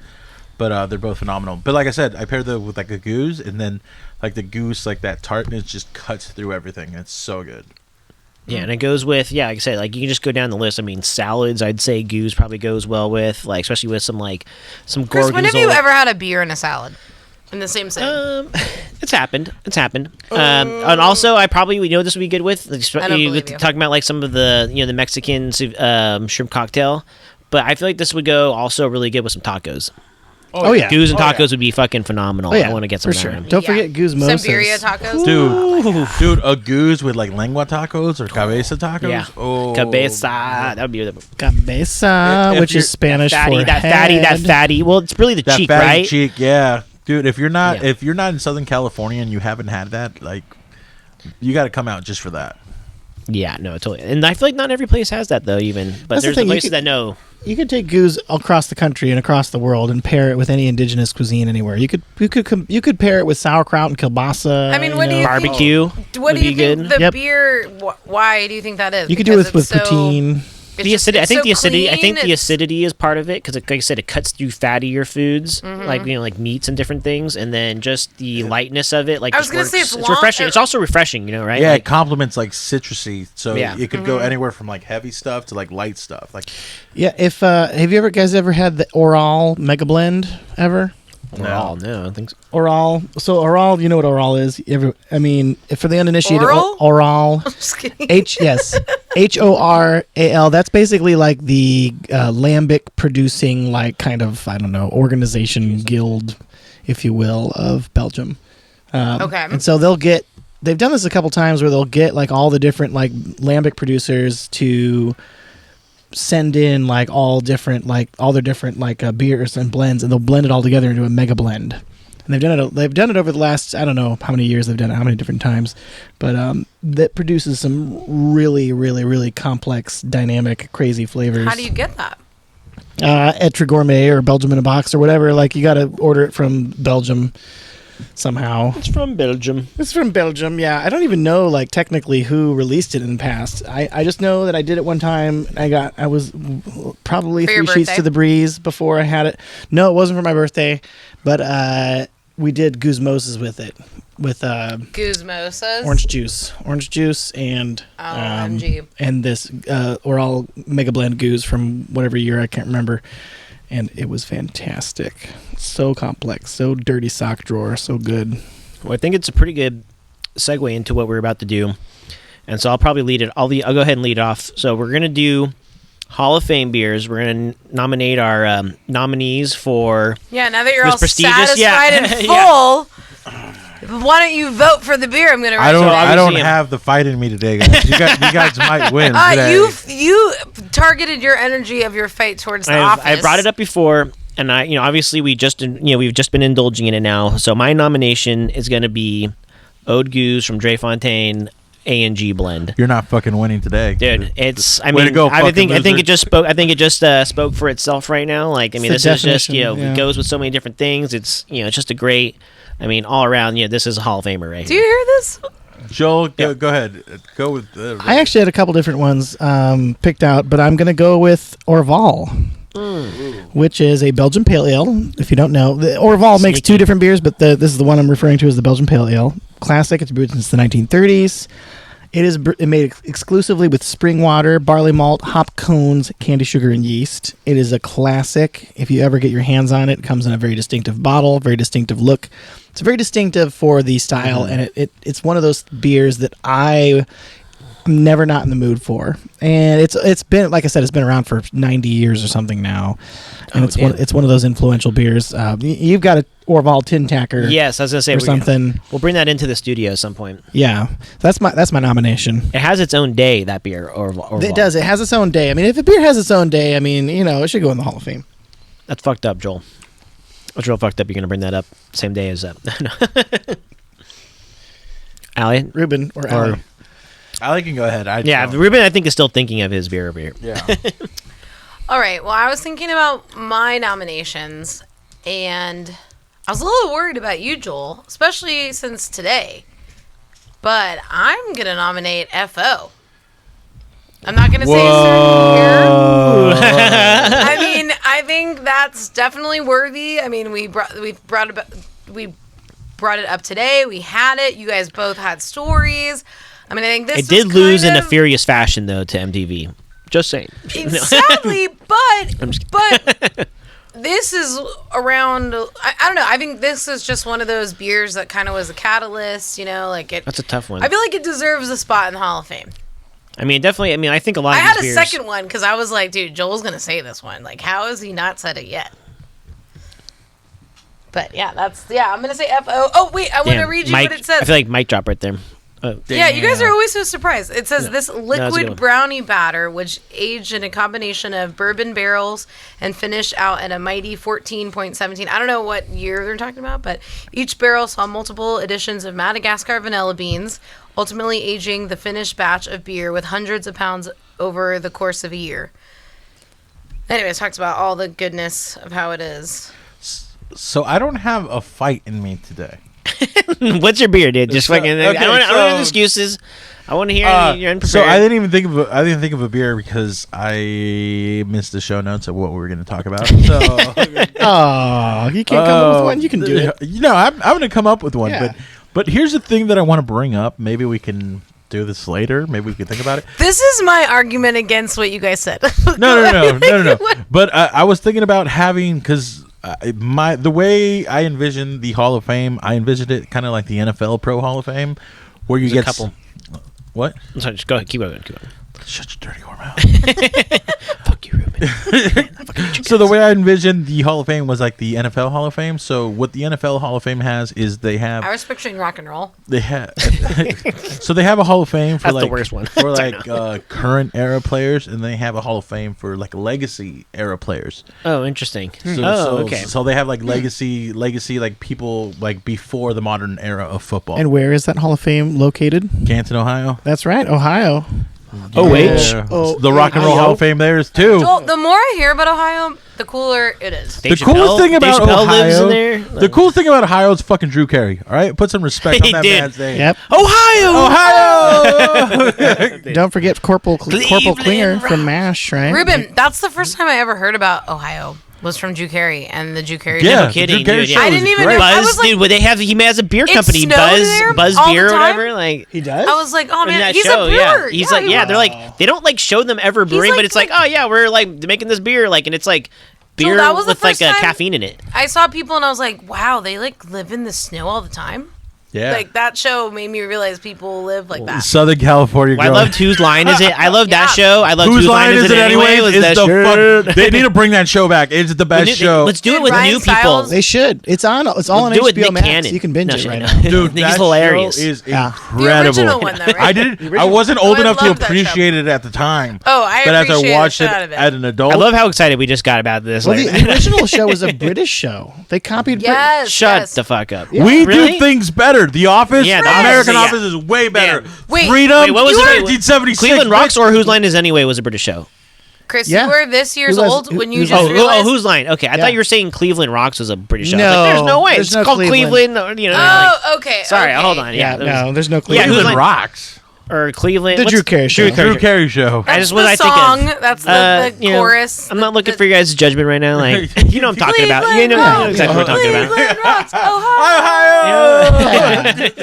[SPEAKER 2] but they're both phenomenal. But like I said, I paired them with like a goose, and then like the goose, like that tartness just cuts through everything. It's so good.
[SPEAKER 1] Yeah, and it goes with like I said, like you can just go down the list. I mean, salads. I'd say goose probably goes well with, like, especially with some
[SPEAKER 3] Chris,
[SPEAKER 1] gorgonzola.
[SPEAKER 3] when have you ever had a beer and a salad in the same sitting?
[SPEAKER 1] It's happened. And also, this would be good with, like,
[SPEAKER 3] I don't believe you.
[SPEAKER 1] talking about like some of the the Mexican shrimp cocktail. But I feel like this would go also really good with some tacos.
[SPEAKER 4] Oh yeah.
[SPEAKER 1] Goose and tacos would be fucking phenomenal.
[SPEAKER 4] Oh yeah.
[SPEAKER 1] I want to get some
[SPEAKER 4] for
[SPEAKER 1] of that
[SPEAKER 4] sure.
[SPEAKER 1] one.
[SPEAKER 4] Don't
[SPEAKER 3] Yeah.
[SPEAKER 4] forget goose mimosas.
[SPEAKER 3] Some birria tacos.
[SPEAKER 2] Dude, a goose with like lengua tacos or cabeza tacos.
[SPEAKER 1] Yeah.
[SPEAKER 2] Oh,
[SPEAKER 1] Cabeza. That would be the
[SPEAKER 4] Cabeza,
[SPEAKER 2] If
[SPEAKER 4] which
[SPEAKER 2] you're-
[SPEAKER 4] is Spanish
[SPEAKER 1] fatty.
[SPEAKER 4] for
[SPEAKER 1] That
[SPEAKER 4] head.
[SPEAKER 1] fatty. Well, it's really the
[SPEAKER 2] that
[SPEAKER 1] cheek,
[SPEAKER 2] fatty
[SPEAKER 1] right?
[SPEAKER 2] cheek, yeah, dude. If you're not
[SPEAKER 1] Yeah.
[SPEAKER 2] in Southern California and you haven't had that, like, you got to come out just for that.
[SPEAKER 1] Yeah, no, totally. And I feel like not every place has that though, even. But
[SPEAKER 4] That's the
[SPEAKER 1] there's
[SPEAKER 4] thing, you
[SPEAKER 1] places
[SPEAKER 4] could-
[SPEAKER 1] that know.
[SPEAKER 4] You could take goose across the country and across the world and pair it with any indigenous cuisine anywhere. You could pair it with sauerkraut and kielbasa.
[SPEAKER 3] I mean, what do you think-
[SPEAKER 1] Barbecue.
[SPEAKER 3] What
[SPEAKER 1] would
[SPEAKER 3] do you
[SPEAKER 1] be
[SPEAKER 3] think
[SPEAKER 1] good.
[SPEAKER 3] the
[SPEAKER 4] Yep.
[SPEAKER 3] beer? Why do you think that is?
[SPEAKER 4] You could do it
[SPEAKER 3] Because
[SPEAKER 4] with
[SPEAKER 3] it's so-
[SPEAKER 4] poutine.
[SPEAKER 1] The acidity. I think the acidity. I think the
[SPEAKER 3] It's-
[SPEAKER 1] acidity is part of it because, like I said, it cuts through fattier foods, like meats and different things, and then just the lightness of it. Like
[SPEAKER 3] I was
[SPEAKER 1] just
[SPEAKER 3] gonna
[SPEAKER 1] works.
[SPEAKER 3] say it's
[SPEAKER 1] refreshing. It's also refreshing, right?
[SPEAKER 2] Yeah,
[SPEAKER 1] Like,
[SPEAKER 2] it complements like citrusy, so
[SPEAKER 1] Yeah.
[SPEAKER 2] it could go anywhere from like heavy stuff to like light stuff. Like
[SPEAKER 4] Yeah, if have you guys ever had the Oral Mega Blend ever?
[SPEAKER 1] Oral, no, I don't think so.
[SPEAKER 4] Oral. So Oral, you know what Oral is? I mean, for the uninitiated,
[SPEAKER 3] Oral?
[SPEAKER 4] Oral.
[SPEAKER 3] I'm just kidding.
[SPEAKER 4] HORAL. That's basically like the lambic producing, like kind of, I don't know, organization guild, if you will, of Belgium.
[SPEAKER 3] Okay.
[SPEAKER 4] And so they've done this a couple times where they'll get like all the different like lambic producers to send in like all their different beers and blends, and they'll blend it all together into a mega blend. And they've done it over the last, I don't know how many years they've done it, how many different times, but that produces some really, really, really complex, dynamic, crazy flavors.
[SPEAKER 3] How do you get that?
[SPEAKER 4] At Gourmet or Belgium in a Box or whatever, like you got to order it from Belgium somehow.
[SPEAKER 1] It's from Belgium.
[SPEAKER 4] It's from Belgium, yeah. I don't even know, like, technically who released it in the past. I just know that I did it one time. I was probably
[SPEAKER 3] For your
[SPEAKER 4] 3 sheets
[SPEAKER 3] birthday?
[SPEAKER 4] to the breeze before I had it. No, it wasn't for my birthday, but we did guzmoses with it, with
[SPEAKER 3] Guzmosas.
[SPEAKER 4] orange juice, and
[SPEAKER 3] OMG.
[SPEAKER 4] and this Oral Mega Blend goose from whatever year, I can't remember. And it was fantastic. So complex, so dirty sock drawer, so good.
[SPEAKER 1] Well, I think it's a pretty good segue into what we're about to do, and so I'll probably lead it. I'll go ahead and lead off. So we're gonna do Hall of Fame beers. We're gonna nominate our nominees for.
[SPEAKER 3] Yeah, now that you're
[SPEAKER 1] This
[SPEAKER 3] all
[SPEAKER 1] prestigious-
[SPEAKER 3] satisfied
[SPEAKER 1] yeah.
[SPEAKER 3] and
[SPEAKER 1] Yeah.
[SPEAKER 3] full, why don't you vote for the beer I'm going to
[SPEAKER 2] I don't
[SPEAKER 1] obviously
[SPEAKER 2] have the fight in me today, guys. You guys might win today.
[SPEAKER 3] You targeted your energy of your fight towards the office.
[SPEAKER 1] I brought it up before, and obviously we've just been indulging in it now. So my nomination is going to be Ode Goose from Dre Fontaine A&G blend.
[SPEAKER 2] You're not fucking winning today,
[SPEAKER 1] Dude, it's. I
[SPEAKER 2] Way to
[SPEAKER 1] mean,
[SPEAKER 2] go,
[SPEAKER 1] I
[SPEAKER 2] fucking
[SPEAKER 1] think
[SPEAKER 2] loser.
[SPEAKER 1] it just spoke. I think it just spoke for itself right now. Like, I mean,
[SPEAKER 4] It's
[SPEAKER 1] this
[SPEAKER 4] the
[SPEAKER 1] is just
[SPEAKER 4] definition, yeah.
[SPEAKER 1] it goes with so many different things. It's it's just a great. I mean, all around, this is a Hall of Famer right
[SPEAKER 3] Do
[SPEAKER 1] here.
[SPEAKER 3] you hear this?
[SPEAKER 2] Joel, go ahead. Go with.
[SPEAKER 4] I actually had a couple different ones picked out, but I'm going to go with Orval, which is a Belgian Pale Ale. If you don't know, the Orval makes
[SPEAKER 1] Sneaky.
[SPEAKER 4] 2 different beers, but this is the one I'm referring to as the Belgian Pale Ale. Classic. It's brewed since the 1930s. It is made exclusively with spring water, barley malt, hop cones, candy sugar, and yeast. It is a classic. If you ever get your hands on it, it comes in a very distinctive bottle, very distinctive look. It's very distinctive for the style, and it's one of those beers that I'm never not in the mood for. And it's been, like I said, it's been around for 90 years or something now, and it's one of those influential beers. You've got a Orval tin tacker,
[SPEAKER 1] Yes, I was gonna say
[SPEAKER 4] or something.
[SPEAKER 1] We'll bring that into the studio at some point.
[SPEAKER 4] Yeah, that's my nomination.
[SPEAKER 1] It has its own day. That beer, or
[SPEAKER 4] It does. It has its own day. I mean, if a beer has its own day, I mean, it should go in the Hall of Fame.
[SPEAKER 1] That's fucked up, Joel. That's real fucked up. You're gonna bring that up same day as Allie.
[SPEAKER 4] Ruben or Allie.
[SPEAKER 2] I can go ahead.
[SPEAKER 1] Ruben, I think is still thinking of his beer over here.
[SPEAKER 2] Yeah.
[SPEAKER 3] All right. Well, I was thinking about my nominations, and I was a little worried about you, Joel, especially since today. But I'm going to nominate FO. I'm not going to say a certain year. I mean, I think that's definitely worthy. I mean, we brought it up today. We had it. You guys both had stories. I mean, I think this
[SPEAKER 1] It did
[SPEAKER 3] is
[SPEAKER 1] lose
[SPEAKER 3] kind
[SPEAKER 1] in a
[SPEAKER 3] of-
[SPEAKER 1] furious fashion, though, to MTV. Just saying.
[SPEAKER 3] Sadly,
[SPEAKER 1] I'm just
[SPEAKER 3] but this is around. I don't know. I think this is just one of those beers that kind of was a catalyst. Like it.
[SPEAKER 1] That's a tough one.
[SPEAKER 3] I feel like it deserves a spot in the Hall of Fame.
[SPEAKER 1] I mean, definitely. I mean, I think a lot
[SPEAKER 3] I
[SPEAKER 1] of
[SPEAKER 3] had a
[SPEAKER 1] these beers.
[SPEAKER 3] second one because I was like, dude, Joel's gonna say this one. Like, how has he not said it yet? But yeah, I'm gonna say FO. Oh wait, I want to read you
[SPEAKER 1] Mike,
[SPEAKER 3] what it says.
[SPEAKER 1] I feel like mic drop right there.
[SPEAKER 3] Yeah, you guys are always so surprised. It says this
[SPEAKER 1] a good
[SPEAKER 3] liquid
[SPEAKER 1] one.
[SPEAKER 3] brownie batter, which aged in a combination of bourbon barrels and finished out at a mighty 14.17. I don't know what year they're talking about, but each barrel saw multiple additions of Madagascar vanilla beans, ultimately aging the finished batch of beer with hundreds of pounds over the course of a year. Anyways, talks about all the goodness of how it is.
[SPEAKER 2] So I don't have a fight in me today.
[SPEAKER 1] What's your beer, dude? Just
[SPEAKER 2] So-
[SPEAKER 1] fucking.
[SPEAKER 2] okay,
[SPEAKER 1] I don't have
[SPEAKER 2] so-
[SPEAKER 1] excuses. I want to hear your unprepared.
[SPEAKER 2] So I didn't think of a beer because I missed the show notes of what we were going to talk about. So
[SPEAKER 4] oh, you can't come up with one. You can do it.
[SPEAKER 2] You know, I'm going to come up with one.
[SPEAKER 4] Yeah.
[SPEAKER 2] But here's the thing that I want to bring up. Maybe we can do this later. Maybe we can think about it.
[SPEAKER 3] This is my argument against what you guys said.
[SPEAKER 2] No. But I was thinking about having, because the way I envisioned the Hall of Fame, I envisioned it kind of like the NFL Pro Hall of Fame, where you get
[SPEAKER 1] a couple.
[SPEAKER 2] What?
[SPEAKER 1] I'm sorry, just go ahead. Keep going.
[SPEAKER 2] Shut your dirty whore mouth.
[SPEAKER 1] Fuck you, Ruben.
[SPEAKER 2] So the way I envisioned the Hall of Fame was like the NFL Hall of Fame. So what the NFL Hall of Fame has is they have.
[SPEAKER 3] I was picturing rock and roll.
[SPEAKER 2] They have. So they have a Hall of Fame for
[SPEAKER 1] That's the worst one.
[SPEAKER 2] for like current era players, and they have a Hall of Fame for like legacy era players.
[SPEAKER 1] Oh, interesting.
[SPEAKER 2] Okay. So they have like legacy like people like before the modern era of football.
[SPEAKER 4] And where is that Hall of Fame located?
[SPEAKER 2] Canton, Ohio.
[SPEAKER 4] That's right, Ohio.
[SPEAKER 2] The Rock and Roll Hall of Fame there is too.
[SPEAKER 3] Joel, the more I hear about Ohio, the cooler it is.
[SPEAKER 2] The coolest thing about Ohio
[SPEAKER 1] lives in there.
[SPEAKER 2] The coolest thing about Ohio is fucking Drew Carey. All right, put some respect on that man's name.
[SPEAKER 4] Yep.
[SPEAKER 2] Ohio.
[SPEAKER 4] Don't forget Corporal Klinger from MASH, right?
[SPEAKER 3] Ruben, that's the first time I ever heard about Ohio. Was from Drew Carey and the Drew Carey show.
[SPEAKER 1] No kidding, dude.
[SPEAKER 3] I didn't even know.
[SPEAKER 1] Buzz, dude. What they have? He has a beer company, Buzz Beer or whatever. Like
[SPEAKER 4] he does.
[SPEAKER 3] I was like, oh man,
[SPEAKER 1] that
[SPEAKER 3] he's
[SPEAKER 1] show,
[SPEAKER 3] a brewer.
[SPEAKER 1] He's like, they're like, they don't like show them ever brewing, but it's like, oh yeah, we're like making this beer, like, and it's like beer with like caffeine in it.
[SPEAKER 3] I saw people and I was like, wow, they like live in the snow all the time.
[SPEAKER 2] Yeah.
[SPEAKER 3] Like that show made me realize people live like that.
[SPEAKER 2] Southern California.
[SPEAKER 1] Well, I loved Whose Line Is It? I love that show. I love
[SPEAKER 2] Whose Line Is It Anyway? They need to bring that show back. It's the best show.
[SPEAKER 1] Let's do it with new people.
[SPEAKER 4] They should. It's all on HBO Max. You can binge it right now.
[SPEAKER 2] Dude,
[SPEAKER 1] he's hilarious.
[SPEAKER 2] Is incredible.
[SPEAKER 3] The original one, though, right?
[SPEAKER 2] I wasn't old enough to appreciate it at the time.
[SPEAKER 3] Oh, I
[SPEAKER 2] but as I
[SPEAKER 3] appreciate
[SPEAKER 2] watched it
[SPEAKER 3] it
[SPEAKER 2] as an adult,
[SPEAKER 1] I love how excited we just got about this.
[SPEAKER 4] Well, the original show was a British show. They copied.
[SPEAKER 1] Shut the fuck up.
[SPEAKER 2] We do things better. The Office.
[SPEAKER 1] Yeah,
[SPEAKER 2] the American Office is way better.
[SPEAKER 3] Wait,
[SPEAKER 2] Freedom.
[SPEAKER 1] What was it?
[SPEAKER 2] 1976.
[SPEAKER 1] Cleveland Rocks or Whose Line Is Anyway was a British show.
[SPEAKER 3] Chris, you were this year's old when you just realized.
[SPEAKER 1] Oh, Whose Line? Okay, I thought you were saying Cleveland Rocks was a British show.
[SPEAKER 4] No,
[SPEAKER 1] there's no way. It's called Cleveland.
[SPEAKER 3] Okay.
[SPEAKER 1] Sorry, hold on.
[SPEAKER 4] Yeah, no, there's no Cleveland.
[SPEAKER 2] Cleveland Rocks.
[SPEAKER 1] Or Cleveland.
[SPEAKER 4] The Drew Carey show.
[SPEAKER 2] Drew Carey show.
[SPEAKER 3] That's the song. That's the chorus.
[SPEAKER 1] I'm not looking for your guys' judgment right now. Like, you know what I'm talking about. You know exactly what I'm talking about.
[SPEAKER 3] Cleveland Rocks,
[SPEAKER 4] Ohio.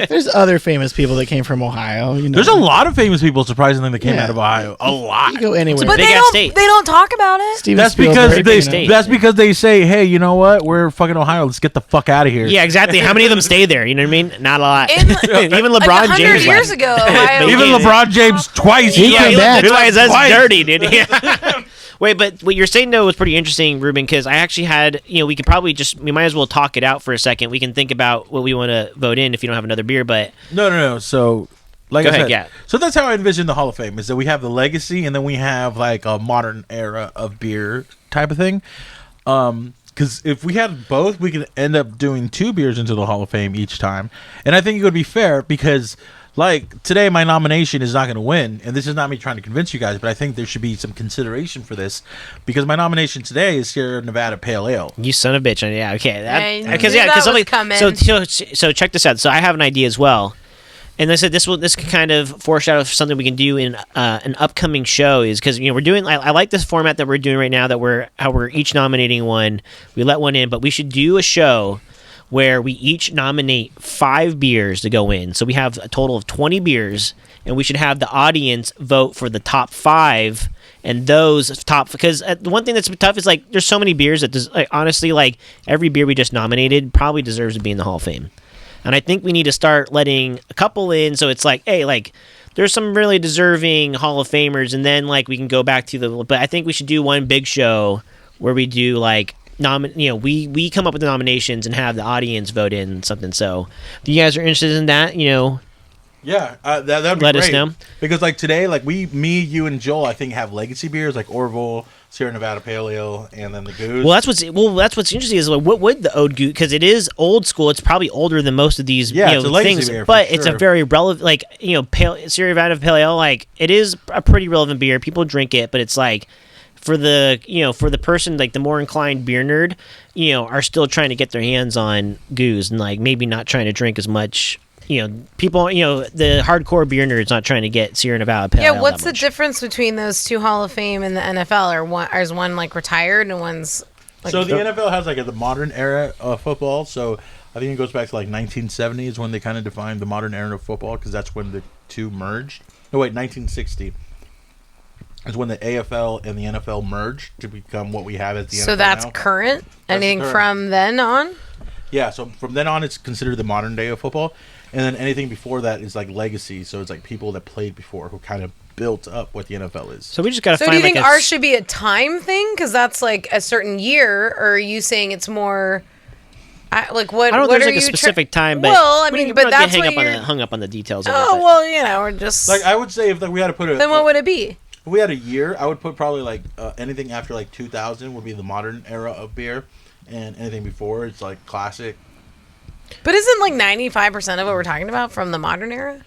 [SPEAKER 4] There's other famous people that came from Ohio. You know.
[SPEAKER 2] There's a lot of famous people, surprisingly, that came out of Ohio. A lot.
[SPEAKER 4] You go anywhere.
[SPEAKER 3] But they don't talk about it.
[SPEAKER 2] That's because they say, hey, you know what? We're fucking Ohio. Let's get the fuck out of here.
[SPEAKER 1] Yeah, exactly. How many of them stay there? You know what I mean? Not a lot. Even LeBron
[SPEAKER 3] like
[SPEAKER 1] James.
[SPEAKER 3] 100 years ago, Ohio.
[SPEAKER 2] Even LeBron James twice.
[SPEAKER 4] He came back.
[SPEAKER 1] That's why that's dirty, dude. Yeah. Wait, but what you're saying though was pretty interesting, Ruben, because I actually had, we could probably we might as well talk it out for a second. We can think about what we want to vote in if you don't have another beer, but
[SPEAKER 2] No. So, like
[SPEAKER 1] Go
[SPEAKER 2] I said,
[SPEAKER 1] ahead, yeah.
[SPEAKER 2] So that's how I envision the Hall of Fame is that we have the legacy and then we have like a modern era of beer type of thing. Because if we had both, we could end up doing 2 beers into the Hall of Fame each time. And I think it would be fair because, like, today my nomination is not going to win. And this is not me trying to convince you guys, but I think there should be some consideration for this. Because my nomination today is Sierra Nevada Pale Ale.
[SPEAKER 1] You son of a bitch. Yeah, okay. So check this out. So I have an idea as well. And I said this can kind of foreshadow something we can do in an upcoming show is because we're doing. I like this format that we're doing right now that we're each nominating one. We let one in, but we should do a show where we each nominate 5 beers to go in. So we have a total of 20 beers, and we should have the audience vote for the top 5. And those top, because the one thing that's tough is like there's so many beers that honestly, like every beer we just nominated probably deserves to be in the Hall of Fame. And I think we need to start letting a couple in, so it's like, hey, like, there's some really deserving Hall of Famers, and then, like, we can go back to but I think we should do one big show where we do, like, we come up with the nominations and have the audience vote in something. So if you guys are interested in that,
[SPEAKER 2] Yeah, that'd be
[SPEAKER 1] let
[SPEAKER 2] great.
[SPEAKER 1] us know.
[SPEAKER 2] Because, like, today, like, me, you, and Joel, I think, have legacy beers, like Orville, Sierra Nevada Pale Ale, and then the Goose.
[SPEAKER 1] Well, that's what's interesting is like, what would the Ode Goose, because it is old school. It's probably older than most of these
[SPEAKER 2] it's a legacy
[SPEAKER 1] things,
[SPEAKER 2] beer,
[SPEAKER 1] but
[SPEAKER 2] for
[SPEAKER 1] it's a
[SPEAKER 2] sure.
[SPEAKER 1] very relevant, like Sierra Nevada Pale Ale, like it is a pretty relevant beer. People drink it, but it's like for the person like the more inclined beer nerd, are still trying to get their hands on Goose and like maybe not trying to drink as much people, the hardcore beer nerds not trying to get Sierra Nevada Pale Ale.
[SPEAKER 3] Yeah, what's the difference between those two Hall of Fame and the NFL? Or is one like retired and one's like...
[SPEAKER 2] So the NFL has like the modern era of football. So I think it goes back to like 1970 is when they kind of defined the modern era of football because that's when the two merged. No, wait, 1960 is when the AFL and the NFL merged to become what we have as the NFL.
[SPEAKER 3] So that's
[SPEAKER 2] now.
[SPEAKER 3] current? Anything
[SPEAKER 2] current.
[SPEAKER 3] from then on?
[SPEAKER 2] Yeah, so from then on, it's considered the modern day of football. And then anything before that is like legacy. So it's like people that played before who kind of built up what the NFL is.
[SPEAKER 1] So we just got to
[SPEAKER 3] So
[SPEAKER 1] find
[SPEAKER 3] do you
[SPEAKER 1] like
[SPEAKER 3] think ours should be a time thing? Because that's like a certain year. Or are you saying it's more... like what?
[SPEAKER 1] I don't know
[SPEAKER 3] what
[SPEAKER 1] if
[SPEAKER 3] are
[SPEAKER 1] there's like a
[SPEAKER 3] you
[SPEAKER 1] specific time, but
[SPEAKER 3] well, I
[SPEAKER 1] we
[SPEAKER 3] mean,
[SPEAKER 1] don't
[SPEAKER 3] but
[SPEAKER 1] get
[SPEAKER 3] that's what you're...
[SPEAKER 1] hung up on the details of
[SPEAKER 3] Oh,
[SPEAKER 1] it.
[SPEAKER 3] well, we're just...
[SPEAKER 2] Like I would say if like we had to put a...
[SPEAKER 3] Then what would it be?
[SPEAKER 2] If we had a year, I would put probably like anything after like 2000 would be the modern era of beer. And anything before, it's like classic.
[SPEAKER 3] But isn't like 95% of what we're talking about from the modern era?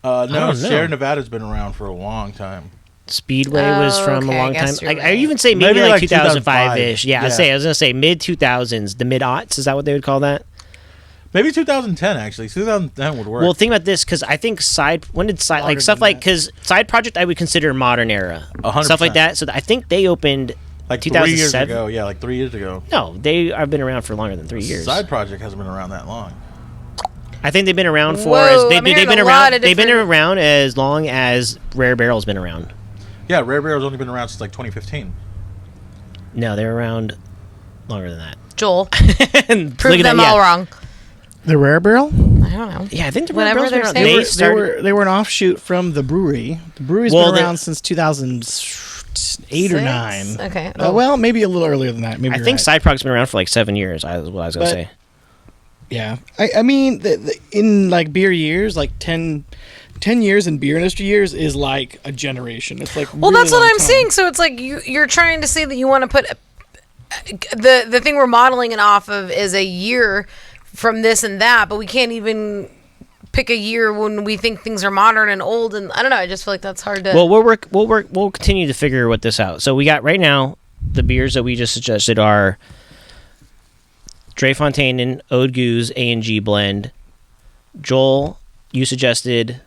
[SPEAKER 2] No, Sierra Nevada's been around for a long time.
[SPEAKER 1] Speedway was from a long time.
[SPEAKER 3] Right.
[SPEAKER 1] I even say maybe like 2005-ish. Yeah,
[SPEAKER 2] yeah.
[SPEAKER 1] I was gonna say mid 2000s, the mid aughts. Is that what they would call that?
[SPEAKER 2] Maybe 2010 actually. 2010 would work.
[SPEAKER 1] Well, think about this because I think when did side like stuff like because side project I would consider modern era
[SPEAKER 2] 100%.
[SPEAKER 1] stuff like that. So I think they opened
[SPEAKER 2] like
[SPEAKER 1] 2007.
[SPEAKER 2] 3 years ago. Yeah, like 3 years ago.
[SPEAKER 1] No, they have been around for longer than 3 years.
[SPEAKER 2] Side project hasn't been around that long.
[SPEAKER 1] I think they've been around for
[SPEAKER 3] Whoa,
[SPEAKER 1] they've been
[SPEAKER 3] a
[SPEAKER 1] around.
[SPEAKER 3] lot of
[SPEAKER 1] They've been
[SPEAKER 3] different-
[SPEAKER 1] around as long as Rare Barrel's been around.
[SPEAKER 2] Yeah, Rare Barrel's only been around since like 2015.
[SPEAKER 1] No, they're around longer than that.
[SPEAKER 3] Joel,
[SPEAKER 1] And
[SPEAKER 3] prove
[SPEAKER 1] look at
[SPEAKER 3] them
[SPEAKER 1] that,
[SPEAKER 3] all
[SPEAKER 1] yeah.
[SPEAKER 3] wrong.
[SPEAKER 4] The Rare Barrel?
[SPEAKER 3] I don't know.
[SPEAKER 1] Yeah, I think the
[SPEAKER 3] Whatever
[SPEAKER 1] Rare Barrel's been
[SPEAKER 3] they're
[SPEAKER 1] around.
[SPEAKER 3] saying.
[SPEAKER 1] They
[SPEAKER 3] They
[SPEAKER 1] started.
[SPEAKER 4] They were an offshoot from the brewery. The brewery's
[SPEAKER 1] Well,
[SPEAKER 4] been around since 2008 or 9.
[SPEAKER 3] Okay.
[SPEAKER 4] Well, maybe a little earlier than that. Maybe
[SPEAKER 1] I
[SPEAKER 4] you're
[SPEAKER 1] think
[SPEAKER 4] right.
[SPEAKER 1] Side Project's been around for like 7 years. Is what I was gonna say.
[SPEAKER 4] Yeah. I mean, in like beer years, like 10 years in beer industry years is like a generation. It's like
[SPEAKER 3] Well,
[SPEAKER 4] really
[SPEAKER 3] that's what
[SPEAKER 4] long
[SPEAKER 3] I'm
[SPEAKER 4] time.
[SPEAKER 3] saying. So it's like you're trying to say that you want to put the thing we're modeling it off of is a year from this and that, but we can't even pick a year when we think things are modern and old. And I don't know. I just feel like that's hard to.
[SPEAKER 1] Well, we'll continue to figure what this out. So we got right now the beers that we just suggested are Dre Fontaine and Ode Goose A&G blend. Joel, you suggested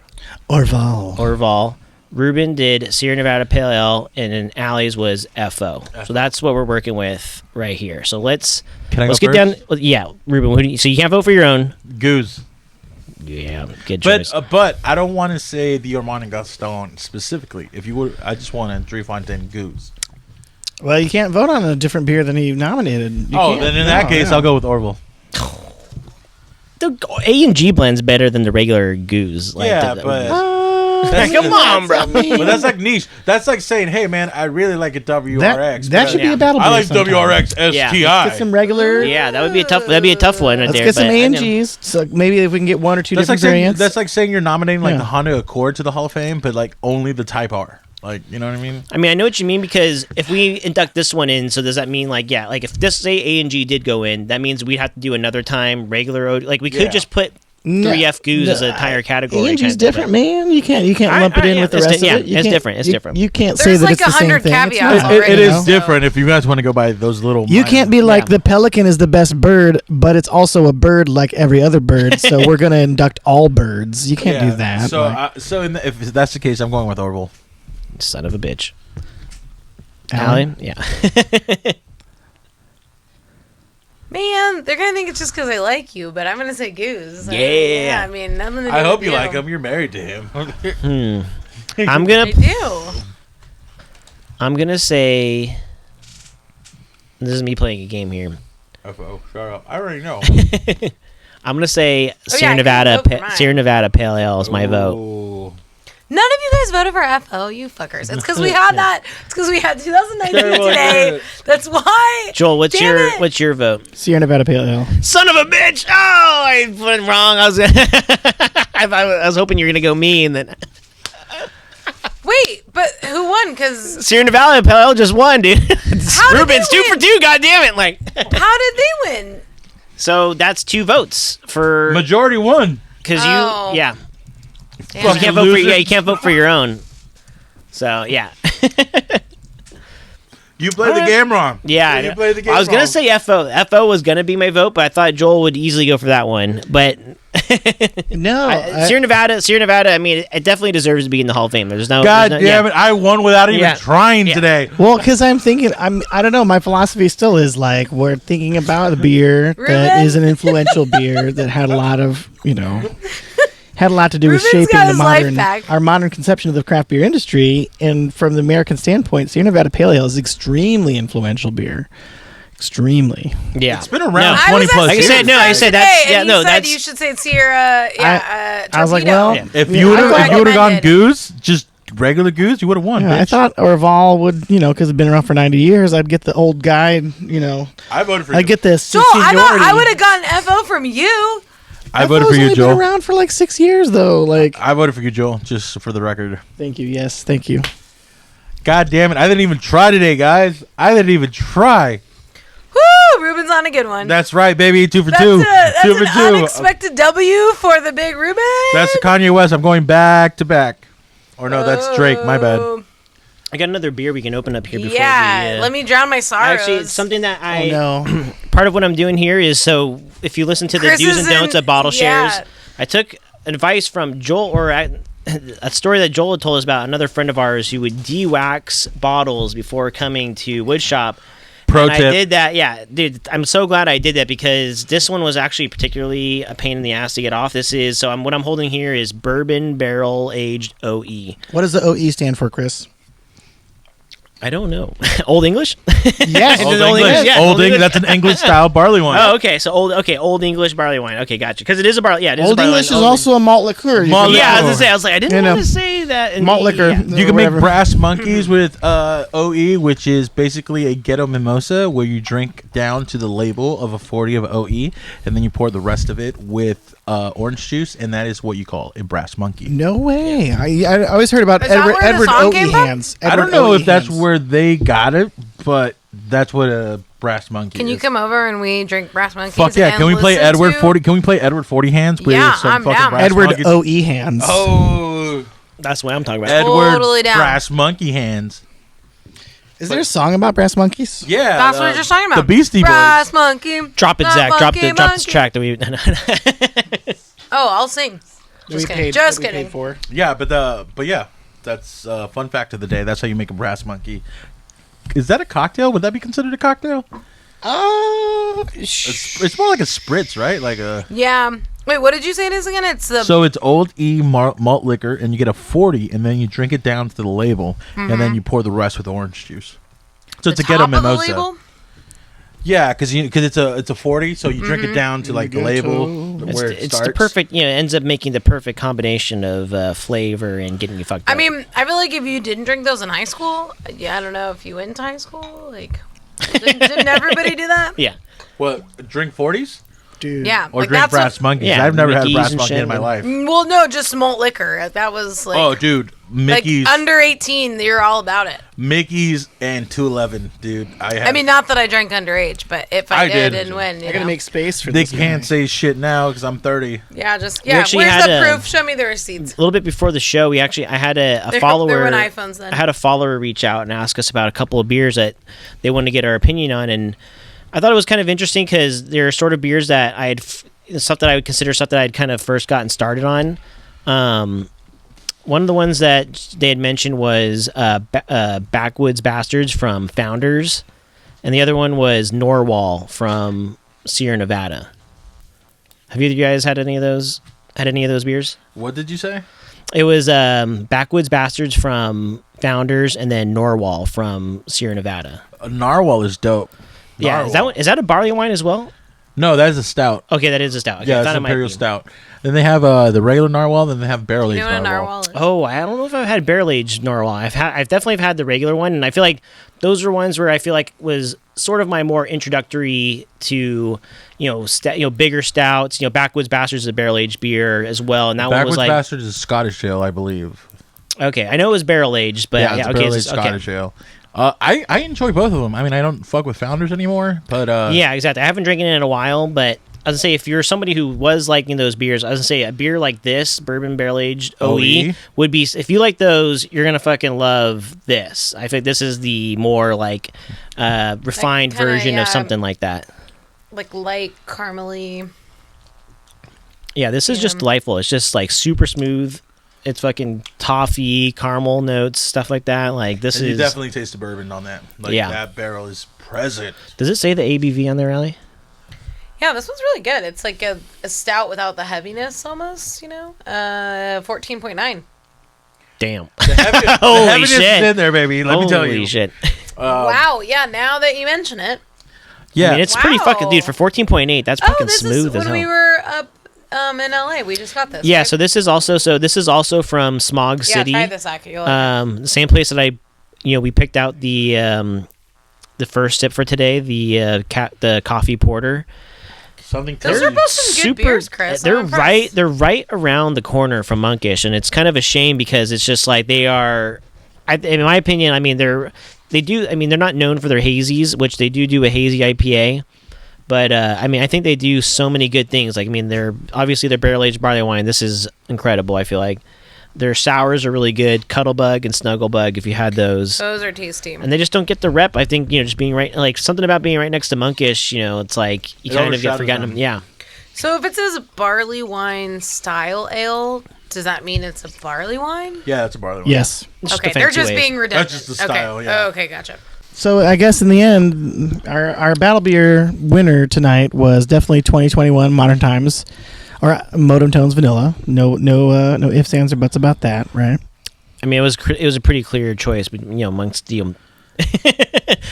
[SPEAKER 1] Orval. Ruben did Sierra Nevada Pale Ale, and then Allie's was FO. So that's what we're working with right here. So let's
[SPEAKER 2] Can
[SPEAKER 1] get down. Yeah, Ruben. So you can't vote for your own.
[SPEAKER 2] Goose.
[SPEAKER 1] Yeah, good choice.
[SPEAKER 2] But I don't want to say the Armand Gaston specifically. If you would, I just want a Dre Fontaine Goose.
[SPEAKER 4] Well, you can't vote on a different beer than he nominated.
[SPEAKER 2] Then in that case, I'll go with Orville.
[SPEAKER 1] The A&G blend's better than the regular Goose. Come on, bro.
[SPEAKER 2] But that's like niche. That's like saying, hey, man, I really like a WRX.
[SPEAKER 4] That should be a battle beer
[SPEAKER 2] I like
[SPEAKER 4] sometime.
[SPEAKER 2] WRX STI.
[SPEAKER 4] Get some regular.
[SPEAKER 1] Yeah, that'd be a tough one. Right
[SPEAKER 4] Let's
[SPEAKER 1] there,
[SPEAKER 4] get some
[SPEAKER 1] but I know-
[SPEAKER 4] A&Gs. So maybe if we can get one or two
[SPEAKER 2] That's
[SPEAKER 4] different
[SPEAKER 2] like saying,
[SPEAKER 4] variants.
[SPEAKER 2] that's like saying you're nominating like
[SPEAKER 4] Yeah.
[SPEAKER 2] the Honda Accord to the Hall of Fame, but like only the Type R. Like, you know what I mean?
[SPEAKER 1] I mean, I know what you mean because if we induct this one in, so does that mean like if this say A&G did go in, that means we'd have to do another time regular Ode. Like we could
[SPEAKER 2] Yeah.
[SPEAKER 1] just put 3F Goose as a entire category.
[SPEAKER 4] A&G's
[SPEAKER 1] kind of
[SPEAKER 4] different,
[SPEAKER 1] thing.
[SPEAKER 4] man. You can't lump it in with the rest of it. You
[SPEAKER 1] it's
[SPEAKER 4] can't-
[SPEAKER 1] different. It's different.
[SPEAKER 4] You can't
[SPEAKER 3] There's
[SPEAKER 4] say that
[SPEAKER 3] like
[SPEAKER 4] it's the same
[SPEAKER 3] 100
[SPEAKER 4] thing. It's
[SPEAKER 3] caveats
[SPEAKER 4] not.
[SPEAKER 3] already.
[SPEAKER 2] It is
[SPEAKER 3] so-
[SPEAKER 2] different if you guys want to go by those little.
[SPEAKER 4] You can't be like
[SPEAKER 1] Yeah.
[SPEAKER 4] the pelican is the best bird, but it's also a bird like every other bird. So we're gonna induct all birds. You can't do that.
[SPEAKER 2] So,
[SPEAKER 4] like-
[SPEAKER 2] if that's the case, I'm going with Orville.
[SPEAKER 1] Son of a bitch.
[SPEAKER 4] Alan?
[SPEAKER 1] Allie? Yeah.
[SPEAKER 3] Man, they're gonna think it's just because I like you, but I'm gonna say Goose.
[SPEAKER 1] Yeah.
[SPEAKER 3] I mean, nothing to do
[SPEAKER 2] I hope
[SPEAKER 3] with
[SPEAKER 2] you like him. You're married to him.
[SPEAKER 1] I'm
[SPEAKER 3] I do.
[SPEAKER 1] gonna say this is me playing a game here.
[SPEAKER 2] Oh, shut up. I already know.
[SPEAKER 1] I'm gonna say
[SPEAKER 3] yeah, I can vote for mine.
[SPEAKER 1] Sierra Nevada Pale Ale is my vote.
[SPEAKER 2] Ooh.
[SPEAKER 3] None of you guys voted for FO, you fuckers. It's because we had that. It's because we had 2019
[SPEAKER 2] Okay, well,
[SPEAKER 3] today.
[SPEAKER 2] good.
[SPEAKER 3] That's why.
[SPEAKER 1] Joel, what's
[SPEAKER 3] Damn it.
[SPEAKER 1] your vote?
[SPEAKER 4] Sierra Nevada Pale Ale.
[SPEAKER 1] Son of a bitch! Oh, I put it wrong. I was I was hoping you were gonna go me, and then
[SPEAKER 3] Wait, but who won? Because
[SPEAKER 1] Sierra Nevada Pale Ale just won, dude.
[SPEAKER 3] How did
[SPEAKER 1] Ruben's
[SPEAKER 3] they
[SPEAKER 1] 2
[SPEAKER 3] win?
[SPEAKER 1] for 2. God damn it! Like,
[SPEAKER 3] how did they win?
[SPEAKER 1] so that's 2 votes for
[SPEAKER 2] Majority won.
[SPEAKER 1] because
[SPEAKER 3] Oh.
[SPEAKER 1] you
[SPEAKER 3] Damn.
[SPEAKER 1] you can't vote for you can't vote for your own. So yeah.
[SPEAKER 2] You played the game wrong.
[SPEAKER 1] Yeah,
[SPEAKER 2] You played the game
[SPEAKER 1] I was gonna
[SPEAKER 2] wrong.
[SPEAKER 1] say FO. FO was gonna be my vote, but I thought Joel would easily go for that one. But
[SPEAKER 4] No,
[SPEAKER 1] Sierra Nevada. I mean, it definitely deserves to be in the Hall of Fame. There's no.
[SPEAKER 2] God
[SPEAKER 1] there's no,
[SPEAKER 2] damn it! I won without even trying today.
[SPEAKER 4] well, because I'm thinking, I don't know. My philosophy still is like we're thinking about a beer that
[SPEAKER 3] Ruben?
[SPEAKER 4] is an influential beer that had a lot of, had a lot to do with
[SPEAKER 3] Ruben's
[SPEAKER 4] shaping
[SPEAKER 3] got his life back.
[SPEAKER 4] our modern conception of the craft beer industry. And from the American standpoint, Sierra Nevada Pale Ale is extremely influential beer. Extremely.
[SPEAKER 1] Yeah,
[SPEAKER 2] It's been around
[SPEAKER 3] I
[SPEAKER 2] 20
[SPEAKER 3] was
[SPEAKER 2] plus
[SPEAKER 3] at
[SPEAKER 2] years.
[SPEAKER 1] I said that's
[SPEAKER 3] today, and you said you should say Sierra.
[SPEAKER 4] I was like,
[SPEAKER 3] Torpedo.
[SPEAKER 4] well,
[SPEAKER 2] If
[SPEAKER 4] Yeah,
[SPEAKER 2] you would
[SPEAKER 3] I
[SPEAKER 2] have gone
[SPEAKER 3] recommended.
[SPEAKER 2] goose, just regular goose, you would have won.
[SPEAKER 4] Yeah, I
[SPEAKER 2] bitch.
[SPEAKER 4] thought Orval would, because it's been around for 90 years, I'd get the old guy,
[SPEAKER 2] I voted for you.
[SPEAKER 4] I'd get this
[SPEAKER 3] Joel, I thought
[SPEAKER 4] seniority.
[SPEAKER 3] I would have gotten FO from you.
[SPEAKER 2] I voted for
[SPEAKER 4] FO's
[SPEAKER 2] you,
[SPEAKER 4] only
[SPEAKER 2] Joel.
[SPEAKER 4] been around for like 6 years, though. Like,
[SPEAKER 2] I voted for you, Joel, just for the record.
[SPEAKER 4] thank you. Yes, thank you.
[SPEAKER 2] God damn it. I didn't even try today, guys. I didn't even try.
[SPEAKER 3] Woo! Ruben's on a good one.
[SPEAKER 2] That's right, baby. 2 for
[SPEAKER 3] That's
[SPEAKER 2] 2.
[SPEAKER 3] That's
[SPEAKER 2] 2 for
[SPEAKER 3] an
[SPEAKER 2] 2.
[SPEAKER 3] unexpected W for the big Ruben.
[SPEAKER 2] That's Kanye West. I'm going back to back. Or no, that's Drake. My bad.
[SPEAKER 3] Oh.
[SPEAKER 1] I got another beer we can open up here before
[SPEAKER 3] Yeah,
[SPEAKER 1] we,
[SPEAKER 3] let me drown my sorrows.
[SPEAKER 1] Actually, it's something that I
[SPEAKER 4] No.
[SPEAKER 1] part of what I'm doing here is so if you listen to the
[SPEAKER 3] Chris
[SPEAKER 1] do's
[SPEAKER 3] is
[SPEAKER 1] and don'ts
[SPEAKER 3] in-
[SPEAKER 1] of bottle
[SPEAKER 3] yeah.
[SPEAKER 1] shares, I took advice from Joel or a story that Joel had told us about another friend of ours who would de-wax bottles before coming to woodshop.
[SPEAKER 2] Pro
[SPEAKER 1] And
[SPEAKER 2] tip.
[SPEAKER 1] I did that, yeah, dude. I'm so glad I did that because this one was actually particularly a pain in the ass to get off. This is what I'm holding here is bourbon barrel aged OE.
[SPEAKER 4] What does the OE stand for, Chris?
[SPEAKER 1] I don't know. Old English?
[SPEAKER 4] Yes.
[SPEAKER 1] Old
[SPEAKER 2] Old
[SPEAKER 1] English,
[SPEAKER 2] English.
[SPEAKER 1] yeah,
[SPEAKER 2] Old
[SPEAKER 1] Old
[SPEAKER 2] English.
[SPEAKER 1] English.
[SPEAKER 2] That's an English style barley wine.
[SPEAKER 1] Oh, okay. So Old English barley wine. Okay, gotcha. Because it is a barley. Yeah, it is a
[SPEAKER 4] Old
[SPEAKER 1] barley
[SPEAKER 4] English
[SPEAKER 1] wine.
[SPEAKER 4] is also a malt liqueur. You
[SPEAKER 2] Malt
[SPEAKER 4] can-
[SPEAKER 1] Yeah, I was
[SPEAKER 2] liqueur.
[SPEAKER 1] gonna say. I was like, I didn't
[SPEAKER 4] You
[SPEAKER 1] want
[SPEAKER 4] know,
[SPEAKER 1] to say that. in
[SPEAKER 4] malt
[SPEAKER 1] the-
[SPEAKER 4] liquor.
[SPEAKER 1] yeah.
[SPEAKER 2] You can
[SPEAKER 4] Whatever.
[SPEAKER 2] make brass monkeys with OE, which is basically a ghetto mimosa where you drink down to the label of a 40 of OE, and then you pour the rest of it with orange juice, and that is what you call a brass monkey.
[SPEAKER 4] No way. I always heard about
[SPEAKER 3] Is that where the
[SPEAKER 4] Edward
[SPEAKER 3] song
[SPEAKER 4] OE
[SPEAKER 3] came from?
[SPEAKER 4] hands.
[SPEAKER 2] I don't
[SPEAKER 4] Edward
[SPEAKER 2] know
[SPEAKER 4] OE
[SPEAKER 2] if that's
[SPEAKER 4] hands.
[SPEAKER 2] where they got it, but that's what a brass monkey
[SPEAKER 3] Can
[SPEAKER 2] is.
[SPEAKER 3] you come over and we drink brass monkeys?
[SPEAKER 2] Fuck yeah!
[SPEAKER 3] and
[SPEAKER 2] Can we play
[SPEAKER 3] listen
[SPEAKER 2] Edward
[SPEAKER 3] to-
[SPEAKER 2] 40? Can we play Edward 40 hands? Please?
[SPEAKER 3] Yeah,
[SPEAKER 2] Some
[SPEAKER 3] I'm
[SPEAKER 2] fucking
[SPEAKER 3] down.
[SPEAKER 2] brass
[SPEAKER 4] Edward
[SPEAKER 2] monkeys.
[SPEAKER 4] OE hands.
[SPEAKER 2] Oh,
[SPEAKER 1] That's what I'm talking about.
[SPEAKER 2] Edward
[SPEAKER 3] Totally down.
[SPEAKER 2] brass monkey hands.
[SPEAKER 4] Is there a song about brass monkeys?
[SPEAKER 2] Yeah,
[SPEAKER 3] That's what we're just talking about.
[SPEAKER 2] The Beastie
[SPEAKER 3] brass
[SPEAKER 2] Boys.
[SPEAKER 3] monkey.
[SPEAKER 1] Drop it,
[SPEAKER 3] brass
[SPEAKER 1] Zach. Drop
[SPEAKER 3] monkey,
[SPEAKER 1] this
[SPEAKER 3] monkey.
[SPEAKER 1] track that we.
[SPEAKER 3] Oh, I'll sing.
[SPEAKER 4] That
[SPEAKER 3] Just
[SPEAKER 4] we
[SPEAKER 3] kidding.
[SPEAKER 4] paid-
[SPEAKER 3] Just
[SPEAKER 4] that we paid
[SPEAKER 3] kidding.
[SPEAKER 4] for?
[SPEAKER 2] Yeah, but yeah, that's fun fact of the day. That's how you make a brass monkey. Is that a cocktail? Would that be considered a cocktail? It's more like a spritz, right? Like a.
[SPEAKER 3] Yeah. Wait, what did you say it is again? It's the
[SPEAKER 2] So it's Old E malt liquor, and you get a 40, and then you drink it down to the label, and then you pour the rest with orange juice. So it's a ghetto
[SPEAKER 3] top of the
[SPEAKER 2] mimosa.
[SPEAKER 3] label?
[SPEAKER 2] Yeah, because it's a 40, so you drink it down to like the label where it
[SPEAKER 1] It's
[SPEAKER 2] starts.
[SPEAKER 1] the perfect. It ends up making the perfect combination of flavor and getting you fucked up.
[SPEAKER 3] I mean, I feel like if you didn't drink those in high school, yeah, I don't know if you went to high school, like, didn't everybody do that?
[SPEAKER 1] yeah.
[SPEAKER 2] What, drink 40s?
[SPEAKER 4] Dude.
[SPEAKER 3] Yeah,
[SPEAKER 2] Or
[SPEAKER 3] like
[SPEAKER 2] drink
[SPEAKER 3] that's
[SPEAKER 2] brass monkeys?
[SPEAKER 1] Yeah,
[SPEAKER 2] I've never had a
[SPEAKER 1] Mickey's
[SPEAKER 2] brass
[SPEAKER 1] and
[SPEAKER 2] monkey
[SPEAKER 1] shit.
[SPEAKER 2] in my life.
[SPEAKER 3] well, no, just malt liquor. That was like,
[SPEAKER 2] Oh, dude,
[SPEAKER 3] like
[SPEAKER 2] Mickey's,
[SPEAKER 3] under 18, you're all about it.
[SPEAKER 2] Mickey's, and 211, dude.
[SPEAKER 3] I mean, not that I drank underage, but if I,
[SPEAKER 2] I
[SPEAKER 3] did,
[SPEAKER 2] did.
[SPEAKER 3] and when, you
[SPEAKER 4] I gotta
[SPEAKER 3] know.
[SPEAKER 4] make space for
[SPEAKER 2] They
[SPEAKER 4] this.
[SPEAKER 2] can't
[SPEAKER 4] guy.
[SPEAKER 2] say shit now because I'm 30.
[SPEAKER 3] Yeah, just
[SPEAKER 1] We
[SPEAKER 3] yeah.
[SPEAKER 1] actually
[SPEAKER 3] Where's
[SPEAKER 1] had
[SPEAKER 3] the
[SPEAKER 1] a-
[SPEAKER 3] proof? Show me the receipts.
[SPEAKER 1] A little bit before the show, I had a
[SPEAKER 3] There
[SPEAKER 1] follower.
[SPEAKER 3] were iPhones then.
[SPEAKER 1] I had a follower reach out and ask us about a couple of beers that they wanted to get our opinion on, and I thought it was kind of interesting because they're sort of beers that I had stuff that I would consider stuff that I'd kind of first gotten started on. One of the ones that they had mentioned was Backwoods Bastards from Founders, and the other one was Norwal from Sierra Nevada. Have either of you guys had any of those? Had any of those beers?
[SPEAKER 2] What did you say?
[SPEAKER 1] It was Backwoods Bastards from Founders, and then Norwal from Sierra Nevada.
[SPEAKER 2] Narwhal is dope.
[SPEAKER 1] Yeah,
[SPEAKER 2] Narwhal.
[SPEAKER 1] is that a barley wine as well?
[SPEAKER 2] No, that is a stout.
[SPEAKER 1] Okay, that is a stout. Okay,
[SPEAKER 2] Yeah,
[SPEAKER 1] I
[SPEAKER 2] it's
[SPEAKER 1] thought it might
[SPEAKER 2] Imperial
[SPEAKER 1] be.
[SPEAKER 2] Stout. Then they have the regular narwhal. Then they have barrel
[SPEAKER 3] You
[SPEAKER 2] aged
[SPEAKER 3] know what a
[SPEAKER 2] narwhal.
[SPEAKER 3] narwhal is?
[SPEAKER 1] Oh, I don't know if I've had barrel aged Norwal. I've definitely had the regular one, and I feel like those are ones where I feel like was sort of my more introductory to bigger stouts. Backwoods Bastards is a barrel aged beer as well, and that one was
[SPEAKER 2] Backwoods
[SPEAKER 1] like
[SPEAKER 2] Bastards is Scottish ale, I believe.
[SPEAKER 1] okay. I know it was barrel aged, but
[SPEAKER 2] Yeah, it's a
[SPEAKER 1] okay,
[SPEAKER 2] barrel
[SPEAKER 1] so-
[SPEAKER 2] aged Scottish ale. I enjoy both of them. I mean, I don't fuck with Founders anymore, but
[SPEAKER 1] Yeah, exactly. I haven't drinking it in a while, but I was gonna say if you're somebody who was liking those beers, I was gonna say a beer like this, bourbon barrel aged OE, would be. If you like those, you're gonna fucking love this. I think this is the more like refined
[SPEAKER 3] kinda,
[SPEAKER 1] version
[SPEAKER 3] yeah.
[SPEAKER 1] of something like that.
[SPEAKER 3] Like light caramely.
[SPEAKER 1] Yeah, this is just delightful. It's just like super smooth. It's fucking toffee, caramel notes, stuff like that. Like this
[SPEAKER 2] and
[SPEAKER 1] is
[SPEAKER 2] you definitely taste the bourbon on that. Like that barrel is present.
[SPEAKER 1] Does it say the ABV on there, Allie?
[SPEAKER 3] Yeah, this one's really good. It's like a stout without the heaviness, almost. 14.9.
[SPEAKER 1] Damn.
[SPEAKER 2] The
[SPEAKER 1] Holy
[SPEAKER 2] heaviness
[SPEAKER 1] shit!
[SPEAKER 2] is in there, baby. Let me tell you.
[SPEAKER 1] Holy shit!
[SPEAKER 3] Wow. Yeah. Now that you mention it.
[SPEAKER 2] Yeah,
[SPEAKER 1] I mean, it's pretty fucking, dude. For 14.8, that's fucking smooth as hell.
[SPEAKER 3] When we were up in LA, we just got this.
[SPEAKER 1] Yeah.
[SPEAKER 3] Right?
[SPEAKER 1] So this is also from Smog City.
[SPEAKER 3] Yeah, try this, Aki.
[SPEAKER 1] The same place that we picked out the first sip for today, the coffee porter.
[SPEAKER 3] Those are both some good beers, Chris.
[SPEAKER 1] They're right around the corner from Monkish, and it's kind of a shame because it's just like they are. In my opinion, I mean they're not known for their hazies, which they do a hazy IPA, but I think they do so many good things. Like they're obviously their barrel aged barley wine. This is incredible. I feel like their sours are really good. Cuttlebug and Snugglebug, if you had those
[SPEAKER 3] are tasty.
[SPEAKER 1] And they just don't get the rep. I think just being right, like something about being right next to Monkish. It's like you kind of get forgotten. Yeah.
[SPEAKER 3] So if it says barley wine style ale, does that mean it's a barley wine?
[SPEAKER 2] Yeah, it's a barley wine.
[SPEAKER 4] Yes.
[SPEAKER 3] Okay, they're just being redundant.
[SPEAKER 2] That's just the style. Yeah.
[SPEAKER 3] Oh, okay, gotcha.
[SPEAKER 4] So I guess in the end, our battle beer winner tonight was definitely 2021 Modern Times, or Modem Tones Vanilla. No ifs, ands, or buts about that, right?
[SPEAKER 1] I mean, it was a pretty clear choice, but amongst the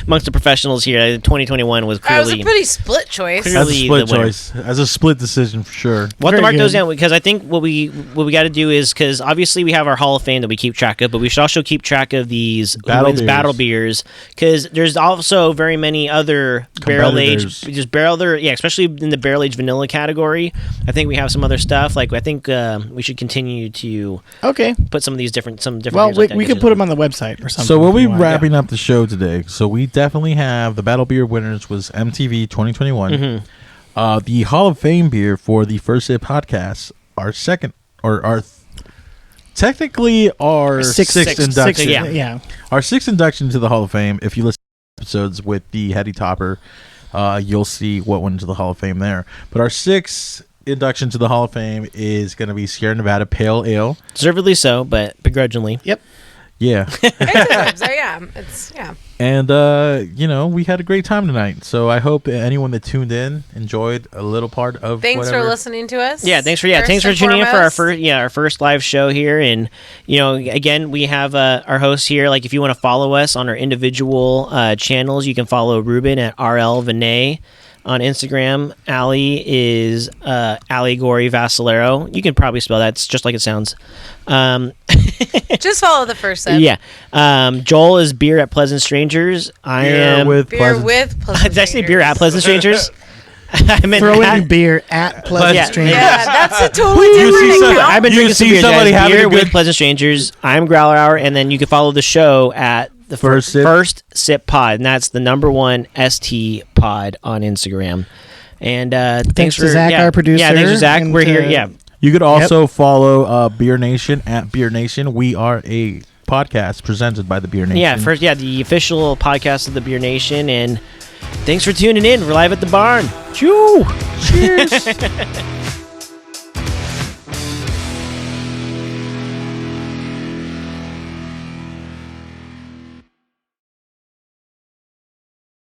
[SPEAKER 1] amongst the professionals here, 2021 was clearly.
[SPEAKER 3] It was a pretty split choice.
[SPEAKER 2] As a split choice, as a split decision for sure.
[SPEAKER 1] We'll have to mark those down because I think what we got to do is because obviously we have our Hall of Fame that we keep track of, but we should also keep track of these battle beers because there's also very many other barrel aged, especially in the barrel aged vanilla category. I think we have some other stuff. Like I think we should continue to put some different.
[SPEAKER 4] Well, we could put them on the website or something.
[SPEAKER 2] So we'll be wrapping up the show today. So we definitely have the battle beer winners was MTV 2021. Mm-hmm. The Hall of Fame beer for the First Sip podcast, our second or our technically our sixth induction.
[SPEAKER 4] Yeah.
[SPEAKER 2] Our sixth induction to the Hall of Fame. If you listen to episodes with the Heady Topper, you'll see what went into the Hall of Fame there. But our sixth induction to the Hall of Fame is going to be Sierra Nevada Pale Ale.
[SPEAKER 1] Deservedly so, but begrudgingly.
[SPEAKER 4] Yep.
[SPEAKER 2] Yeah.
[SPEAKER 3] Yeah.
[SPEAKER 2] And we had a great time tonight. So I hope anyone that tuned in enjoyed a little part of.
[SPEAKER 3] Thanks for listening to us.
[SPEAKER 1] Yeah, thanks for tuning in for our first live show here. And again, we have our hosts here. Like if you want to follow us on our individual channels, you can follow Ruben at RL Vinay. On Instagram, Allie is Allegory Vassalero. You can probably spell that. It's just like it sounds.
[SPEAKER 3] Just follow the first sip.
[SPEAKER 1] Yeah. Joel is Beer at Pleasant Strangers. I am
[SPEAKER 3] with Pleasant Strangers.
[SPEAKER 1] Did I say Beer at Pleasant Strangers?
[SPEAKER 4] I meant throw in beer at Pleasant Strangers.
[SPEAKER 3] Yeah, that's a totally different account.
[SPEAKER 1] I've been drinking some beer with Pleasant Strangers. I'm Growler Hour, and then you can follow the show at the First Sip Pod, and that's the #1 ST Pod on Instagram. And thanks
[SPEAKER 4] to Zach, our producer.
[SPEAKER 1] Yeah, thanks to Zach. We're here. Yeah.
[SPEAKER 2] You could also follow Beer Nation at Beer Nation. We are a podcast presented by the Beer Nation.
[SPEAKER 1] Yeah, the official podcast of the Beer Nation. And thanks for tuning in. We're live at the barn. Cheers.